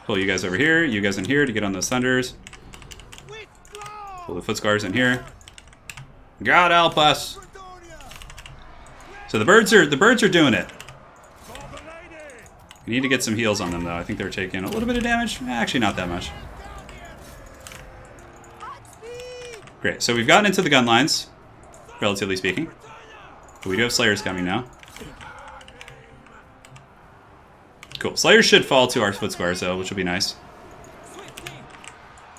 Pull you guys over here, you guys in here to get on those thunders. Pull the foot scars in here. God help us. So the birds are doing it. We need to get some heals on them though. I think they're taking a little bit of damage. Actually not that much. Great, so we've gotten into the gun lines, relatively speaking. But we do have Slayers coming now. Cool. Slayers should fall to our foot squares though, which will be nice.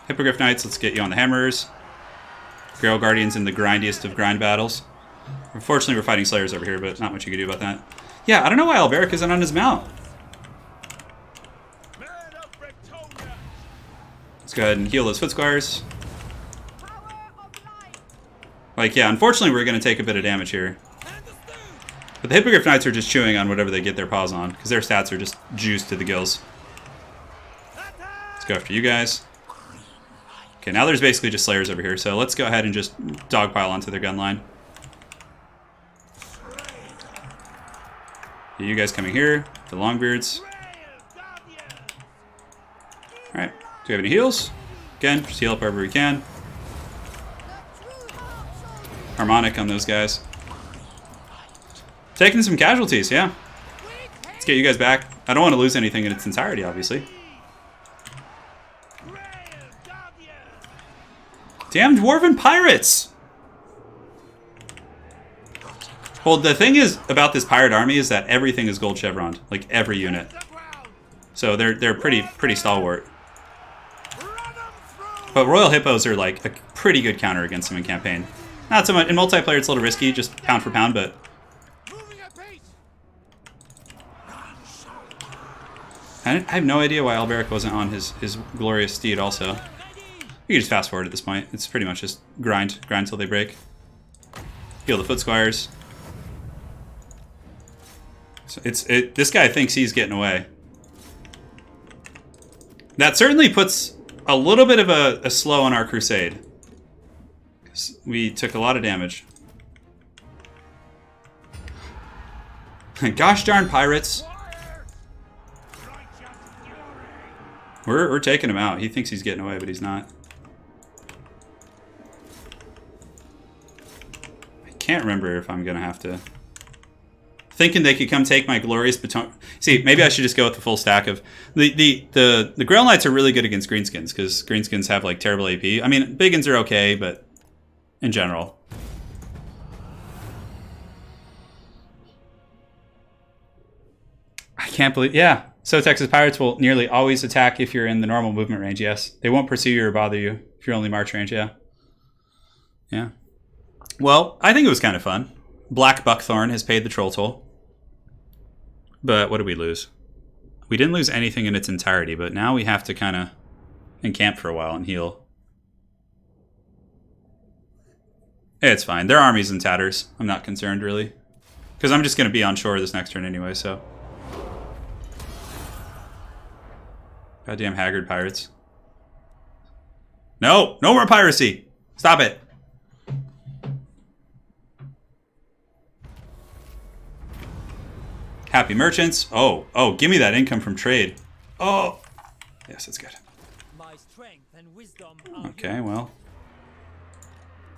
Hippogriff Knights, let's get you on the hammers. Grail Guardians in the grindiest of grind battles. Unfortunately, we're fighting Slayers over here, but not much you can do about that. Yeah, I don't know why Alberic isn't on his mount. Let's go ahead and heal those foot squares. Like, yeah, unfortunately, we're going to take a bit of damage here. But the Hippogriff Knights are just chewing on whatever they get their paws on, because their stats are just juiced to the gills. Let's go after you guys. Okay, now there's basically just Slayers over here, so let's go ahead and just dogpile onto their gun line. You guys coming here, the Longbeards. Alright, do we have any heals? Again, just heal up wherever we can. Harmonic on those guys. Taking some casualties, yeah. Let's get you guys back. I don't want to lose anything in its entirety, obviously. Damn Dwarven pirates! Well, the thing is about this pirate army is that everything is gold chevroned, like every unit. So they're pretty stalwart. But Royal Hippos are like a pretty good counter against them in campaign. Not so much in multiplayer; it's a little risky, just pound for pound. But I have no idea why Alberic wasn't on his glorious steed. Also, you can just fast forward at this point. It's pretty much just grind till they break. Heal the foot squires. So this guy thinks he's getting away. That certainly puts a little bit of a slow on our crusade. We took a lot of damage. Gosh darn pirates. We're taking him out. He thinks he's getting away, but he's not. I can't remember if I'm going to have to... Thinking they could come take my glorious baton. See, maybe I should just go with the full stack of the Grail Knights are really good against Greenskins because Greenskins have like terrible AP. I mean, Biggins are okay, but in general. I can't believe. Yeah, so Texas Pirates will nearly always attack if you're in the normal movement range. Yes, they won't pursue you or bother you if you're only march range. Yeah. Yeah. Well, I think it was kind of fun. Black Buckthorn has paid the troll toll. But what did we lose? We didn't lose anything in its entirety, but now we have to kind of encamp for a while and heal. It's fine. Their army's in tatters. I'm not concerned, really. Because I'm just going to be on shore this next turn anyway, so... Goddamn haggard pirates. No! No more piracy! Stop it! Happy merchants. Oh, give me that income from trade. Oh, yes, that's good. My strength and wisdom Okay, well.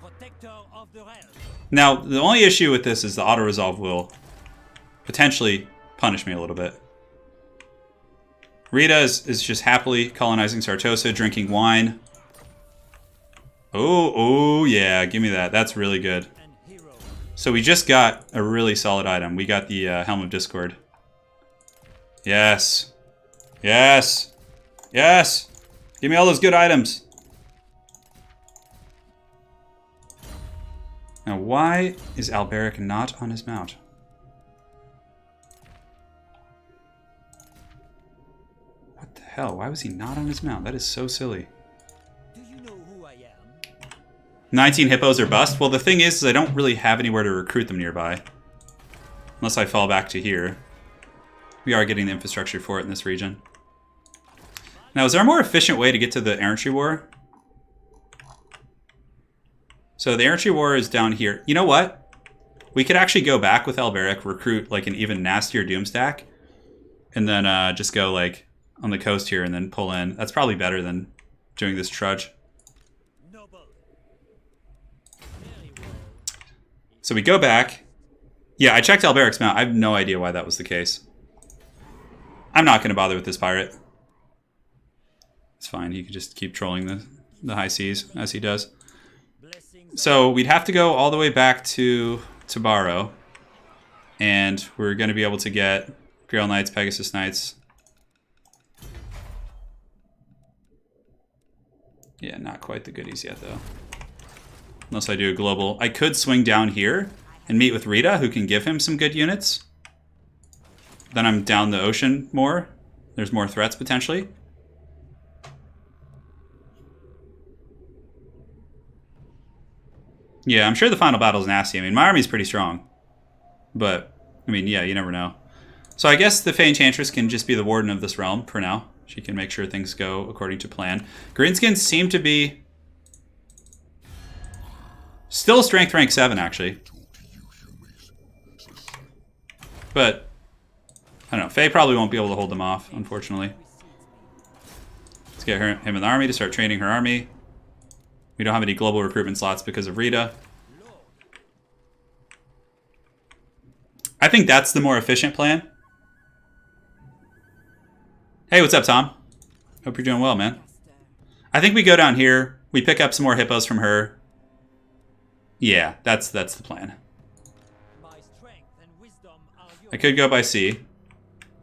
protector of the realm. Now, the only issue with this is the auto-resolve will potentially punish me a little bit. Rita is just happily colonizing Sartosa, drinking wine. Oh, yeah, give me that. That's really good. So we just got a really solid item. We got the Helm of Discord. Yes. Yes. Yes. Give me all those good items. Now, why is Alberic not on his mount? What the hell? Why was he not on his mount? That is so silly. Do you know who I am? 19 hippos are bust. Well, the thing is I don't really have anywhere to recruit them nearby. Unless I fall back to here. We are getting the infrastructure for it in this region. Now, is there a more efficient way to get to the Errantry War? So the Errantry War is down here. You know what? We could actually go back with Alberic, recruit like an even nastier Doomstack, and then just go like on the coast here and then pull in. That's probably better than doing this trudge. So we go back. Yeah, I checked Alberic's mount. I have no idea why that was the case. I'm not going to bother with this pirate. It's fine. He could just keep trolling the high seas as he does. So we'd have to go all the way back to Tabaro. And we're going to be able to get Grail Knights, Pegasus Knights. Yeah, not quite the goodies yet, though. Unless I do a global. I could swing down here and meet with Rita, who can give him some good units. Then I'm down the ocean more. There's more threats, potentially. Yeah, I'm sure the final battle's nasty. I mean, my army's pretty strong. But, I mean, yeah, you never know. So I guess the Fey Enchantress can just be the warden of this realm for now. She can make sure things go according to plan. Greenskins seem to be still strength rank 7, actually. But, I don't know. Faye probably won't be able to hold them off, unfortunately. Let's get him in the army to start training her army. We don't have any global recruitment slots because of Rita. I think that's the more efficient plan. Hey, what's up, Tom? Hope you're doing well, man. I think we go down here. We pick up some more hippos from her. Yeah, that's the plan. I could go by sea,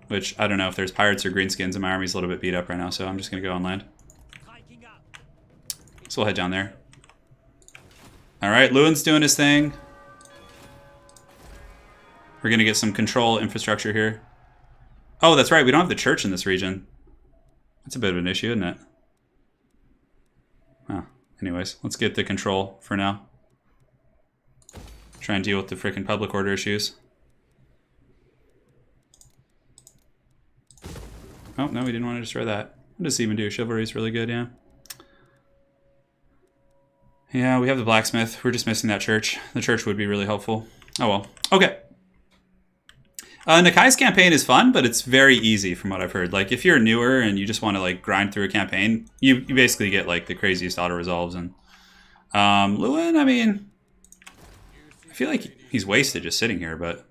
which I don't know if there's pirates or greenskins, and my army's a little bit beat up right now, so I'm just going to go on land. So we'll head down there. Alright, Lewin's doing his thing. We're going to get some control infrastructure here. Oh, that's right, we don't have the church in this region. That's a bit of an issue, isn't it? Oh, anyways, let's get the control for now. Try and deal with the frickin' public order issues. Oh, no, we didn't want to destroy that. What does this even do? Chivalry is really good, yeah. Yeah, we have the blacksmith. We're just missing that church. The church would be really helpful. Oh well. Okay. Nakai's campaign is fun, but it's very easy from what I've heard. Like, if you're newer and you just want to, like, grind through a campaign, you basically get, like, the craziest auto-resolves. And Lewin, I mean, I feel like he's wasted just sitting here, but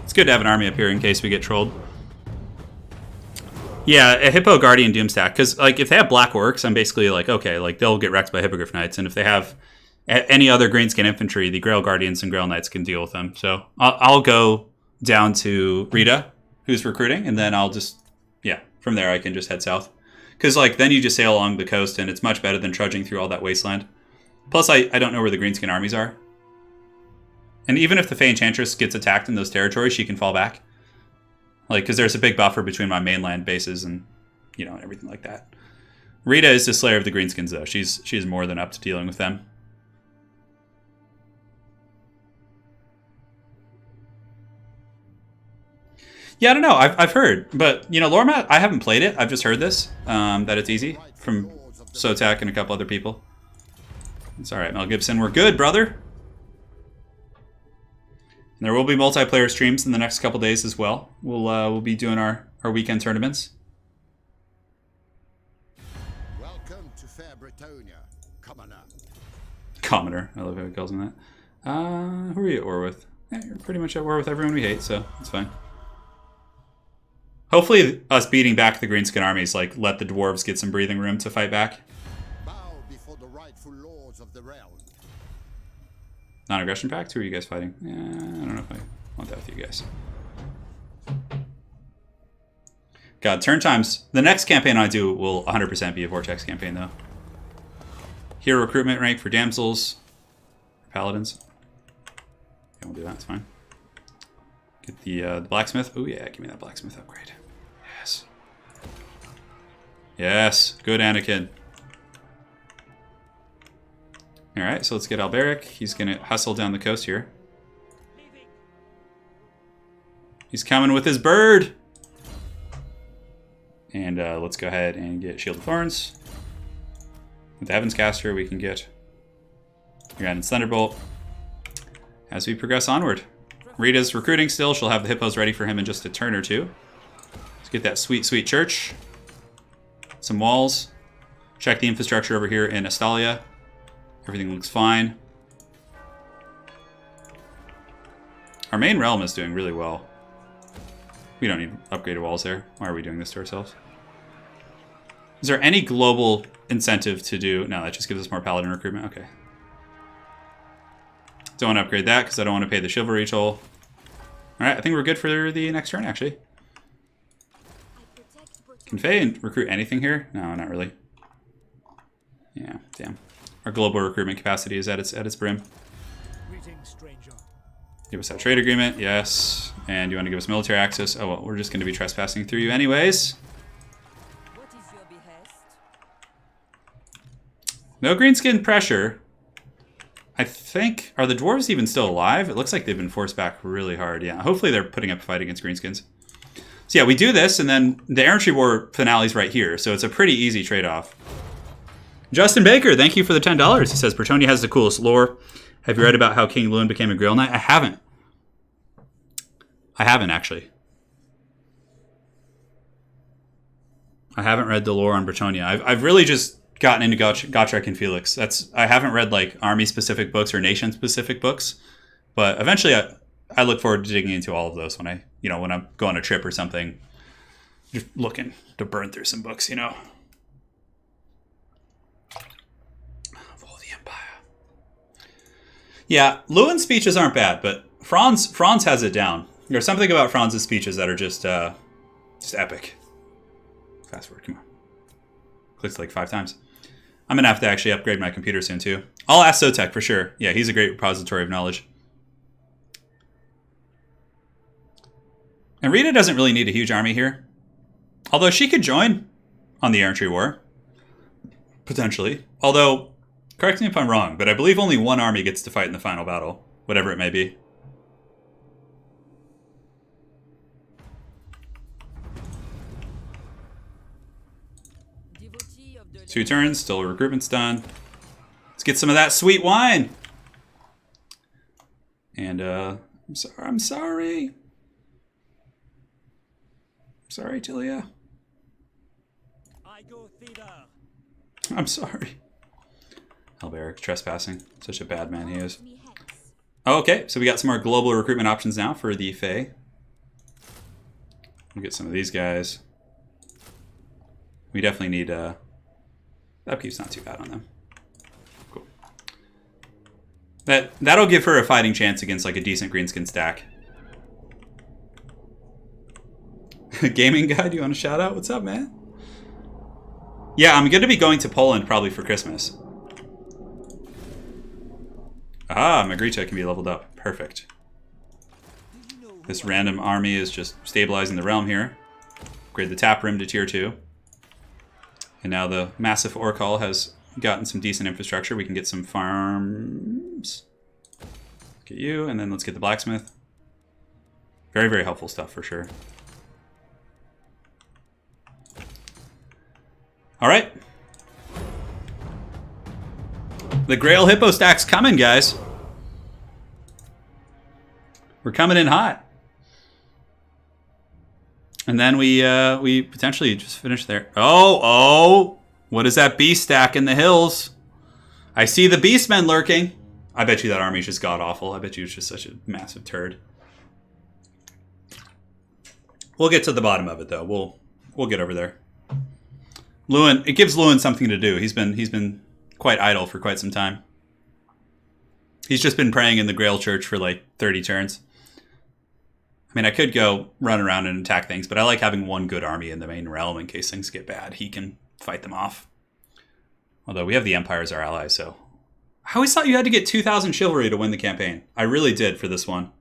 it's good to have an army up here in case we get trolled. Yeah, a Hippo Guardian Doomstack, because like if they have Black Orcs, I'm basically like, okay, like they'll get wrecked by Hippogriff Knights, and if they have any other Greenskin infantry, the Grail Guardians and Grail Knights can deal with them. So I'll go down to Rita, who's recruiting, and then I'll just, yeah, from there I can just head south. Because like then you just sail along the coast, and it's much better than trudging through all that wasteland. Plus, I don't know where the Greenskin armies are. And even if the Fey Enchantress gets attacked in those territories, she can fall back. Like, because there's a big buffer between my mainland bases and, you know, everything like that. Rita is the Slayer of the Greenskins, though. She's more than up to dealing with them. Yeah, I don't know. I've heard. But, you know, Lormat, I haven't played it. I've just heard this, that it's easy from Sotak and a couple other people. It's all right, Mel Gibson. We're good, brother. And there will be multiplayer streams in the next couple days as well. We'll be doing our weekend tournaments. Welcome to Fair Bretonia, Commoner. Commoner. I love how he calls him that. Who are you at war with? Yeah, you're pretty much at war with everyone we hate, so it's fine. Hopefully us beating back the greenskin armies, like, let the dwarves get some breathing room to fight back. Bow before the rightful lords of the realm. Non-aggression pact? Who are you guys fighting? Yeah, I don't know if I want that with you guys. God, turn times. The next campaign I do will 100% be a Vortex campaign, though. Hero recruitment rank for damsels. Paladins. Okay, we'll do that. It's fine. Get the blacksmith. Oh, yeah. Give me that blacksmith upgrade. Yes. Yes. Good, Anakin. Alright, so let's get Alberic. He's going to hustle down the coast here. He's coming with his bird! And let's go ahead and get Shield of Thorns. With the Heavens Caster, we can get Uranus Thunderbolt as we progress onward. Rita's recruiting still. She'll have the hippos ready for him in just a turn or two. Let's get that sweet, sweet church. Some walls. Check the infrastructure over here in Estalia. Everything looks fine. Our main realm is doing really well. We don't need upgraded walls there. Why are we doing this to ourselves? Is there any global incentive to do... No, that just gives us more paladin recruitment. Okay. Don't want to upgrade that because I don't want to pay the chivalry toll. Alright, I think we're good for the next turn, actually. Can Faye recruit anything here? No, not really. Yeah, damn. Our global recruitment capacity is at its brim. Greetings, stranger. Give us that trade agreement, yes. And you want to give us military access? Oh, well, we're just going to be trespassing through you anyways. What is your behest? No greenskin pressure. I think... Are the dwarves even still alive? It looks like they've been forced back really hard. Yeah, hopefully they're putting up a fight against greenskins. So yeah, we do this, and then the Errantry War finale's right here. So it's a pretty easy trade-off. Justin Baker, thank you for the $10. He says, Bretonnia has the coolest lore. Have you read about how King Lewin became a Grail Knight? I haven't. I haven't, actually. I haven't read the lore on Bretonnia. I've really just gotten into Gotrek and Felix. I haven't read like army-specific books or nation-specific books, but eventually I look forward to digging into all of those when I go on a trip or something. Just looking to burn through some books, you know. Of the Empire. Yeah, Lewin's speeches aren't bad, but Franz has it down. There's something about Franz's speeches that are just epic. Fast forward, come on. Clicked like 5 times. I'm going to have to actually upgrade my computer soon, too. I'll ask Sotek for sure. Yeah, he's a great repository of knowledge. And Rita doesn't really need a huge army here. Although she could join on the Errantry War. Potentially. Although, correct me if I'm wrong, but I believe only one army gets to fight in the final battle. Whatever it may be. Devotee of the 2 turns, still recruitment's done. Let's get some of that sweet wine. And, I'm sorry. Sorry, Tilia. I go thither. I'm sorry. Alberic, trespassing. Such a bad man he is. Oh, okay, so we got some more global recruitment options now for the Fae. We'll get some of these guys. We definitely need... The upkeep's not too bad on them. Cool. That'll give her a fighting chance against like a decent greenskin stack. Gaming guy, do you want a shout out? What's up, man? Yeah, I'm going to be going to Poland probably for Christmas. Ah, Magritte can be leveled up. Perfect. This random army is just stabilizing the realm here. Upgrade the tap rim to tier 2. And now the massive Orcal has gotten some decent infrastructure. We can get some farms. Get you, and then let's get the blacksmith. Very, very helpful stuff for sure. All right. The Grail Hippo stack's coming, guys. We're coming in hot. And then we potentially just finish there. Oh, what is that beast stack in the hills? I see the beastmen lurking. I bet you that army's just god awful. I bet you it's just such a massive turd. We'll get to the bottom of it though. We'll get over there. Lewin, it gives Lewin something to do. He's been quite idle for quite some time. He's just been praying in the Grail Church for like 30 turns. I mean, I could go run around and attack things, but I like having one good army in the main realm in case things get bad. He can fight them off. Although we have the Empire as our ally, so... I always thought you had to get 2,000 chivalry to win the campaign. I really did for this one.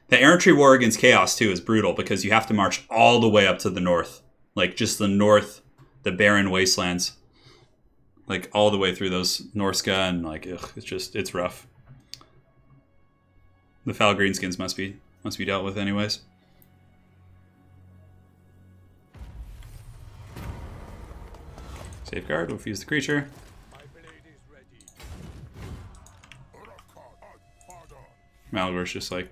The Errantry war against Chaos, too, is brutal because you have to march all the way up to the north. Like, just the north, the barren wastelands. Like, all the way through those Norska, and, like, ugh, it's rough. The foul greenskins must be dealt with anyways. Safeguard, we'll fuse the creature. Malgore's just like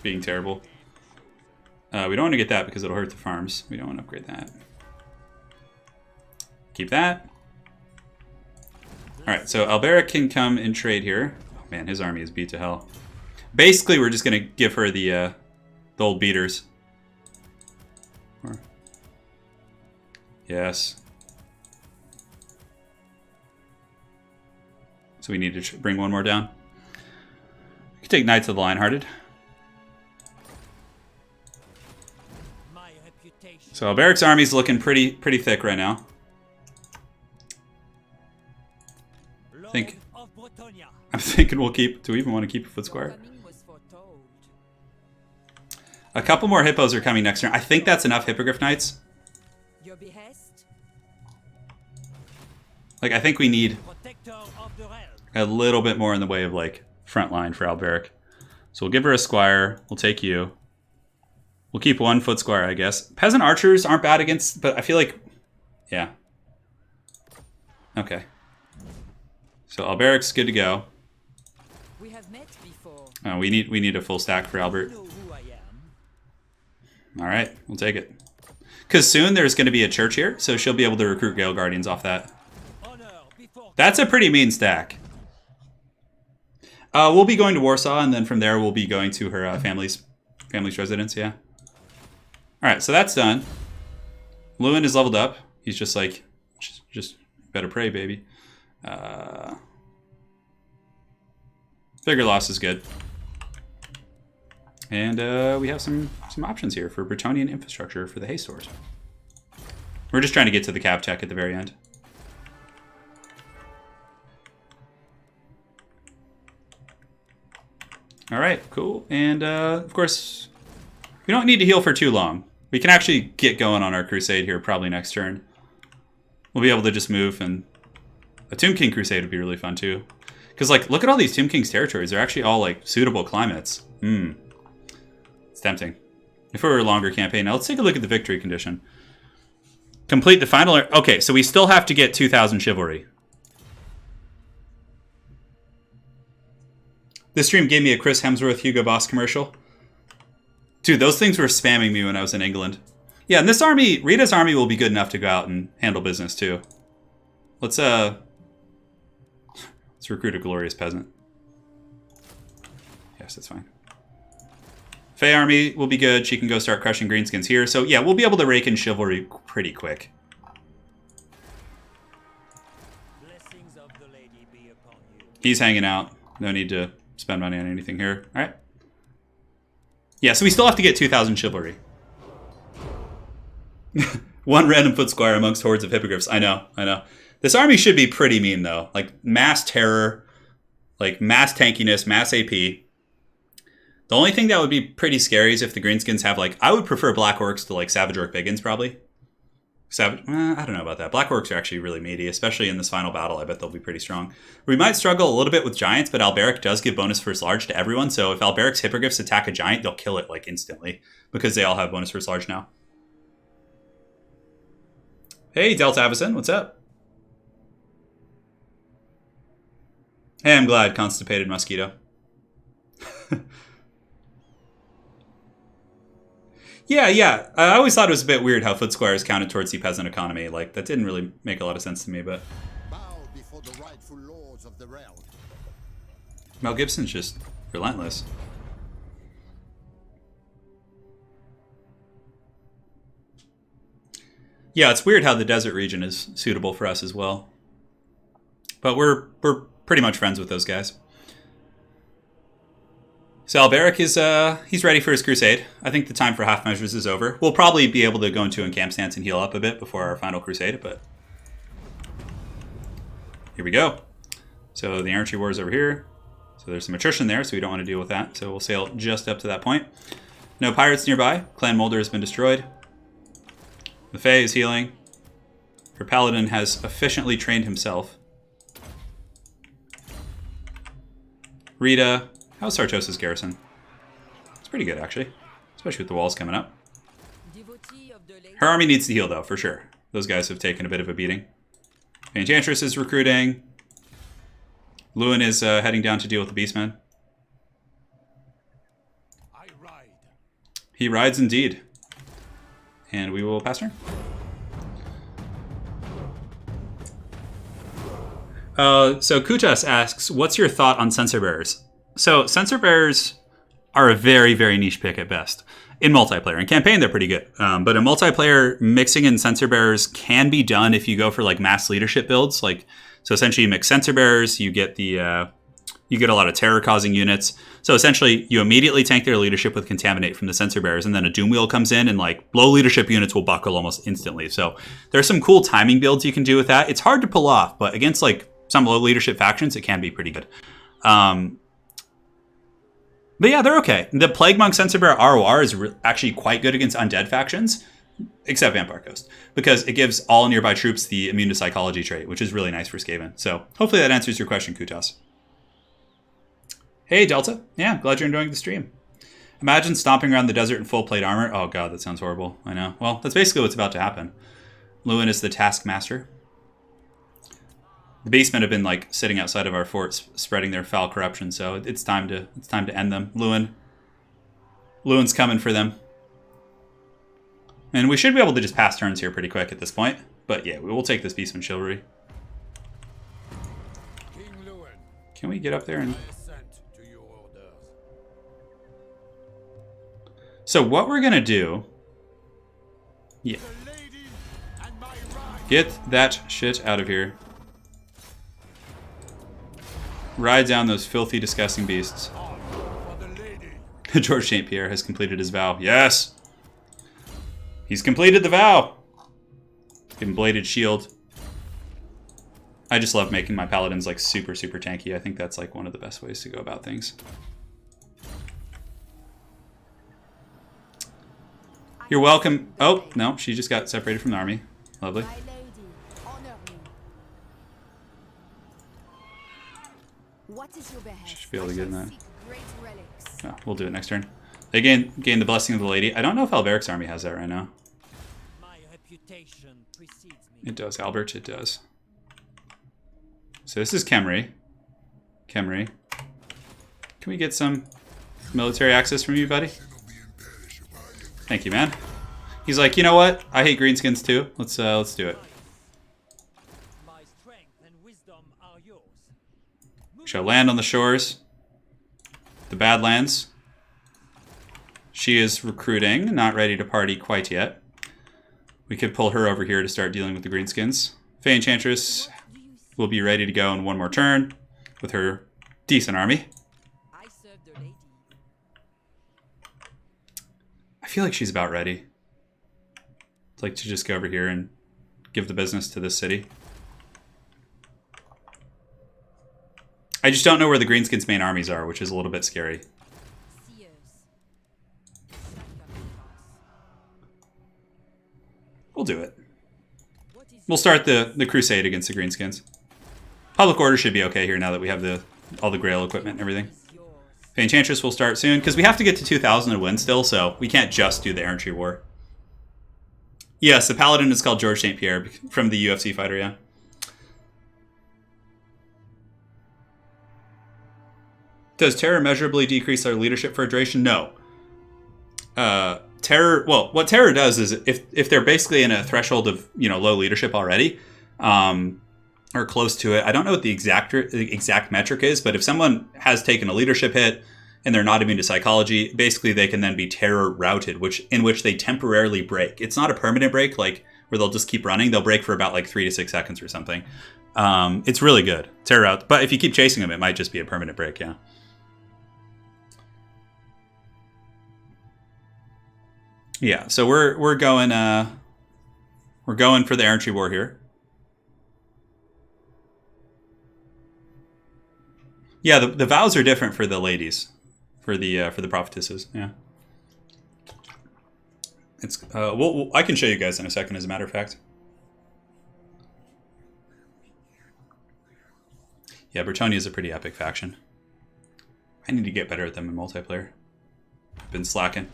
being terrible. We don't want to get that because it'll hurt the farms. We don't want to upgrade that. Keep that. Alright, so Alberic can come and trade here. Oh man, his army is beat to hell. Basically, we're just going to give her the old beaters. Yes. So we need to bring one more down. We can take Knights of the Lionhearted. So Alberic's army's looking pretty thick right now. I'm thinking we'll keep... Do we even want to keep a foot square? A couple more hippos are coming next turn. I think that's enough Hippogriff Knights. Your behest? Like, I think we need a little bit more in the way of, like, front line for Alberic. So we'll give her a squire. We'll take you. We'll keep one foot squire, I guess. Peasant archers aren't bad against, but I feel like... Yeah. Okay. So Alberic's good to go. We have met before. Oh, we need a full stack for Albert. All right, we'll take it. Because soon there's going to be a church here, so she'll be able to recruit Gale Guardians off that. That's a pretty mean stack. We'll be going to Warsaw, and then from there we'll be going to her family's residence, yeah. All right, so that's done. Lewin is leveled up. He's just like, just better pray, baby. Bigger loss is good. And we have some options here for Bretonnian infrastructure for the hay stores. We're just trying to get to the cap tech at the very end. All right, cool. And of course, we don't need to heal for too long. We can actually get going on our crusade here probably next turn. We'll be able to just move, and a Tomb King crusade would be really fun too. Because, like, look at all these Tomb King's territories. They're actually all, like, suitable climates. It's tempting. If we were a longer campaign. Now, let's take a look at the victory condition. Complete the final... Okay, so we still have to get 2,000 chivalry. This stream gave me a Chris Hemsworth Hugo Boss commercial. Dude, those things were spamming me when I was in England. Yeah, and this army... Rita's army will be good enough to go out and handle business, too. Let's recruit a glorious peasant. Yes, that's fine. Fae army will be good. She can go start crushing greenskins here. So yeah, we'll be able to rake in chivalry pretty quick. Blessings of the lady be upon you. He's hanging out. No need to spend money on anything here. All right. Yeah, so we still have to get 2,000 chivalry. One random foot squire amongst hordes of hippogriffs. I know. This army should be pretty mean, though. Like, mass terror, like, mass tankiness, mass AP. The only thing that would be pretty scary is if the greenskins have, like... I would prefer Black Orcs to, like, Savage Orc Biggins, probably. I don't know about that. Black Orcs are actually really meaty, especially in this final battle. I bet they'll be pretty strong. We might struggle a little bit with Giants, but Alberic does give bonus first large to everyone, so if Alberic's hippogriffs attack a Giant, they'll kill it, like, instantly, because they all have bonus first large now. Hey, Delta Avison, what's up? Hey, I'm glad. Constipated mosquito. Yeah. I always thought it was a bit weird how foot squires counted towards the peasant economy. Like, that didn't really make a lot of sense to me, but... Bow before the rightful lords of the realm. Mel Gibson's just relentless. Yeah, it's weird how the desert region is suitable for us as well. But we're pretty much friends with those guys. So Alberic is he's ready for his crusade. I think the time for half measures is over. We'll probably be able to go into encamp stance and heal up a bit before our final crusade, but here we go. So the Errantry war is over here. So there's some attrition there, so we don't want to deal with that. So we'll sail just up to that point. No pirates nearby. Clan Mulder has been destroyed. The Fae is healing. Her paladin has efficiently trained himself. Rita, how's Sartosa's garrison? It's pretty good, actually. Especially with the walls coming up. Her army needs to heal, though, for sure. Those guys have taken a bit of a beating. Enchantress is recruiting. Lewin is heading down to deal with the Beastmen. I ride. He rides indeed. And we will pass turn. So Kutas asks, what's your thought on Censer Bearers? So Censer Bearers are a very, very niche pick at best. In multiplayer. In campaign, they're pretty good. But in multiplayer, mixing in Censer Bearers can be done if you go for like mass leadership builds. So essentially you mix Censer Bearers, you get you get a lot of terror causing units. So essentially you immediately tank their leadership with Contaminate from the Censer Bearers, and then a Doom Wheel comes in and like low leadership units will buckle almost instantly. So there's some cool timing builds you can do with that. It's hard to pull off, but against like some low leadership factions, it can be pretty good. But yeah, they're okay. The Plague Monk Censer Bearer ROR is actually quite good against undead factions, except Vampire Coast, because it gives all nearby troops the immune to psychology trait, which is really nice for Skaven. So hopefully that answers your question, Kutas. Hey, Delta. Yeah, glad you're enjoying the stream. Imagine stomping around the desert in full plate armor. Oh god, that sounds horrible. I know. Well, that's basically what's about to happen. Lewin is the taskmaster. The Beastmen have been like sitting outside of our forts, spreading their foul corruption. So it's time to end them. Lewin's coming for them, and we should be able to just pass turns here pretty quick at this point. But yeah, we will take this Beastman chivalry. King Lewin, Can we get up there and? I assent to your orders. So what we're gonna do? Yeah. The lady and my ride. Get that shit out of here. Ride down those filthy, disgusting beasts. For the lady. George St. Pierre has completed his vow. Yes! He's completed the vow! Give him Bladed Shield. I just love making my paladins like super, super tanky. I think that's like one of the best ways to go about things. You're welcome. Oh, no, she just got separated from the army. Lovely. My lady, honor me. What is your behest? Should be able to get in that. Seek great relics. Oh, we'll do it next turn. They gain the blessing of the lady. I don't know if Alberic's army has that right now. My reputation precedes me. It does, Albert, it does. So this is Khemri. Khemri. Can we get some military access from you, buddy? Thank you, man. He's like, you know what? I hate greenskins too. Let's do it. My strength and wisdom are yours. We shall land on the shores. The Badlands. She is recruiting, not ready to party quite yet. We could pull her over here to start dealing with the greenskins. Fae Enchantress will be ready to go in one more turn with her decent army. I serve the lady. I feel like she's about ready. I'd like to just go over here and give the business to this city. I just don't know where the greenskins' main armies are, which is a little bit scary. Seers. We'll do it. What is We'll start the crusade against the greenskins. Public order should be okay here now that we have all the Grail equipment and everything. yours? The Enchantress will start soon, because we have to get to 2,000 to win still, so we can't just do the Errantry War. Yes, the Paladin is called George St. Pierre, from the UFC fighter, yeah. Does terror measurably decrease our leadership for a duration? No. Terror, well, what terror does is if they're basically in a threshold of, low leadership already, or close to it. I don't know what the exact metric is, but if someone has taken a leadership hit and they're not immune to psychology, basically they can then be terror routed, in which they temporarily break. It's not a permanent break like where they'll just keep running. They'll break for about like 3 to 6 seconds or something. It's really good. Terror out. But if you keep chasing them, it might just be a permanent break, yeah. Yeah, so we're going for the Errantry War here. Yeah, the vows are different for the ladies, for the prophetesses. Yeah, it's well, I can show you guys in a second. As a matter of fact, yeah, Bretonnia is a pretty epic faction. I need to get better at them in multiplayer. Been slacking.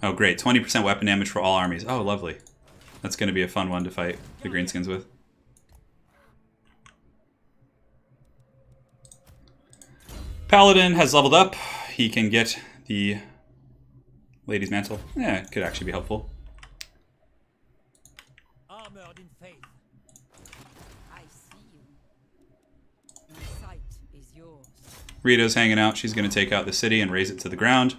Oh, great! 20% weapon damage for all armies. Oh, lovely. That's going to be a fun one to fight the Greenskins with. Paladin has leveled up. He can get the Lady's Mantle. Yeah, it could actually be helpful. Armored in faith. I see you. My sight is yours. Rita's hanging out. She's going to take out the city and raise it to the ground.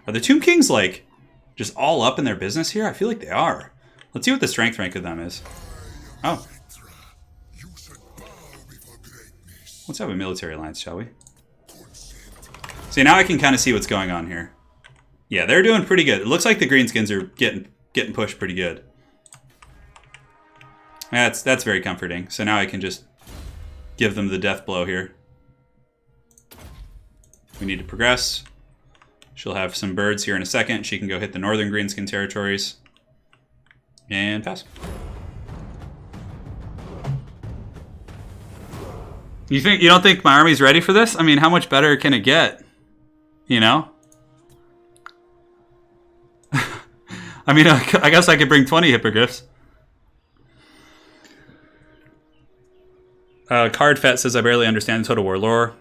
Are the Tomb Kings, like, just all up in their business here? I feel like they are. Let's see what the strength rank of them is. Oh. Let's have a military alliance, shall we? See, now I can kind of see what's going on here. Yeah, they're doing pretty good. It looks like the Greenskins are getting pushed pretty good. That's very comforting. So now I can just give them the death blow here. We need to progress. She'll have some birds here in a second. She can go hit the northern Greenskin territories. And pass. You don't think my army's ready for this? I mean, how much better can it get? You know? I mean, I guess I could bring 20 hippogriffs. Card Fet says, I barely understand the Total War lore.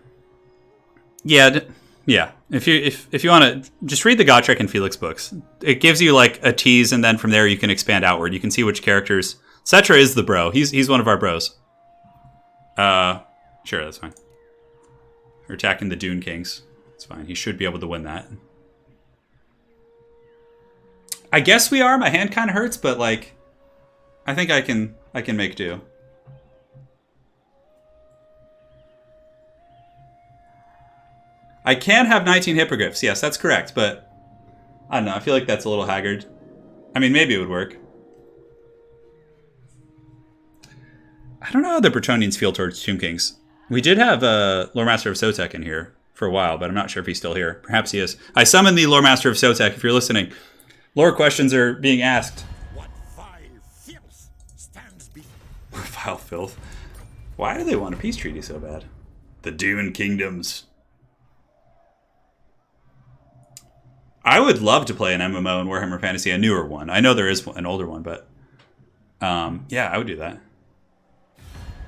Yeah, yeah. If you want to, just read the Gotrek and Felix books. It gives you like a tease, and then from there you can expand outward. You can see which characters. Cetra is the bro. He's one of our bros. Sure, that's fine. We're attacking the Dune Kings. It's fine. He should be able to win that. I guess we are. My hand kind of hurts, but like, I think I can make do. I can have 19 hippogriffs. Yes, that's correct. But I don't know. I feel like that's a little haggard. I mean, maybe it would work. I don't know how the Bretonians feel towards Tomb Kings. We did have Lore Master of Sotek in here for a while, but I'm not sure if he's still here. Perhaps he is. I summoned the Lore Master of Sotek, if you're listening. Lore questions are being asked. What vile filth stands before? Vile filth. Why do they want a peace treaty so bad? The Dune Kingdoms. I would love to play an MMO in Warhammer Fantasy, a newer one. I know there is an older one, but yeah, I would do that.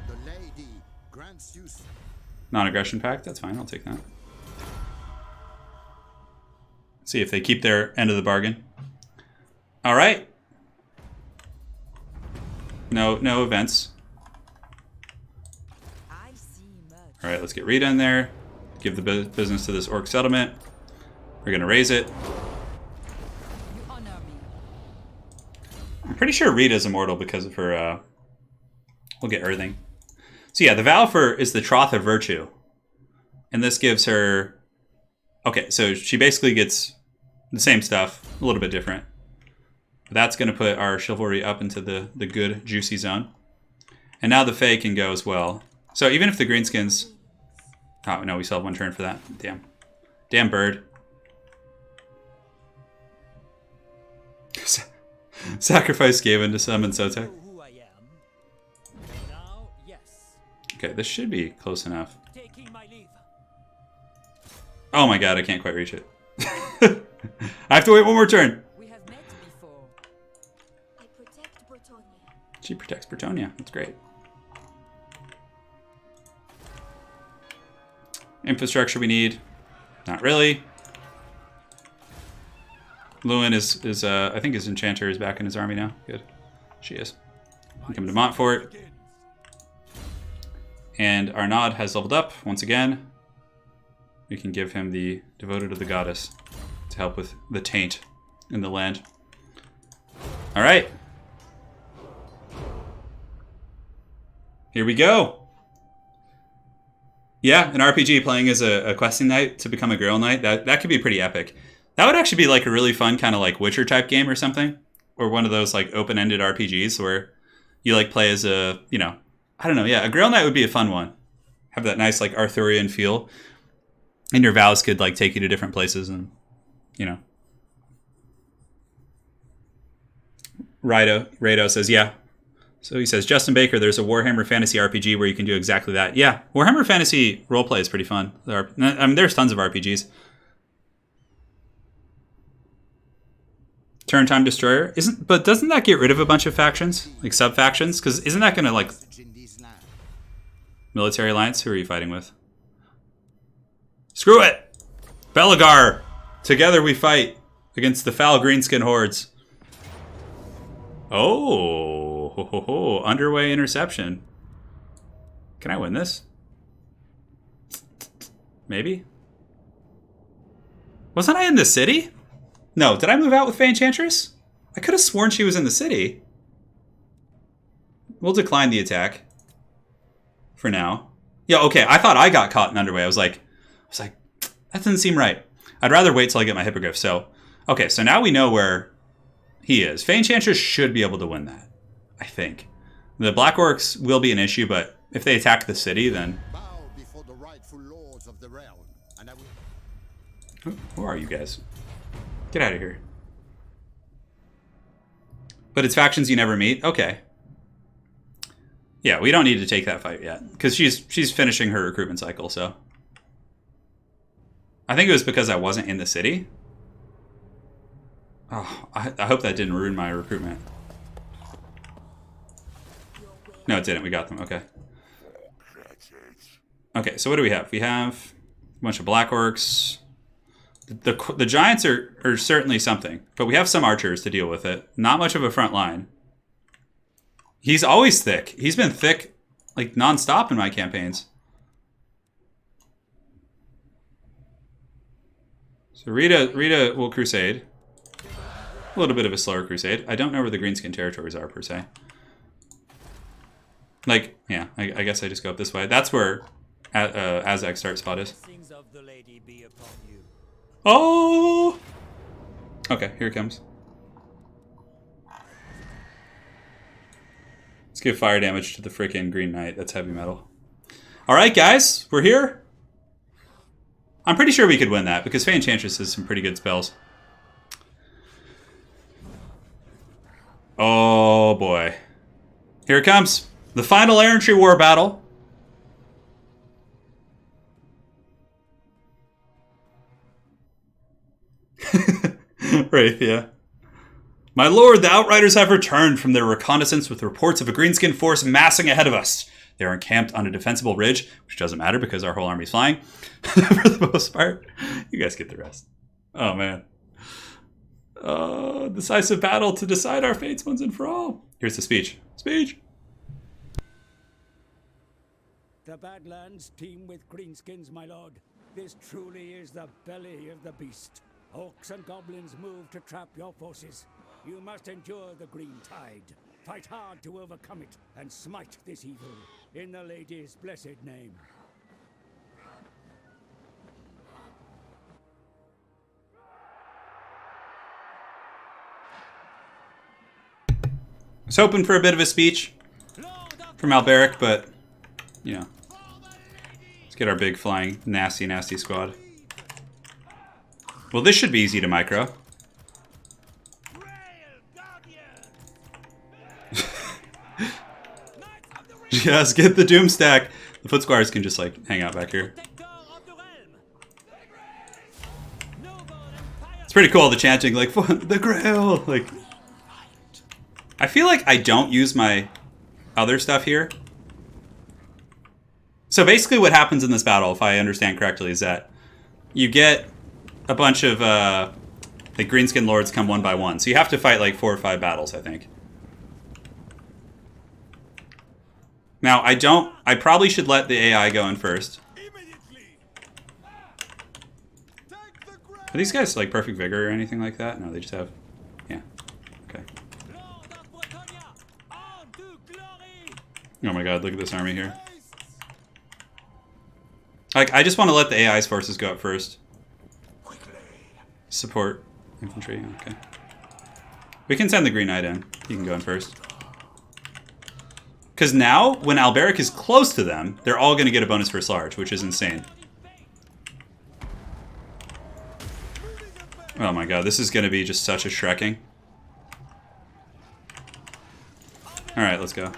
The lady grants you. Non-aggression pact, that's fine. I'll take that. See if they keep their end of the bargain. All right. No events. I see much. All right, let's get Rita in there. Give the business to this orc settlement. We're gonna raise it. You honor me. I'm pretty sure Rita's immortal because of her. We'll get Earthing. So yeah, the vow is the Troth of Virtue, and this gives her. Okay, so she basically gets the same stuff, a little bit different. That's going to put our chivalry up into the good, juicy zone. And now the Fae can go as well. So even if the Greenskins... Oh, no, we still have one turn for that. Damn. Damn bird. Sacrifice Skaven to summon Sotek. Know who I am. Now, yes. Okay, this should be close enough. Taking my leave. Oh my god, I can't quite reach it. I have to wait one more turn. We have met before. I protect Bretonnia. She protects Bretonnia. That's great. Infrastructure we need. Not really. Lewin is I think his enchanter is back in his army now. Good. She is. We come to Montfort. And Arnaud has leveled up once again. We can give him the Devoted to the Goddess to help with the taint in the land. All right. Here we go. Yeah, an RPG playing as a questing knight to become a girl knight. That could be pretty epic. That would actually be like a really fun kind of like Witcher type game or something. Or one of those like open-ended RPGs where you like play as a, you know, I don't know. Yeah, a girl knight would be a fun one. Have that nice like Arthurian feel. And your vows could like take you to different places and, you know. Rado says, yeah. So he says, Justin Baker, there's a Warhammer Fantasy RPG where you can do exactly that. Yeah, Warhammer Fantasy roleplay is pretty fun. I mean, there's tons of RPGs. Turn Time Destroyer but doesn't that get rid of a bunch of factions, like sub factions? Because isn't that going to like military alliance? Who are you fighting with? Screw it, Belagar. Together we fight against the foul greenskin hordes. Oh, ho, ho, ho. Underway interception. Can I win this? Maybe. Wasn't I in the city? No, did I move out with Fae Enchantress? I could have sworn she was in the city. We'll decline the attack. For now. Yeah, okay, I thought I got caught in Underway. I was like, that doesn't seem right. I'd rather wait till I get my hippogriff. So, okay, so now we know where he is. Fae Enchantress should be able to win that, I think. The Black Orcs will be an issue, but if they attack the city, then... Bow before the rightful lords of the realm, and I will... Who are you guys? Get out of here. But it's factions you never meet? Okay. Yeah, we don't need to take that fight yet. Because she's finishing her recruitment cycle, so... I think it was because I wasn't in the city. Oh, I hope that didn't ruin my recruitment. No, it didn't. We got them. Okay. Okay, so what do we have? We have a bunch of Black Orcs. The Giants are certainly something, but we have some archers to deal with it. Not much of a front line. He's always thick. He's been thick like non-stop in my campaigns. So Rita will crusade. A little bit of a slower crusade. I don't know where the greenskin territories are, per se. Like, yeah, I guess I just go up this way. That's where Azak's start spot is. Blessings of the lady be upon you. Oh! Okay, here it comes. Let's give fire damage to the frickin' Green Knight. That's heavy metal. Alright, guys, we're here. I'm pretty sure we could win that, because Fae Enchantress has some pretty good spells. Oh boy. Here it comes. The final Errantry War battle. Rathia. My lord, the Outriders have returned from their reconnaissance with reports of a greenskin force massing ahead of us. They are encamped on a defensible ridge, which doesn't matter because our whole army's flying. For the most part. You guys get the rest. Oh, man. Decisive battle to decide our fates once and for all. Here's the speech. Speech! The Badlands teem with greenskins, my lord. This truly is the belly of the beast. Orcs and goblins move to trap your forces. You must endure the green tide. Fight hard to overcome it and smite this evil in the lady's blessed name. I was hoping for a bit of a speech from Alberic, but, you know. Let's get our big flying nasty, nasty squad. Well, this should be easy to micro. Yes, get the Doom stack. The foot squires can just like hang out back here. It's pretty cool, the chanting, like, the Grail. Like, I feel like I don't use my other stuff here. So basically what happens in this battle, if I understand correctly, is that you get a bunch of like greenskin lords come one by one. So you have to fight like 4 or 5 battles, I think. Now, I probably should let the AI go in first. Are these guys like perfect vigor or anything like that? No, they just have, yeah, okay. Oh my god, look at this army here. Like, I just want to let the AI's forces go up first. Support infantry, okay. We can send the Green Knight in. He can go in first. Because now, when Alberic is close to them, they're all going to get a bonus first large, which is insane. Oh my god, this is going to be just such a shrekking. Alright, let's go.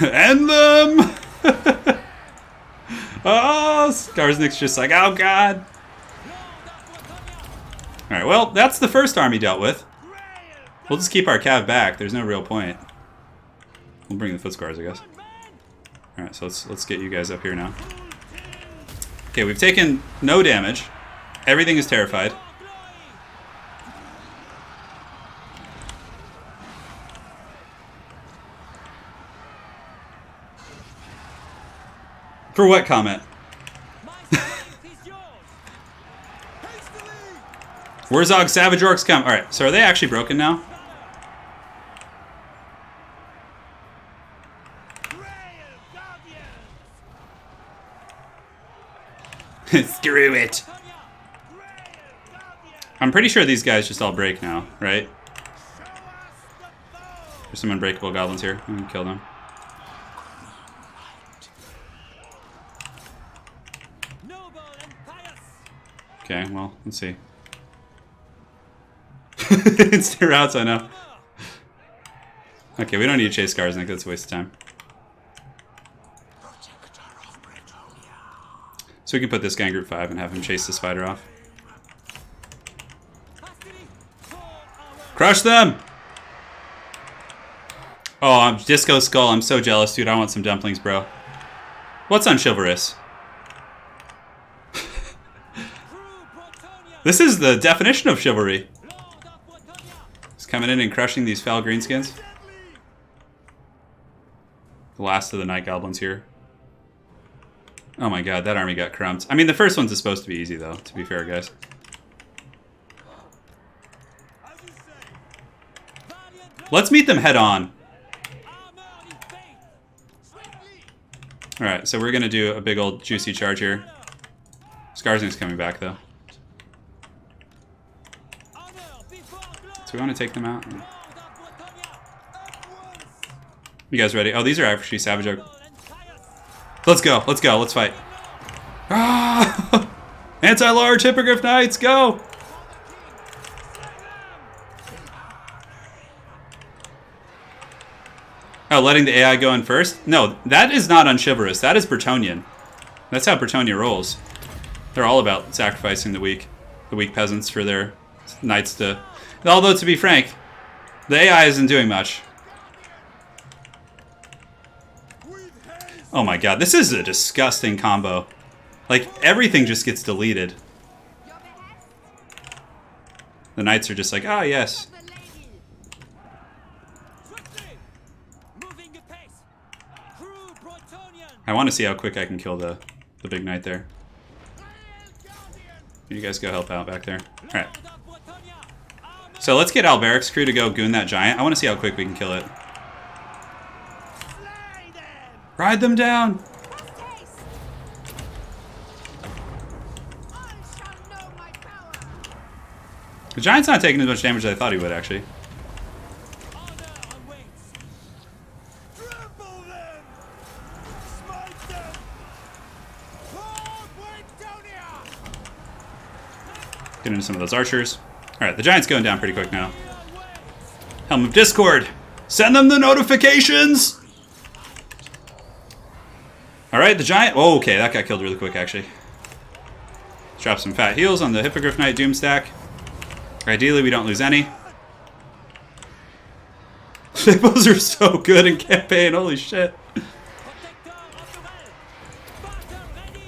End them! Oh, Skarsnik's just like, oh god. Alright, well, that's the first army dealt with. We'll just keep our cav back. There's no real point. We'll bring the Footscars, I guess. Alright, so let's get you guys up here now. Okay, we've taken no damage. Everything is terrified. For what comment? Warzog Savage Orcs come. Alright, so are they actually broken now? Screw it. I'm pretty sure these guys just all break now, right? There's some unbreakable goblins here. I'm gonna kill them. Okay, well, let's see. Instant routes, I know. Okay, we don't need to chase Skarsnik, that's a waste of time. So we can put this guy in group 5 and have him chase the spider off. Crush them! Oh, I'm Disco Skull, I'm so jealous, dude. I want some dumplings, bro. What's unchivalrous? This is the definition of chivalry. Just coming in and crushing these foul greenskins. The last of the night goblins here. Oh my god, that army got crumped. I mean, the first one's supposed to be easy, though, to be fair, guys. Let's meet them head on. Alright, so we're going to do a big old juicy charge here. Skarsnik's coming back, though. So we want to take them out. You guys ready? Oh, these are actually Savage Oak. Let's go, let's fight. Ah! Anti-large Hippogriff Knights, go! Oh, letting the AI go in first? No, that is not unchivalrous. That is Bretonnian. That's how Bretonnia rolls. They're all about sacrificing the weak peasants for their knights to... Although, to be frank, the AI isn't doing much. Oh my god, this is a disgusting combo. Like, everything just gets deleted. The knights are just like, ah, yes. I want to see how quick I can kill the big knight there. You guys go help out back there. Alright. So let's get Alberic's crew to go goon that giant. I want to see how quick we can kill it. Ride them down! The giant's not taking as much damage as I thought he would, actually. Get into some of those archers. Alright, the giant's going down pretty quick now. Helm of Discord! Send them the notifications! Alright, the giant... Oh, okay, that got killed really quick, actually. Drop some fat heals on the Hippogriff Knight Doom stack. Ideally, we don't lose any. Hippos are so good in campaign, holy shit.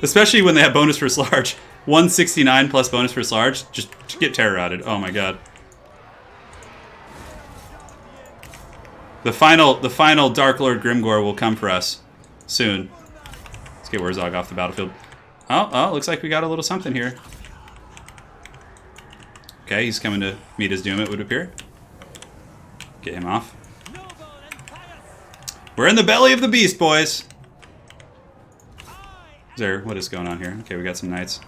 Especially when they have bonus first large. 169 plus bonus first large. Just get terror-routed. Oh my god. The final Dark Lord Grimgore will come for us soon. Let's get Warzog off the battlefield. Oh, looks like we got a little something here. Okay, he's coming to meet his doom, it would appear. Get him off. We're in the belly of the beast, boys. What is going on here? Okay, we got some knights.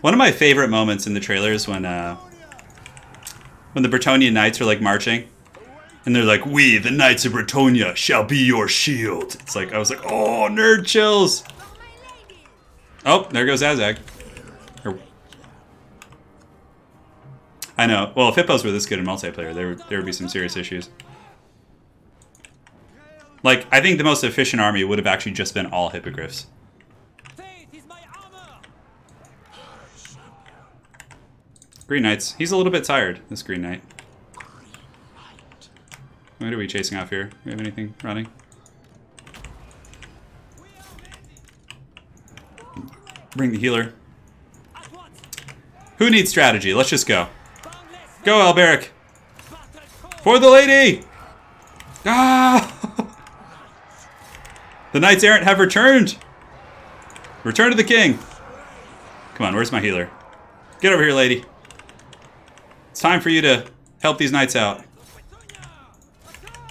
One of my favorite moments in the trailer is when the Bretonnian knights are like marching, and they're like, "We, the knights of Bretonia, shall be your shield." It's like I was like, "Oh, nerd chills." Oh, there goes Azag. I know. Well, if hippos were this good in multiplayer, there would be some serious issues. Like, I think the most efficient army would have actually just been all hippogriffs. Green Knights. He's a little bit tired, this Green Knight. What are we chasing off here? Do we have anything running? Bring the healer. Who needs strategy? Let's just go. Go, Alberic! For the lady! Ah! The Knights Errant have returned! Return to the king! Come on, where's my healer? Get over here, lady. It's time for you to help these knights out.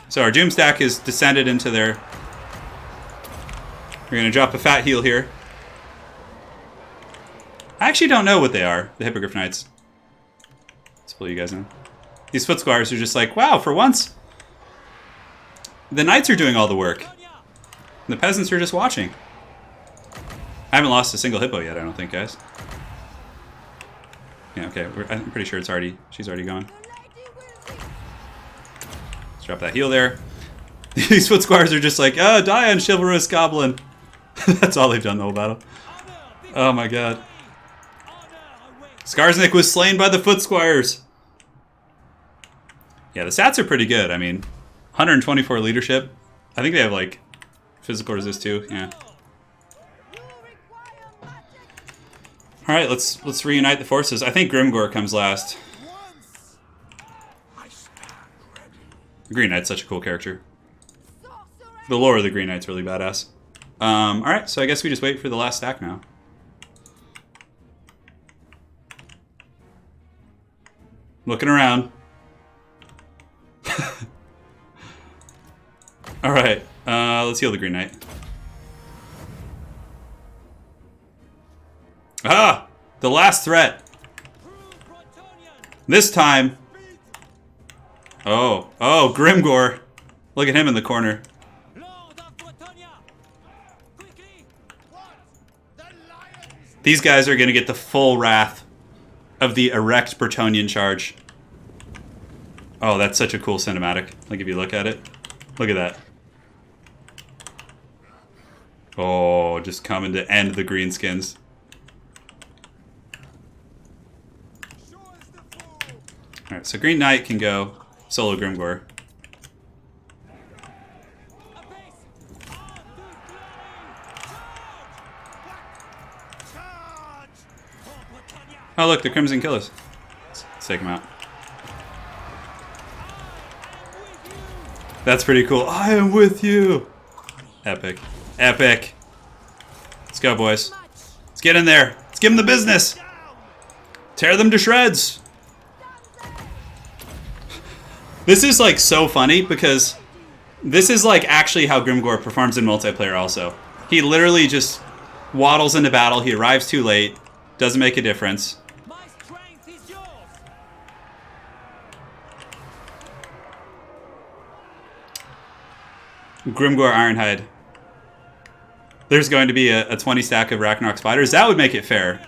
So our doom stack is descended into their... We're going to drop a fat heal here. I actually don't know what they are, the Hippogriff Knights. Let's pull you guys in. These foot squires are just like, wow, for once, the knights are doing all the work. And the peasants are just watching. I haven't lost a single hippo yet, I don't think, guys. Yeah, okay, I'm pretty sure she's already gone. Let's drop that heal there. These foot squires are just like, oh, die on chivalrous goblin. That's all they've done the whole battle. Oh my god. Skarsnik was slain by the foot squires. Yeah, the stats are pretty good. I mean, 124 leadership. I think they have like physical resist too. Yeah. All right, let's reunite the forces. I think Grimgor comes last. The Green Knight's such a cool character. The lore of the Green Knight's really badass. All right, so I guess we just wait for the last stack now. Looking around. All right, let's heal the Green Knight. Ah! The last threat. This time. Oh, Grimgor. Look at him in the corner. These guys are going to get the full wrath of the erect Bretonnian charge. Oh, that's such a cool cinematic. Like, if you look at it. Look at that. Oh, just coming to end the greenskins. Alright, so Green Knight can go solo Grimgor. Oh look, the Crimson Killers. Let's take him out. That's pretty cool. I am with you! Epic. Epic. Let's go, boys. Let's get in there. Let's give them the business. Tear them to shreds. This is like so funny because this is like actually how Grimgor performs in multiplayer also. He literally just waddles into battle. He arrives too late. Doesn't make a difference. Grimgor Ironhide. There's going to be a 20 stack of Ragnarok spiders. That would make it fair.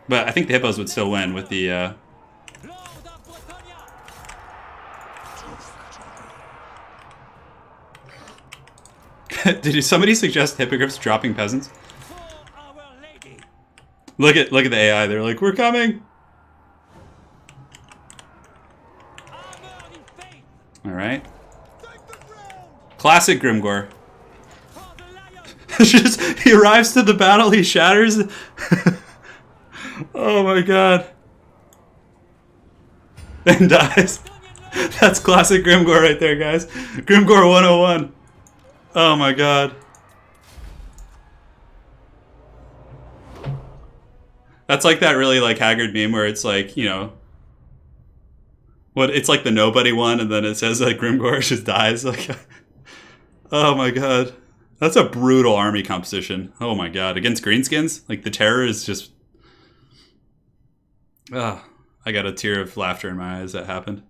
But I think the hippos would still win with the... Did somebody suggest hippogriffs dropping peasants? Look at the AI. They're like, we're coming. All right. Classic Grimgor. He arrives to the battle. He shatters. Oh my god. And dies. That's classic Grimgor right there, guys. Grimgor 101. Oh my god. That's like that really like haggard meme where it's like, you know, what it's like the nobody one, and then it says like Grimgor just dies. Like, oh my god, that's a brutal army composition. Oh my god, against Greenskins, like the terror is just. I got a tear of laughter in my eyes that happened.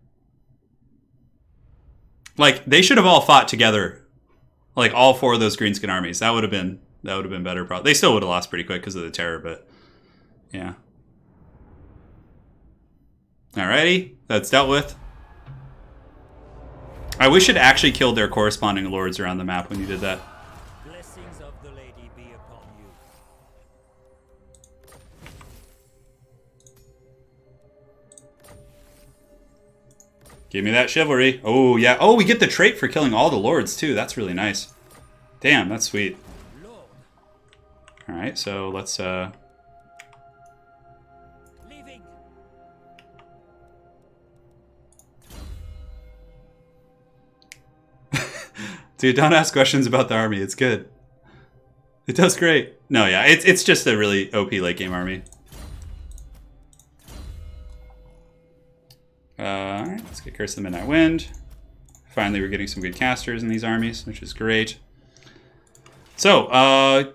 Like they should have all fought together, like all 4 of those Greenskin armies. That would have been better. Probably they still would have lost pretty quick because of the terror, but yeah. Alrighty, that's dealt with. I wish it actually killed their corresponding lords around the map when you did that. Blessings of the lady be upon you. Give me that chivalry. Oh, yeah. Oh, we get the trait for killing all the lords, too. That's really nice. Damn, that's sweet. Alright, so let's, Leaving. Dude, don't ask questions about the army. It's good. It does great. No, yeah. It's just a really OP late game army. Alright, let's get Curse of the Midnight Wind. Finally, we're getting some good casters in these armies, which is great. So,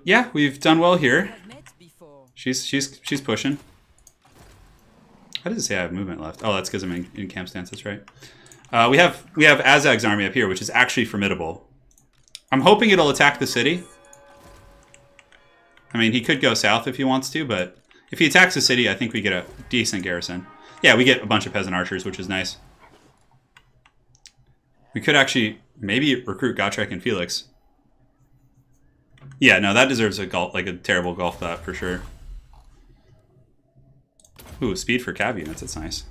yeah, we've done well here. I've met before. She's pushing. How does it say I have movement left? Oh, that's because I'm in camp stance. That's right. We have Azag's army up here, which is actually formidable. I'm hoping it'll attack the city. I mean, he could go south if he wants to, but if he attacks the city, I think we get a decent garrison. Yeah, we get a bunch of peasant archers, which is nice. We could actually maybe recruit Gotrek and Felix. Yeah, no, that deserves a golf, like a terrible golf thought for sure. Ooh, speed for cav units. That's nice.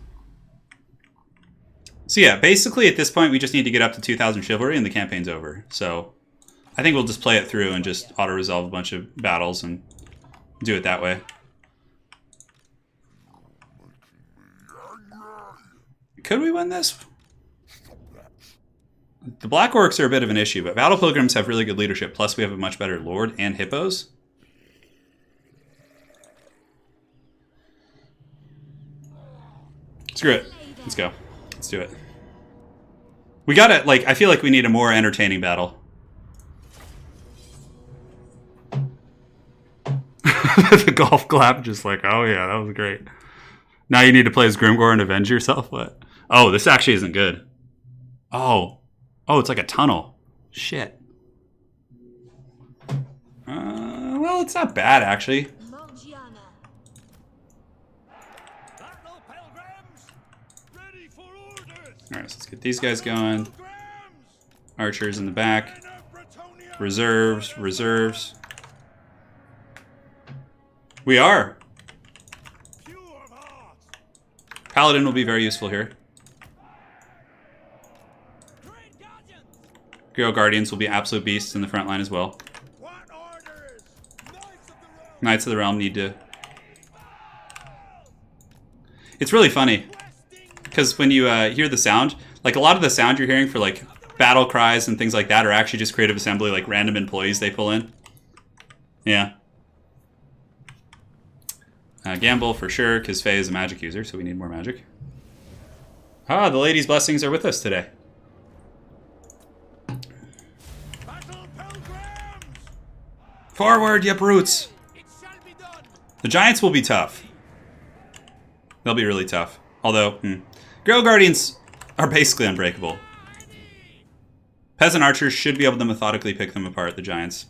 So yeah, basically at this point we just need to get up to 2,000 chivalry and the campaign's over. So I think we'll just play it through and just auto-resolve a bunch of battles and do it that way. Could we win this? The Black Orcs are a bit of an issue, but Battle Pilgrims have really good leadership, plus we have a much better Lord and Hippos. Screw it. Let's go. Let's do it. We gotta, like, I feel like we need a more entertaining battle. The golf clap, just like, oh yeah, that was great. Now you need to play as Grimgor and avenge yourself? What? Oh, this actually isn't good. Oh. Oh, it's like a tunnel. Shit. Well, it's not bad, actually. Morgiana. Battle pilgrims, ready for orders. Alright, so let's get these guys going. Pilgrims, Archers in the back. men of Bretonia, Reserves, reserves. We are. pure of heart. Paladin will be very useful here. Great guardians. Griot Guardians will be absolute beasts in the front line as well. What orders? Knights of the Realm need to... It's really funny, because when you hear the sound, like a lot of the sound you're hearing for like battle cries and things like that are actually just Creative Assembly, like random employees they pull in. Yeah. Gamble for sure, because Faye is a magic user, so we need more magic. Ah, the Lady's Blessings are with us today. Battle pilgrims. Forward, you brutes! It shall be done. The Giants will be tough. They'll be really tough. Although, Griot Guardians are basically unbreakable. Peasant Archers should be able to methodically pick them apart, the Giants.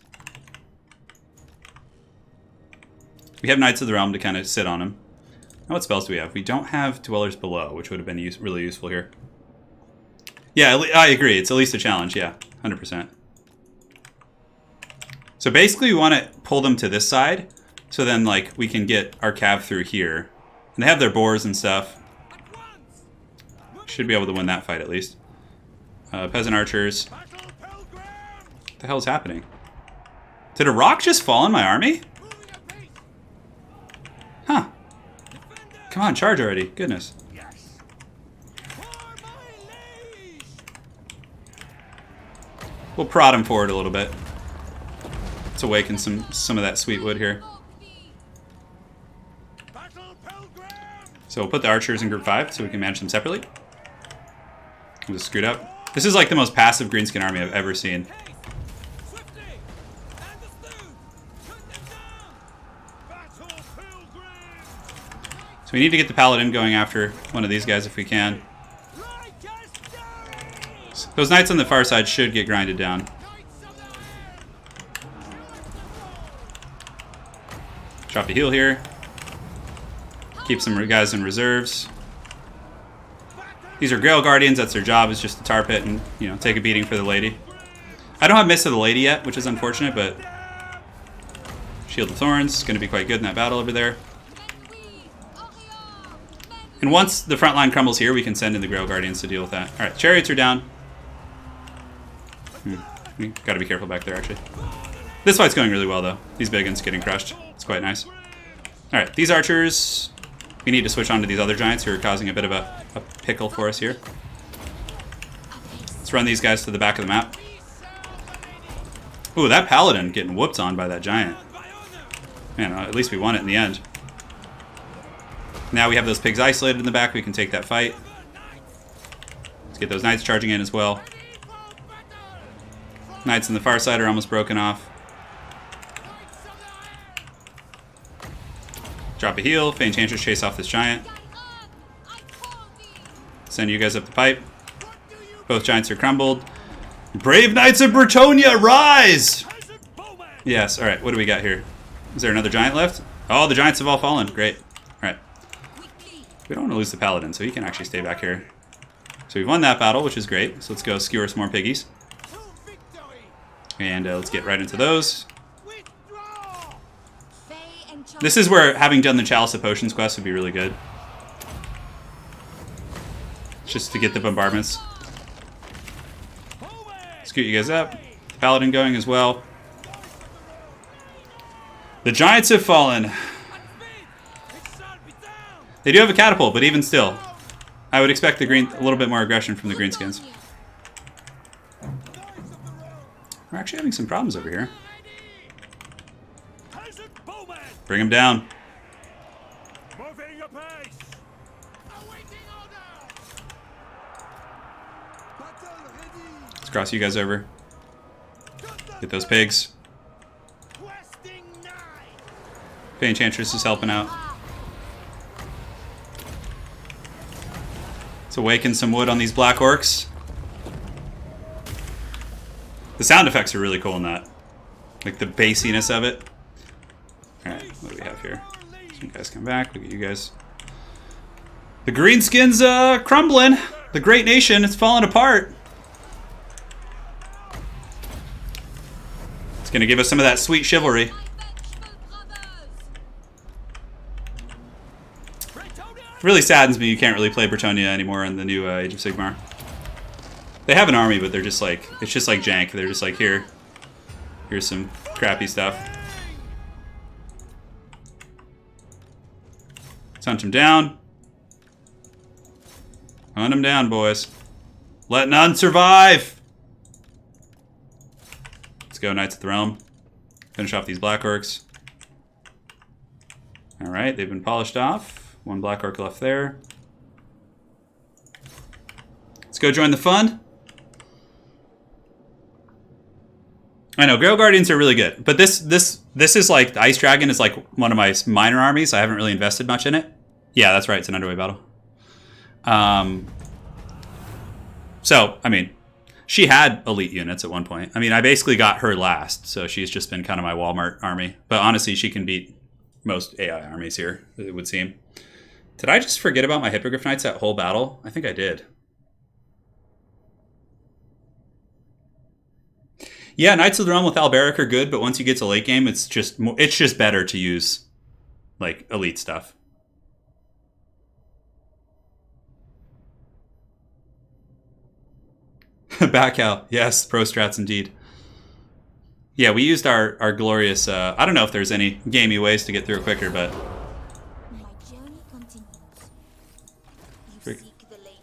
We have Knights of the Realm to kind of sit on them. Now what spells do we have? We don't have Dwellers Below, which would have been really useful here. Yeah, I agree. It's at least a challenge, yeah. 100%. So basically we want to pull them to this side, so then like we can get our cav through here. And they have their boars and stuff. Should be able to win that fight at least. Peasant Archers. Battle pilgrims. What the hell is happening? Did a rock just fall on my army? Huh. Come on, charge already. Goodness. Yes. We'll prod him forward a little bit. Let's awaken some of that sweet wood here. So we'll put the archers in group 5 so we can manage them separately. I'm just screwed up. This is like the most passive greenskin army I've ever seen. So we need to get the paladin going after one of these guys if we can. Those knights on the far side should get grinded down. Drop a heal here. Keep some guys in reserves. These are Grail Guardians. That's their job, is just to tar pit and, you know, take a beating for the lady. I don't have Mist of the Lady yet, which is unfortunate, but Shield of Thorns is going to be quite good in that battle over there. And once the front line crumbles here, we can send in the Grail Guardians to deal with that. Alright, chariots are down. We gotta be careful back there, actually. This fight's going really well, though. These big ones getting crushed. It's quite nice. Alright, these archers... We need to switch on to these other giants who are causing a bit of a pickle for us here. Let's run these guys to the back of the map. Ooh, that paladin getting whooped on by that giant. Man, at least we won it in the end. Now we have those pigs isolated in the back. We can take that fight. Let's get those knights charging in as well. Knights on the far side are almost broken off. Drop a heal. Fey Enchantress chase off this giant. Send you guys up the pipe. Both giants are crumbled. Brave Knights of Bretonnia, rise! Yes, alright, what do we got here? Is there another giant left? Oh, the giants have all fallen. Great. Alright. We don't want to lose the paladin, so he can actually stay back here. So we've won that battle, which is great. So let's go skewer some more piggies. And let's get right into those. This is where having done the Chalice of Potions quest would be really good. Just to get the bombardments. Scoot you guys up. The paladin going as well. The giants have fallen. They do have a catapult, but even still, I would expect a little bit more aggression from the greenskins. We're actually having some problems over here. Bring them down. Let's cross you guys over. Get those pigs. Fey Enchantress is helping out. Let's awaken some wood on these black orcs. The sound effects are really cool in that. Like the bassiness of it. Alright, what do we have here? Some guys come back. Look at you guys. The greenskins crumbling. The great nation is falling apart. It's gonna give us some of that sweet chivalry. It really saddens me you can't really play Bretonnia anymore in the new Age of Sigmar. They have an army, but they're just like, it's just like jank. They're just like, here's some crappy stuff. Let's hunt them down. Hunt them down, boys. Let none survive! Let's go, Knights of the Realm. Finish off these Black Orcs. Alright, they've been polished off. One Black Orc left there. Let's go join the fun. I know, Grail Guardians are really good, but this is like, the Ice Dragon is like one of my minor armies. I haven't really invested much in it. Yeah, that's right, it's an underway battle. So, I mean, she had elite units at one point. I mean, I basically got her last, so she's just been kind of my Walmart army. But honestly, she can beat most AI armies here, it would seem. Did I just forget about my Hippogriff Knights that whole battle? I think I did. Yeah, Knights of the Realm with Alberic are good, but once you get to late game, it's just better to use like elite stuff. Back out. Yes, pro strats indeed. Yeah, we used our glorious I don't know if there's any gamey ways to get through it quicker, but My journey continues. You seek the lady?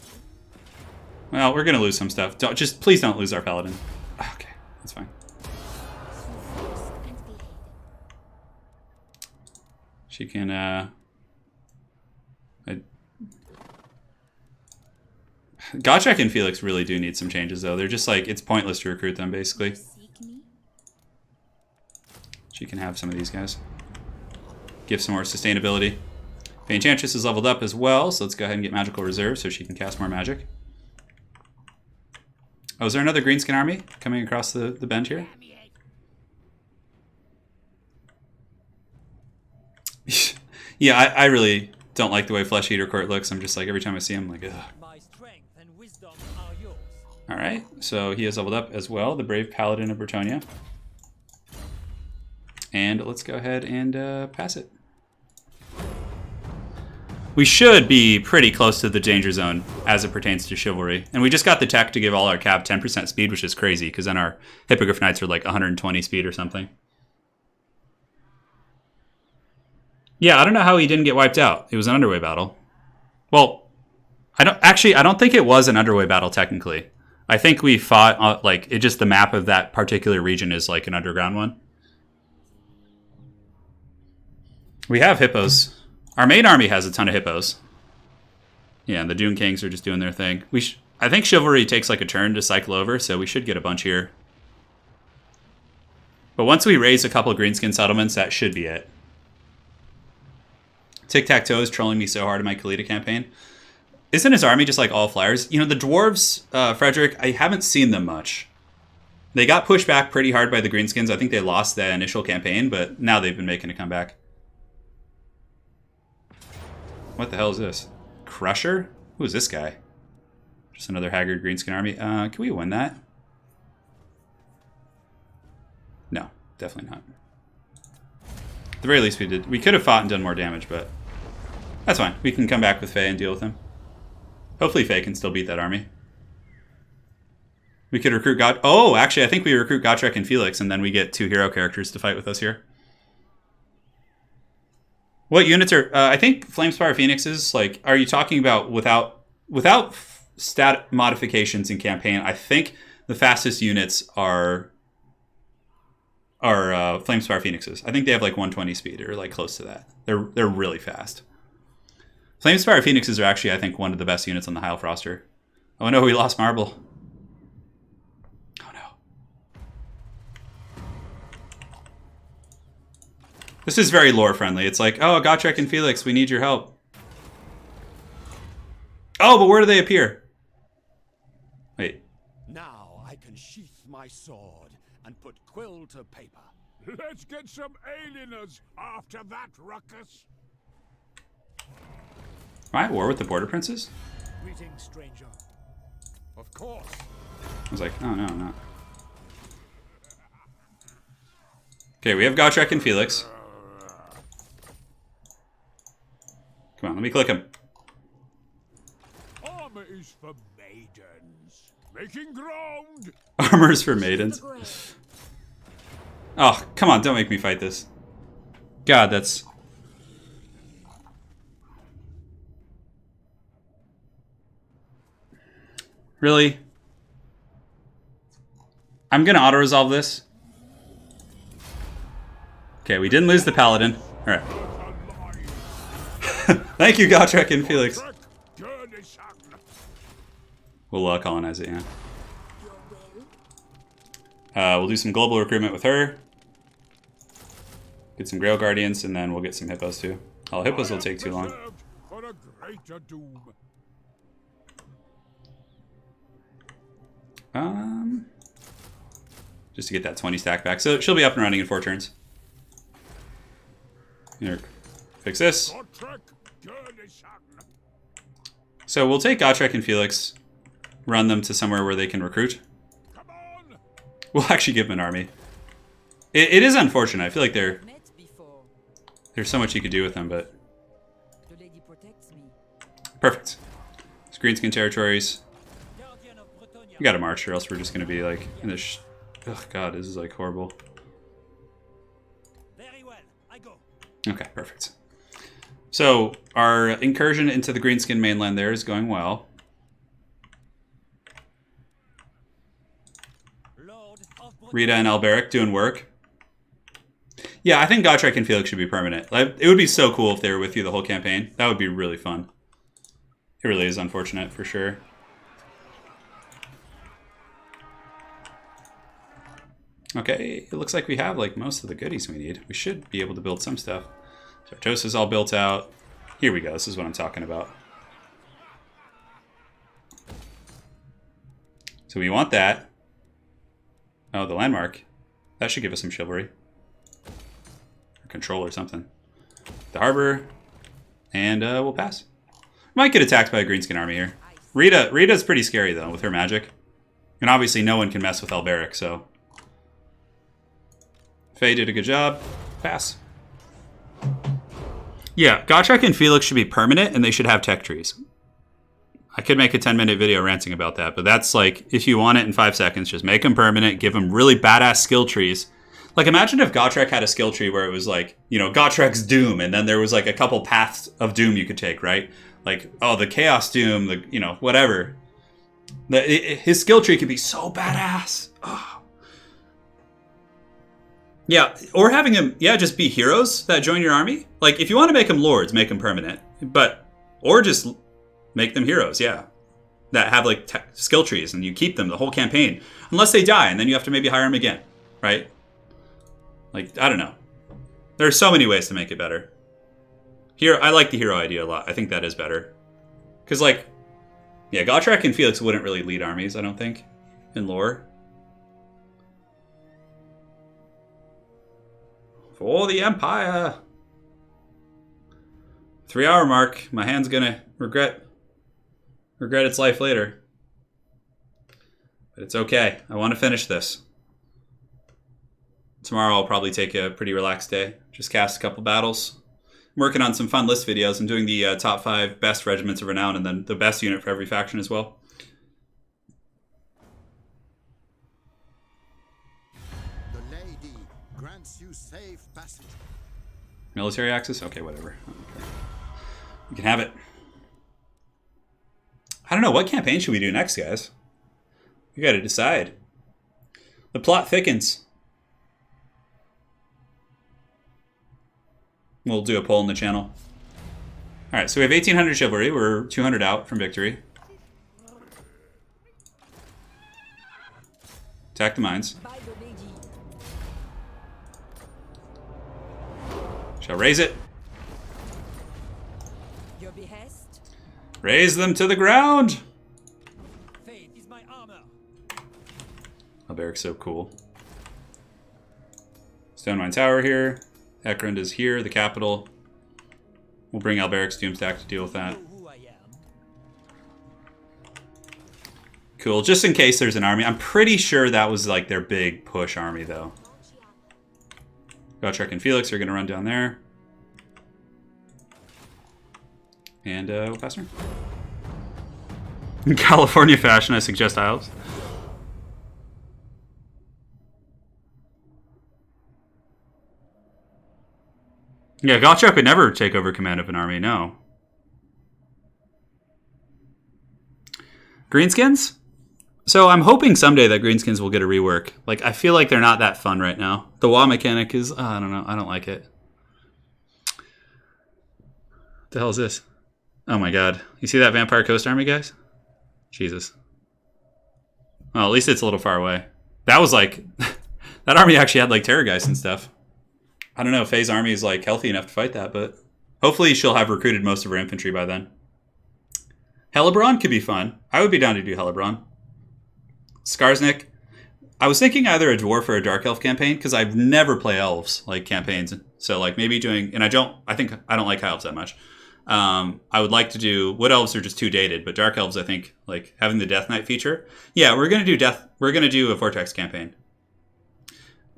well, we're gonna lose some stuff. Just please don't lose our paladin. Okay, that's fine. She can Gotrek and Felix really do need some changes, though. They're just like, it's pointless to recruit them, basically. Seek me? She can have some of these guys. Give some more sustainability. The Enchantress is leveled up as well, so let's go ahead and get Magical Reserve so she can cast more magic. Oh, is there another Greenskin army coming across the bend here? Yeah, I really don't like the way Flesh Eater Court looks. I'm just like, every time I see him, I'm like, ugh. My strength and wisdom are yours. Alright, so he is leveled up as well, the Brave Paladin of Bretonnia. And let's go ahead and pass it. We should be pretty close to the danger zone as it pertains to chivalry. And we just got the tech to give all our cav 10% speed, which is crazy, because then our Hippogriff Knights are like 120 speed or something. Yeah, I don't know how he didn't get wiped out. It was an underway battle. Well, I don't think it was an underway battle technically. I think we fought like it just the map of that particular region is like an underground one. We have hippos. Our main army has a ton of hippos. Yeah, and the Dune Kings are just doing their thing. I think chivalry takes like a turn to cycle over, so we should get a bunch here. But once we raise a couple of greenskin settlements, that should be it. Tic-Tac-Toe is trolling me so hard in my Kalita campaign. Isn't his army just like all flyers? You know, the dwarves, Frederick, I haven't seen them much. They got pushed back pretty hard by the greenskins. I think they lost that initial campaign, but now they've been making a comeback. What the hell is this? Crusher? Who is this guy? Just another haggard greenskin army. Can we win that? No, definitely not. At the very least we did. We could have fought and done more damage, but that's fine. We can come back with Faye and deal with him. Hopefully Faye can still beat that army. We could recruit God. Oh, actually, I think we recruit Gotrek and Felix, and then we get 2 hero characters to fight with us here. What units are... I think Flamespire Phoenixes, like, are you talking about without stat modifications in campaign? I think the fastest units are Flamespire Phoenixes. I think they have like 120 speed or like close to that. They're really fast. Flamespire Phoenixes are actually, I think, one of the best units on the Heil roster. Oh no, we lost Marble. Oh no. This is very lore friendly. It's like, oh, Gotrek and Felix, we need your help. Oh, but where do they appear? Wait. Now I can sheath my sword and put quill to paper. Let's get some alieners after that ruckus. Am I at war with the Border Princes? Greetings, stranger. Of course. I was like, oh no, I'm not. Okay, we have Gotrek and Felix. Come on, let me click him. Armor is for maidens. Making ground. Armors for maidens. Oh, come on, don't make me fight this. God, that's... Really? I'm gonna auto-resolve this. Okay, we didn't lose the Paladin. Alright. Thank you, Gotrek and Felix. We'll colonize it, yeah. We'll do some global recruitment with her. Get some Grail Guardians, and then we'll get some Hippos too. Oh, Hippos will take too long. For a greater doom. Just to get that 20 stack back. So she'll be up and running in 4 turns. Here, fix this. So we'll take Gotrek and Felix, run them to somewhere where they can recruit. We'll actually give them an army. It is unfortunate. I feel like there's so much you could do with them, but... Perfect. It's greenskin territories. We gotta march, or else we're just gonna be like in this. Oh god, this is like horrible. Very well, I go. Okay, perfect. So our incursion into the greenskin mainland there is going well. Rita and Alberic doing work. Yeah, I think Gotrek and Felix should be permanent. Like, it would be so cool if they were with you the whole campaign. That would be really fun. It really is unfortunate for sure. Okay, it looks like we have like most of the goodies we need. We should be able to build some stuff. Sartosa's all built out. Here we go. This is what I'm talking about. So we want that. Oh, the landmark. That should give us some chivalry. Or control or something. The harbor. And we'll pass. Might get attacked by a greenskin army here. Rita's pretty scary though with her magic. And obviously no one can mess with Alberic, so. Faye did a good job. Pass. Yeah, Gotrek and Felix should be permanent and they should have tech trees. I could make a 10-minute video ranting about that, but that's like, if you want it in 5 seconds, just make them permanent, give them really badass skill trees. Like, imagine if Gotrek had a skill tree where it was like, you know, Gotrek's Doom, and then there was like a couple paths of Doom you could take, right? Like, oh, the Chaos Doom, the, you know, whatever. His skill tree could be so badass. Oh. Yeah, or having him, yeah, just be heroes that join your army. Like, if you want to make them lords, make them permanent. But, or just make them heroes, yeah. That have, like, skill trees, and you keep them the whole campaign. Unless they die, and then you have to maybe hire them again, right? Like, I don't know. There are so many ways to make it better. Here, I like the hero idea a lot. I think that is better. Because, like, yeah, Gotrek and Felix wouldn't really lead armies, I don't think, in lore. For the Empire! 3-hour mark. My hand's gonna regret its life later. But it's okay. I want to finish this. Tomorrow I'll probably take a pretty relaxed day. Just cast a couple battles. I'm working on some fun list videos. I'm doing the top 5 best regiments of renown and then the best unit for every faction as well. The lady grants you safe passage. Military axis? Okay, whatever. Okay. You can have it. I don't know. What campaign should we do next, guys? We got to decide. The plot thickens. We'll do a poll in the channel. Alright, so we have 1800 chivalry. We're 200 out from victory. Attack the mines. Shall raise it. Your behest? Raise them to the ground! Faith is my armor. Alberic's so cool. Stone Mine Tower here. Ekrund is here, the capital. We'll bring Alberic's Doomstack to deal with that. Cool, just in case there's an army. I'm pretty sure that was like their big push army though. Gotrek and Felix are going to run down there. And we'll pass her. In California fashion, I suggest Isles. Yeah, Gotrek would never take over command of an army, no. Greenskins? So I'm hoping someday that Greenskins will get a rework. Like, I feel like they're not that fun right now. The WoW mechanic is, I don't know, I don't like it. What the hell is this? Oh my god. You see that Vampire Coast Army, guys? Jesus. Well, at least it's a little far away. That was like, that army actually had like Terrorgeist and stuff. I don't know if Faye's army is like healthy enough to fight that, but hopefully she'll have recruited most of her infantry by then. Hellebron could be fun. I would be down to do Hellebron. Skarsnik. I was thinking either a dwarf or a dark elf campaign because I never play elves like campaigns. So like maybe doing, and I don't like high elves that much. I would like to do, wood elves are just too dated, but dark elves I think like having the Death Knight feature. Yeah, we're gonna do a Vortex campaign.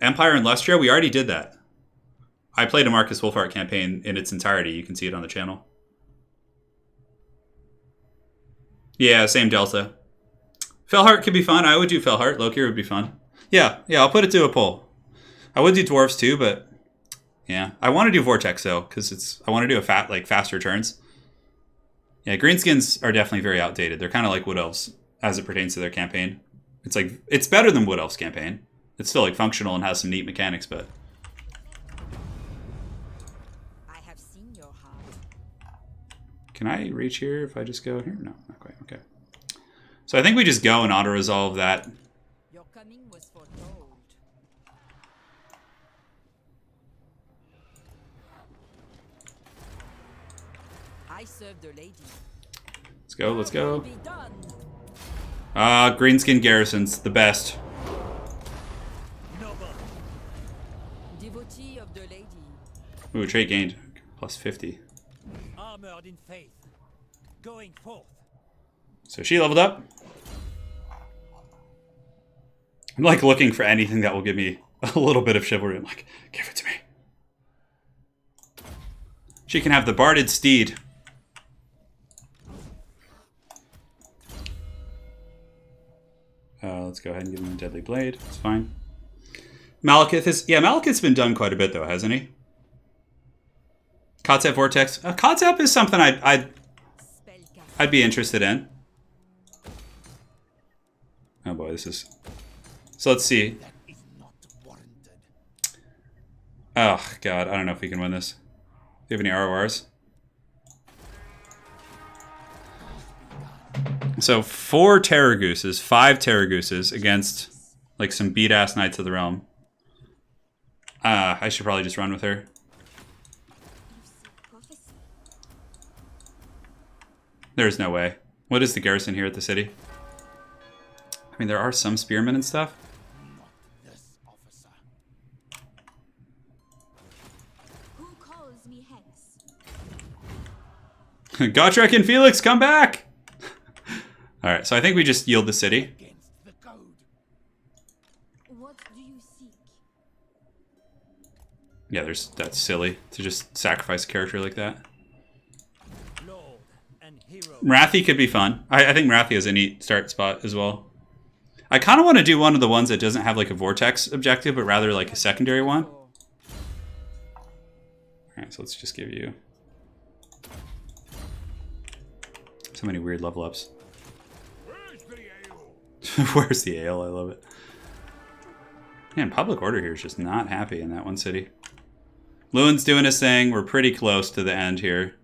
Empire and Lustria, we already did that. I played a Marcus Wolfhart campaign in its entirety. You can see it on the channel. Yeah, same Delta. Felhart could be fun. I would do Felhart. Lokir would be fun. Yeah, I'll put it to a poll. I would do Dwarves too, but yeah. I want to do Vortex though, because I want to do faster turns. Yeah, Greenskins are definitely very outdated. They're kind of like Wood Elves as it pertains to their campaign. It's like, it's better than Wood Elves campaign. It's still like functional and has some neat mechanics, but can I reach here if I just go here? No, not quite. Okay. So I think we just go and auto-resolve that. Your coming was foretold. I serve the lady. Let's go, let's go. Be done. Greenskin garrisons, the best. Noble. Devotee of the lady. Ooh, trait gained. Plus 50. Armored in faith. Going forth. So she leveled up. I'm like looking for anything that will give me a little bit of chivalry. I'm like, give it to me. She can have the barded steed. Let's go ahead and give him a deadly blade. It's fine. Malekith is... Yeah, Malekith's been done quite a bit, though, hasn't he? Concept Vortex. Concept is something I'd be interested in. Oh, boy, this is... So, let's see. Oh, God. I don't know if we can win this. Do you have any RORs? So 4 Terror Gooses, 5 Terror Gooses against like some beat-ass Knights of the Realm. I should probably just run with her. There's no way. What is the garrison here at the city? I mean, there are some spearmen and stuff. Who calls me Hex? Gotrek and Felix, come back! Alright, so I think we just yield the city. What do you seek? Yeah, that's silly to just sacrifice a character like that. Lord and hero. Wrathy could be fun. I think Wrathy is a neat start spot as well. I kind of want to do one of the ones that doesn't have like a Vortex objective, but rather like a secondary one. Alright, so let's just give you... So many weird level ups. Where's the ale? I love it. Man, Public Order here is just not happy in that one city. Lewin's doing his thing. We're pretty close to the end here.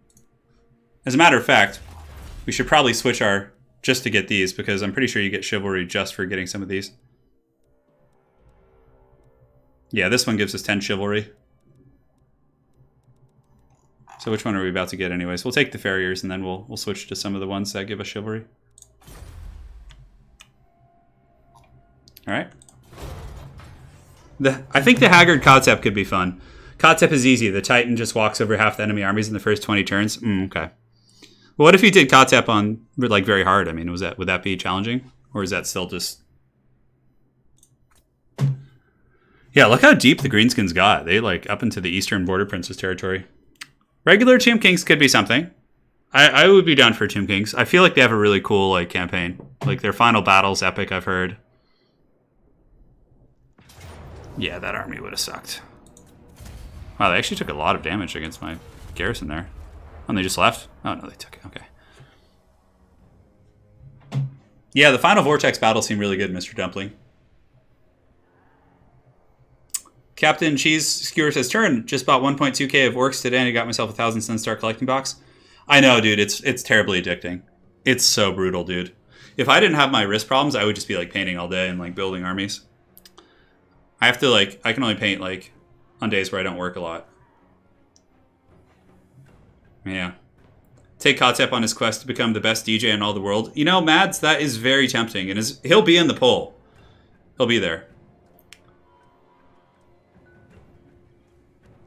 As a matter of fact, we should probably switch our... just to get these, because I'm pretty sure you get Chivalry just for getting some of these. Yeah, this one gives us 10 Chivalry. So which one are we about to get anyways? We'll take the Farriers, and then we'll switch to some of the ones that give us Chivalry. Alright. I think the Haggard Kotzep could be fun. Kotzep is easy. The Titan just walks over half the enemy armies in the first 20 turns. Okay. Well, what if he did Kotzep on, like, very hard? I mean, would that be challenging? Or is that still just... Yeah, look how deep the Greenskins got. They, like, up into the eastern border princes territory. Regular Tomb Kings could be something. I would be down for Tomb Kings. I feel like they have a really cool, like, campaign. Like, their final battle's epic, I've heard. Yeah, that army would have sucked. Wow, they actually took a lot of damage against my garrison there. And they just left? Oh, no, they took it. Okay. Yeah, the final Vortex battle seemed really good, Mr. Dumpling. Captain Cheese Skewer says, Turn, just bought 1.2k of orcs today and I got myself a 1,000 Sunstar collecting box. I know, dude. It's terribly addicting. It's so brutal, dude. If I didn't have my wrist problems, I would just be, like, painting all day and, like, building armies. I have to, like, I can only paint, like, on days where I don't work a lot. Yeah. Take Kotzep on his quest to become the best DJ in all the world. You know, Mads, that is very tempting. And he'll be in the poll. He'll be there.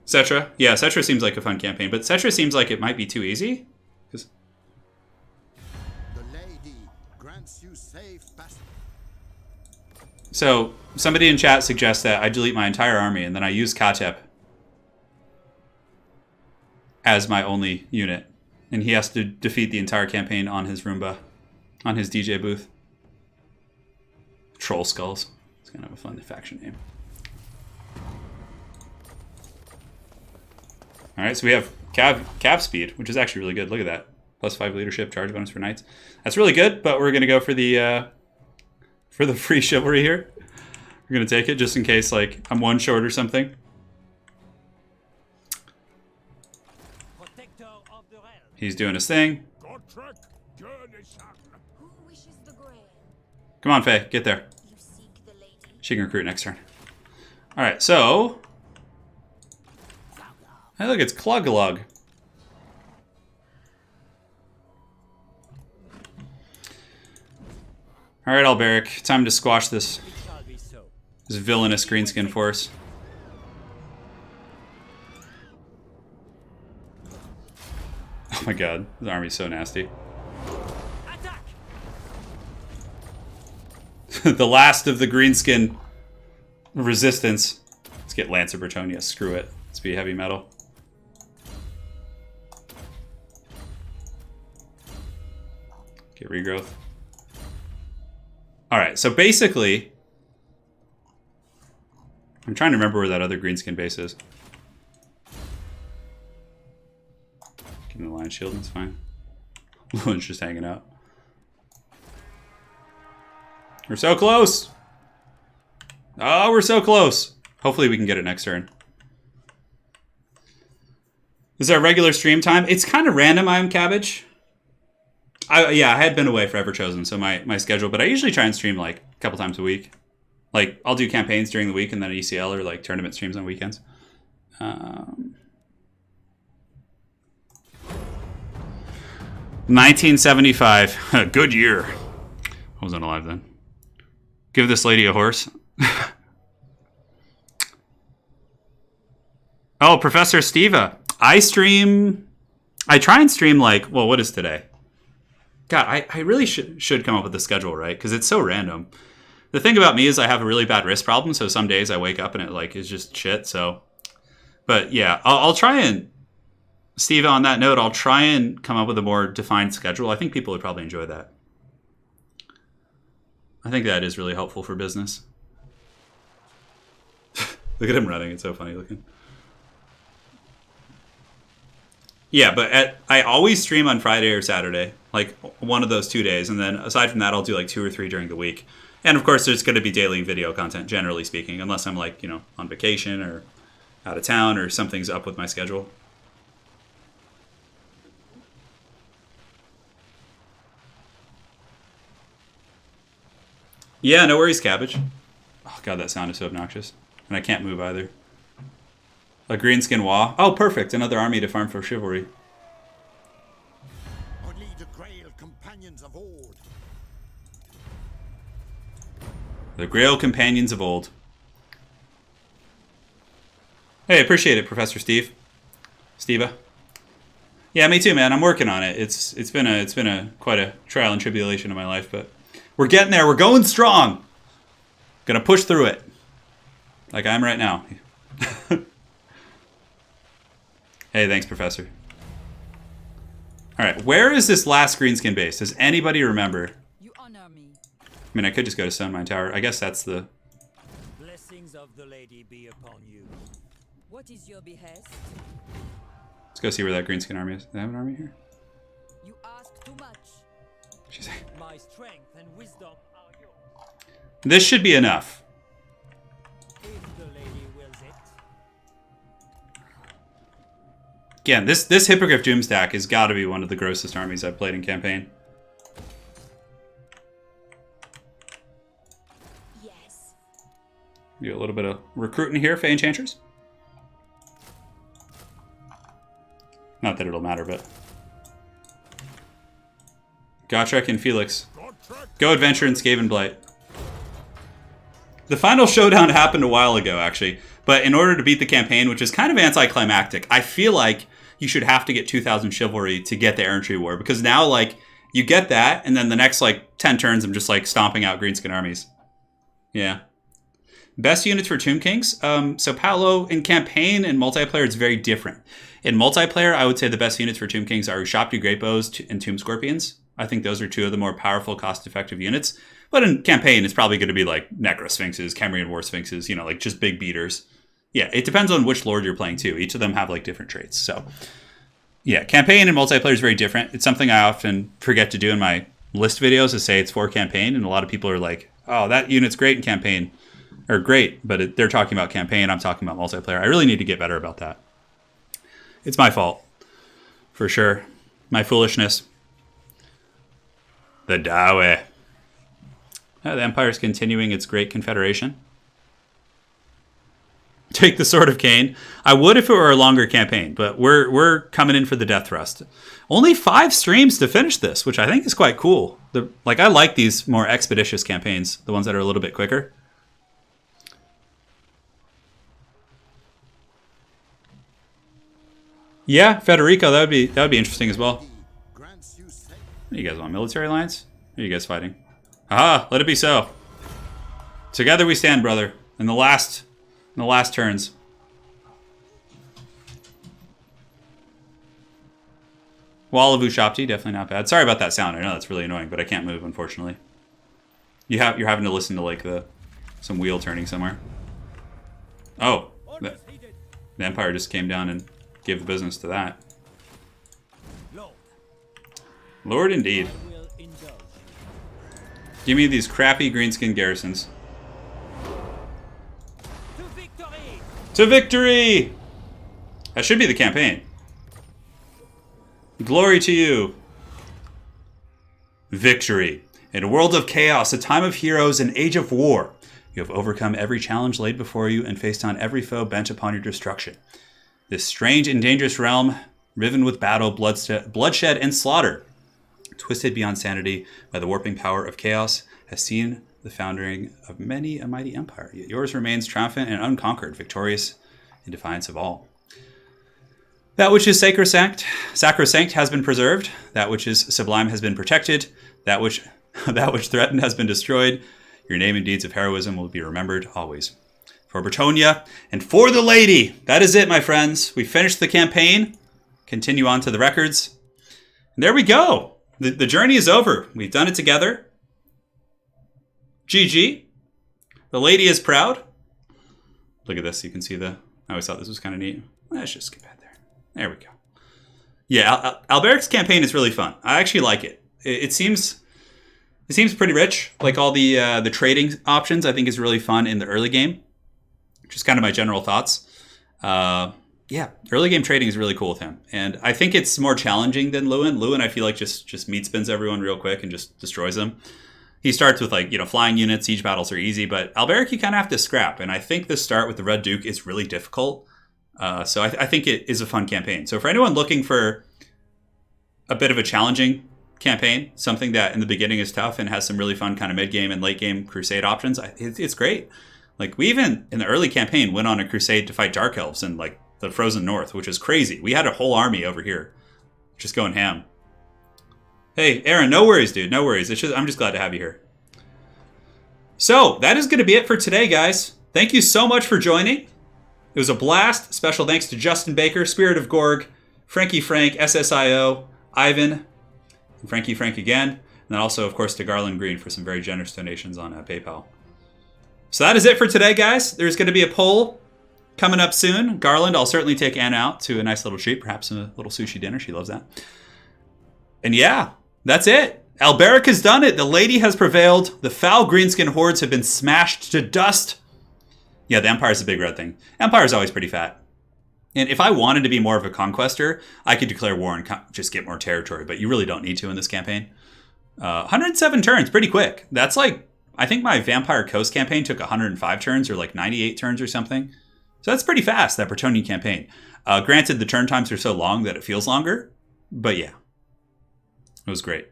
Cetra. Yeah, Cetra seems like a fun campaign. But Cetra seems like it might be too easy. The lady grants you safe passage. So, somebody in chat suggests that I delete my entire army and then I use Kotzep as my only unit. And he has to defeat the entire campaign on his Roomba. On his DJ booth. Troll Skulls. It's kind of a fun faction name. Alright, so we have Cav speed, which is actually really good. Look at that. Plus 5 leadership, charge bonus for knights. That's really good, but we're going to go for the free chivalry here. We're going to take it just in case, like, I'm one short or something. He's doing his thing. Who wishes the grail? Come on, Faye, get there. You seek the lady. She can recruit next turn. Alright, so... Hey, look, it's Cluglug. All right, Alberic, time to squash this It shall be so. villainous greenskin force. Oh my god, this army's so nasty. Attack! The last of the greenskin resistance. Let's get Lance of Bretonnia. Screw it. Let's be heavy metal. Get regrowth. Alright, so basically... I'm trying to remember where that other greenskin base is. Give him the lion shield, that's fine. One's just hanging out. We're so close! Oh, we're so close! Hopefully we can get it next turn. This is our regular stream time. It's kind of random, I am Cabbage. Yeah, I had been away for Everchosen, so my schedule, but I usually try and stream like a couple times a week. Like, I'll do campaigns during the week and then ECL or like tournament streams on weekends. 1975. Good year. I wasn't alive then. Give this lady a horse. Oh, Professor Steva. I try and stream like, well, what is today? God, I really should come up with a schedule, right? Because it's so random. The thing about me is I have a really bad wrist problem, so some days I wake up and it like is just shit. So, but yeah, I'll try and, Steve, on that note, I'll try and come up with a more defined schedule. I think people would probably enjoy that. I think that is really helpful for business. Look at him running. It's so funny looking. Yeah, but I always stream on Friday or Saturday, like one of those 2 days. And then aside from that, I'll do like 2 or 3 during the week. And of course, there's going to be daily video content, generally speaking, unless I'm like, you know, on vacation or out of town or something's up with my schedule. Yeah, no worries, Cabbage. Oh, God, that sound is so obnoxious. And I can't move either. A greenskin wah. Oh, perfect. Another army to farm for chivalry. Only the Grail companions of old. The Grail companions of old. Hey, appreciate it, Professor Steve. Steva. Yeah, me too, man. I'm working on it. It's been a quite a trial and tribulation in my life, but we're getting there. We're going strong. Gonna push through it. Like I am right now. Hey, thanks, Professor. Alright, where is this last greenskin base? Does anybody remember? You honor me. I mean, I could just go to Stone Mine Tower. I guess that's the... Blessings of the lady be upon you. What is your behest? Let's go see where that greenskin army is. Do they have an army here? You ask too much. She's like, My strength and wisdom are yours. this should be enough. If the lady wills it. Again, this Hippogriff Doomstack has got to be one of the grossest armies I've played in campaign. Yes. Do a little bit of recruiting here for Enchanters. Not that it'll matter, but... Gotrek and Felix. Go Adventure and Skaven Blight. The final showdown happened a while ago, actually. But in order to beat the campaign, which is kind of anticlimactic, I feel like you should have to get 2,000 Chivalry to get the Errantry War. Because now, like, you get that, and then the next, like, 10 turns, I'm just, like, stomping out Greenskin armies. Yeah. Best units for Tomb Kings? So Paolo, in campaign and multiplayer, it's very different. In multiplayer, I would say the best units for Tomb Kings are Ushopti Great Bows and Tomb Scorpions. I think those are 2 of the more powerful, cost-effective units. But in campaign, it's probably going to be like Necro Sphinxes, Cambrian War Sphinxes, you know, like just big beaters. Yeah, it depends on which lord you're playing too. Each of them have like different traits. So yeah, campaign and multiplayer is very different. It's something I often forget to do in my list videos, to say it's for campaign. And a lot of people are like, oh, that unit's great in campaign. Or great, but they're talking about campaign. I'm talking about multiplayer. I really need to get better about that. It's my fault. For sure. My foolishness. The Dawe. The Empire's continuing its great confederation. take the Sword of Cain. I would if it were a longer campaign, but we're coming in for the death thrust. Only 5 streams to finish this, which I think is quite cool. I like these more expeditious campaigns, the ones that are a little bit quicker. Yeah, Federico, that would be interesting as well. You guys want military alliance? Who are you guys fighting? Aha, let it be so. Together we stand, brother. In the last turns. Wall of Ushapti, definitely not bad. Sorry about that sound. I know that's really annoying, but I can't move, unfortunately. You're having to listen to like some wheel turning somewhere. Oh, the Empire just came down and gave the business to that. Lord, indeed. Give me these crappy greenskin garrisons. To victory! That should be the campaign. Glory to you. Victory. In a world of chaos, a time of heroes, an age of war, you have overcome every challenge laid before you and faced on every foe bent upon your destruction. This strange and dangerous realm, riven with battle, bloodshed, and slaughter, twisted beyond sanity by the warping power of chaos, has seen the foundering of many a mighty empire. Yet yours remains triumphant and unconquered, victorious in defiance of all. That which is sacrosanct has been preserved. That which is sublime has been protected. That which threatened has been destroyed. Your name and deeds of heroism will be remembered always. For Bretonia and for the lady. That is it, my friends. We finished the campaign. Continue on to the records. And there we go. The journey is over. We've done it together. GG. The lady is proud. Look at this. You can see I always thought this was kind of neat. Let's just skip ahead there. There we go. Yeah, Alberic's campaign is really fun. I actually like it. It seems pretty rich. Like all the trading options, I think is really fun in the early game. Just kind of my general thoughts. Yeah, early game trading is really cool with him. And I think it's more challenging than Lewin. Lewin, I feel like just meat spins everyone real quick and just destroys them. He starts with flying units. Siege battles are easy, but Alberic, you kind of have to scrap. And I think this start with the Red Duke is really difficult. So I think it is a fun campaign. So for anyone looking for a bit of a challenging campaign, something that in the beginning is tough and has some really fun kind of mid-game and late-game crusade options, it's great. Like, we even, in the early campaign, went on a crusade to fight Dark Elves in, the Frozen North, which is crazy. We had a whole army over here just going ham. Hey, Aaron, no worries, dude. No worries. I'm just glad to have you here. So, that is going to be it for today, guys. Thank you so much for joining. It was a blast. Special thanks to Justin Baker, Spirit of Gorg, Frankie Frank, SSIO, Ivan, and Frankie Frank again. And then also, of course, to Garland Green for some very generous donations on PayPal. So that is it for today, guys. There's going to be a poll coming up soon. Garland, I'll certainly take Anna out to a nice little treat, perhaps a little sushi dinner. She loves that. And yeah, that's it. Alberic has done it. The lady has prevailed. The foul greenskin hordes have been smashed to dust. Yeah, the Empire's a big red thing. Empire's always pretty fat. And if I wanted to be more of a conquester, I could declare war and just get more territory, but you really don't need to in this campaign. 107 turns, pretty quick. That's I think my Vampire Coast campaign took 105 turns or 98 turns or something. So that's pretty fast, that Bretonian campaign. Granted, the turn times are so long that it feels longer, but yeah, it was great.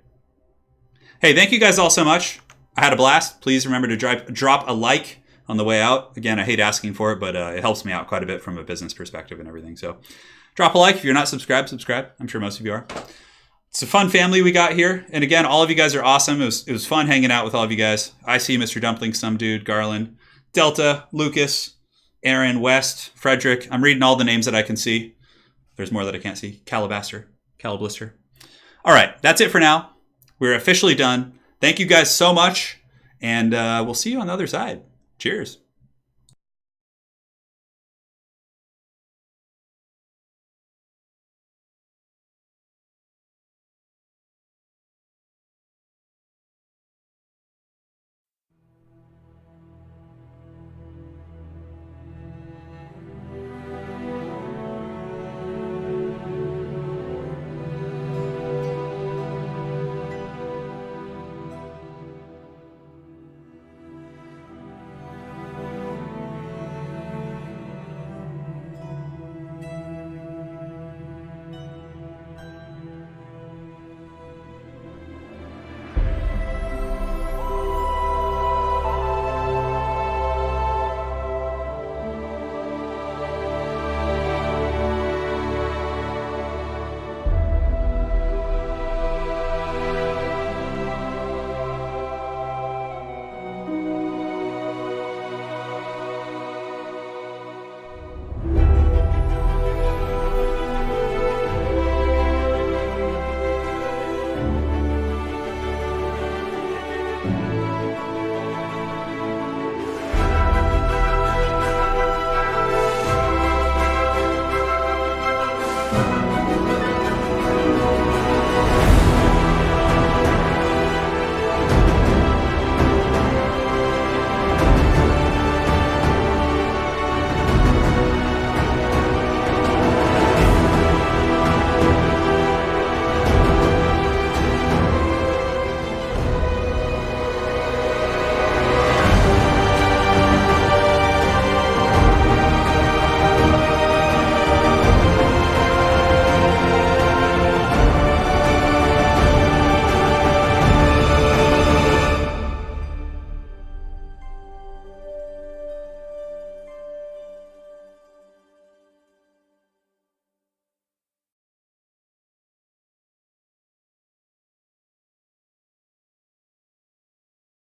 Hey, thank you guys all so much. I had a blast. Please remember to drop a like on the way out. Again, I hate asking for it, but it helps me out quite a bit from a business perspective and everything. So drop a like. If you're not subscribed, subscribe. I'm sure most of you are. It's a fun family we got here. And again, all of you guys are awesome. It was fun hanging out with all of you guys. I see Mr. Dumpling, some dude, Garland, Delta, Lucas, Aaron, West, Frederick. I'm reading all the names that I can see. There's more that I can't see. Calabaster, Calablister. All right, that's it for now. We're officially done. Thank you guys so much. And we'll see you on the other side. Cheers.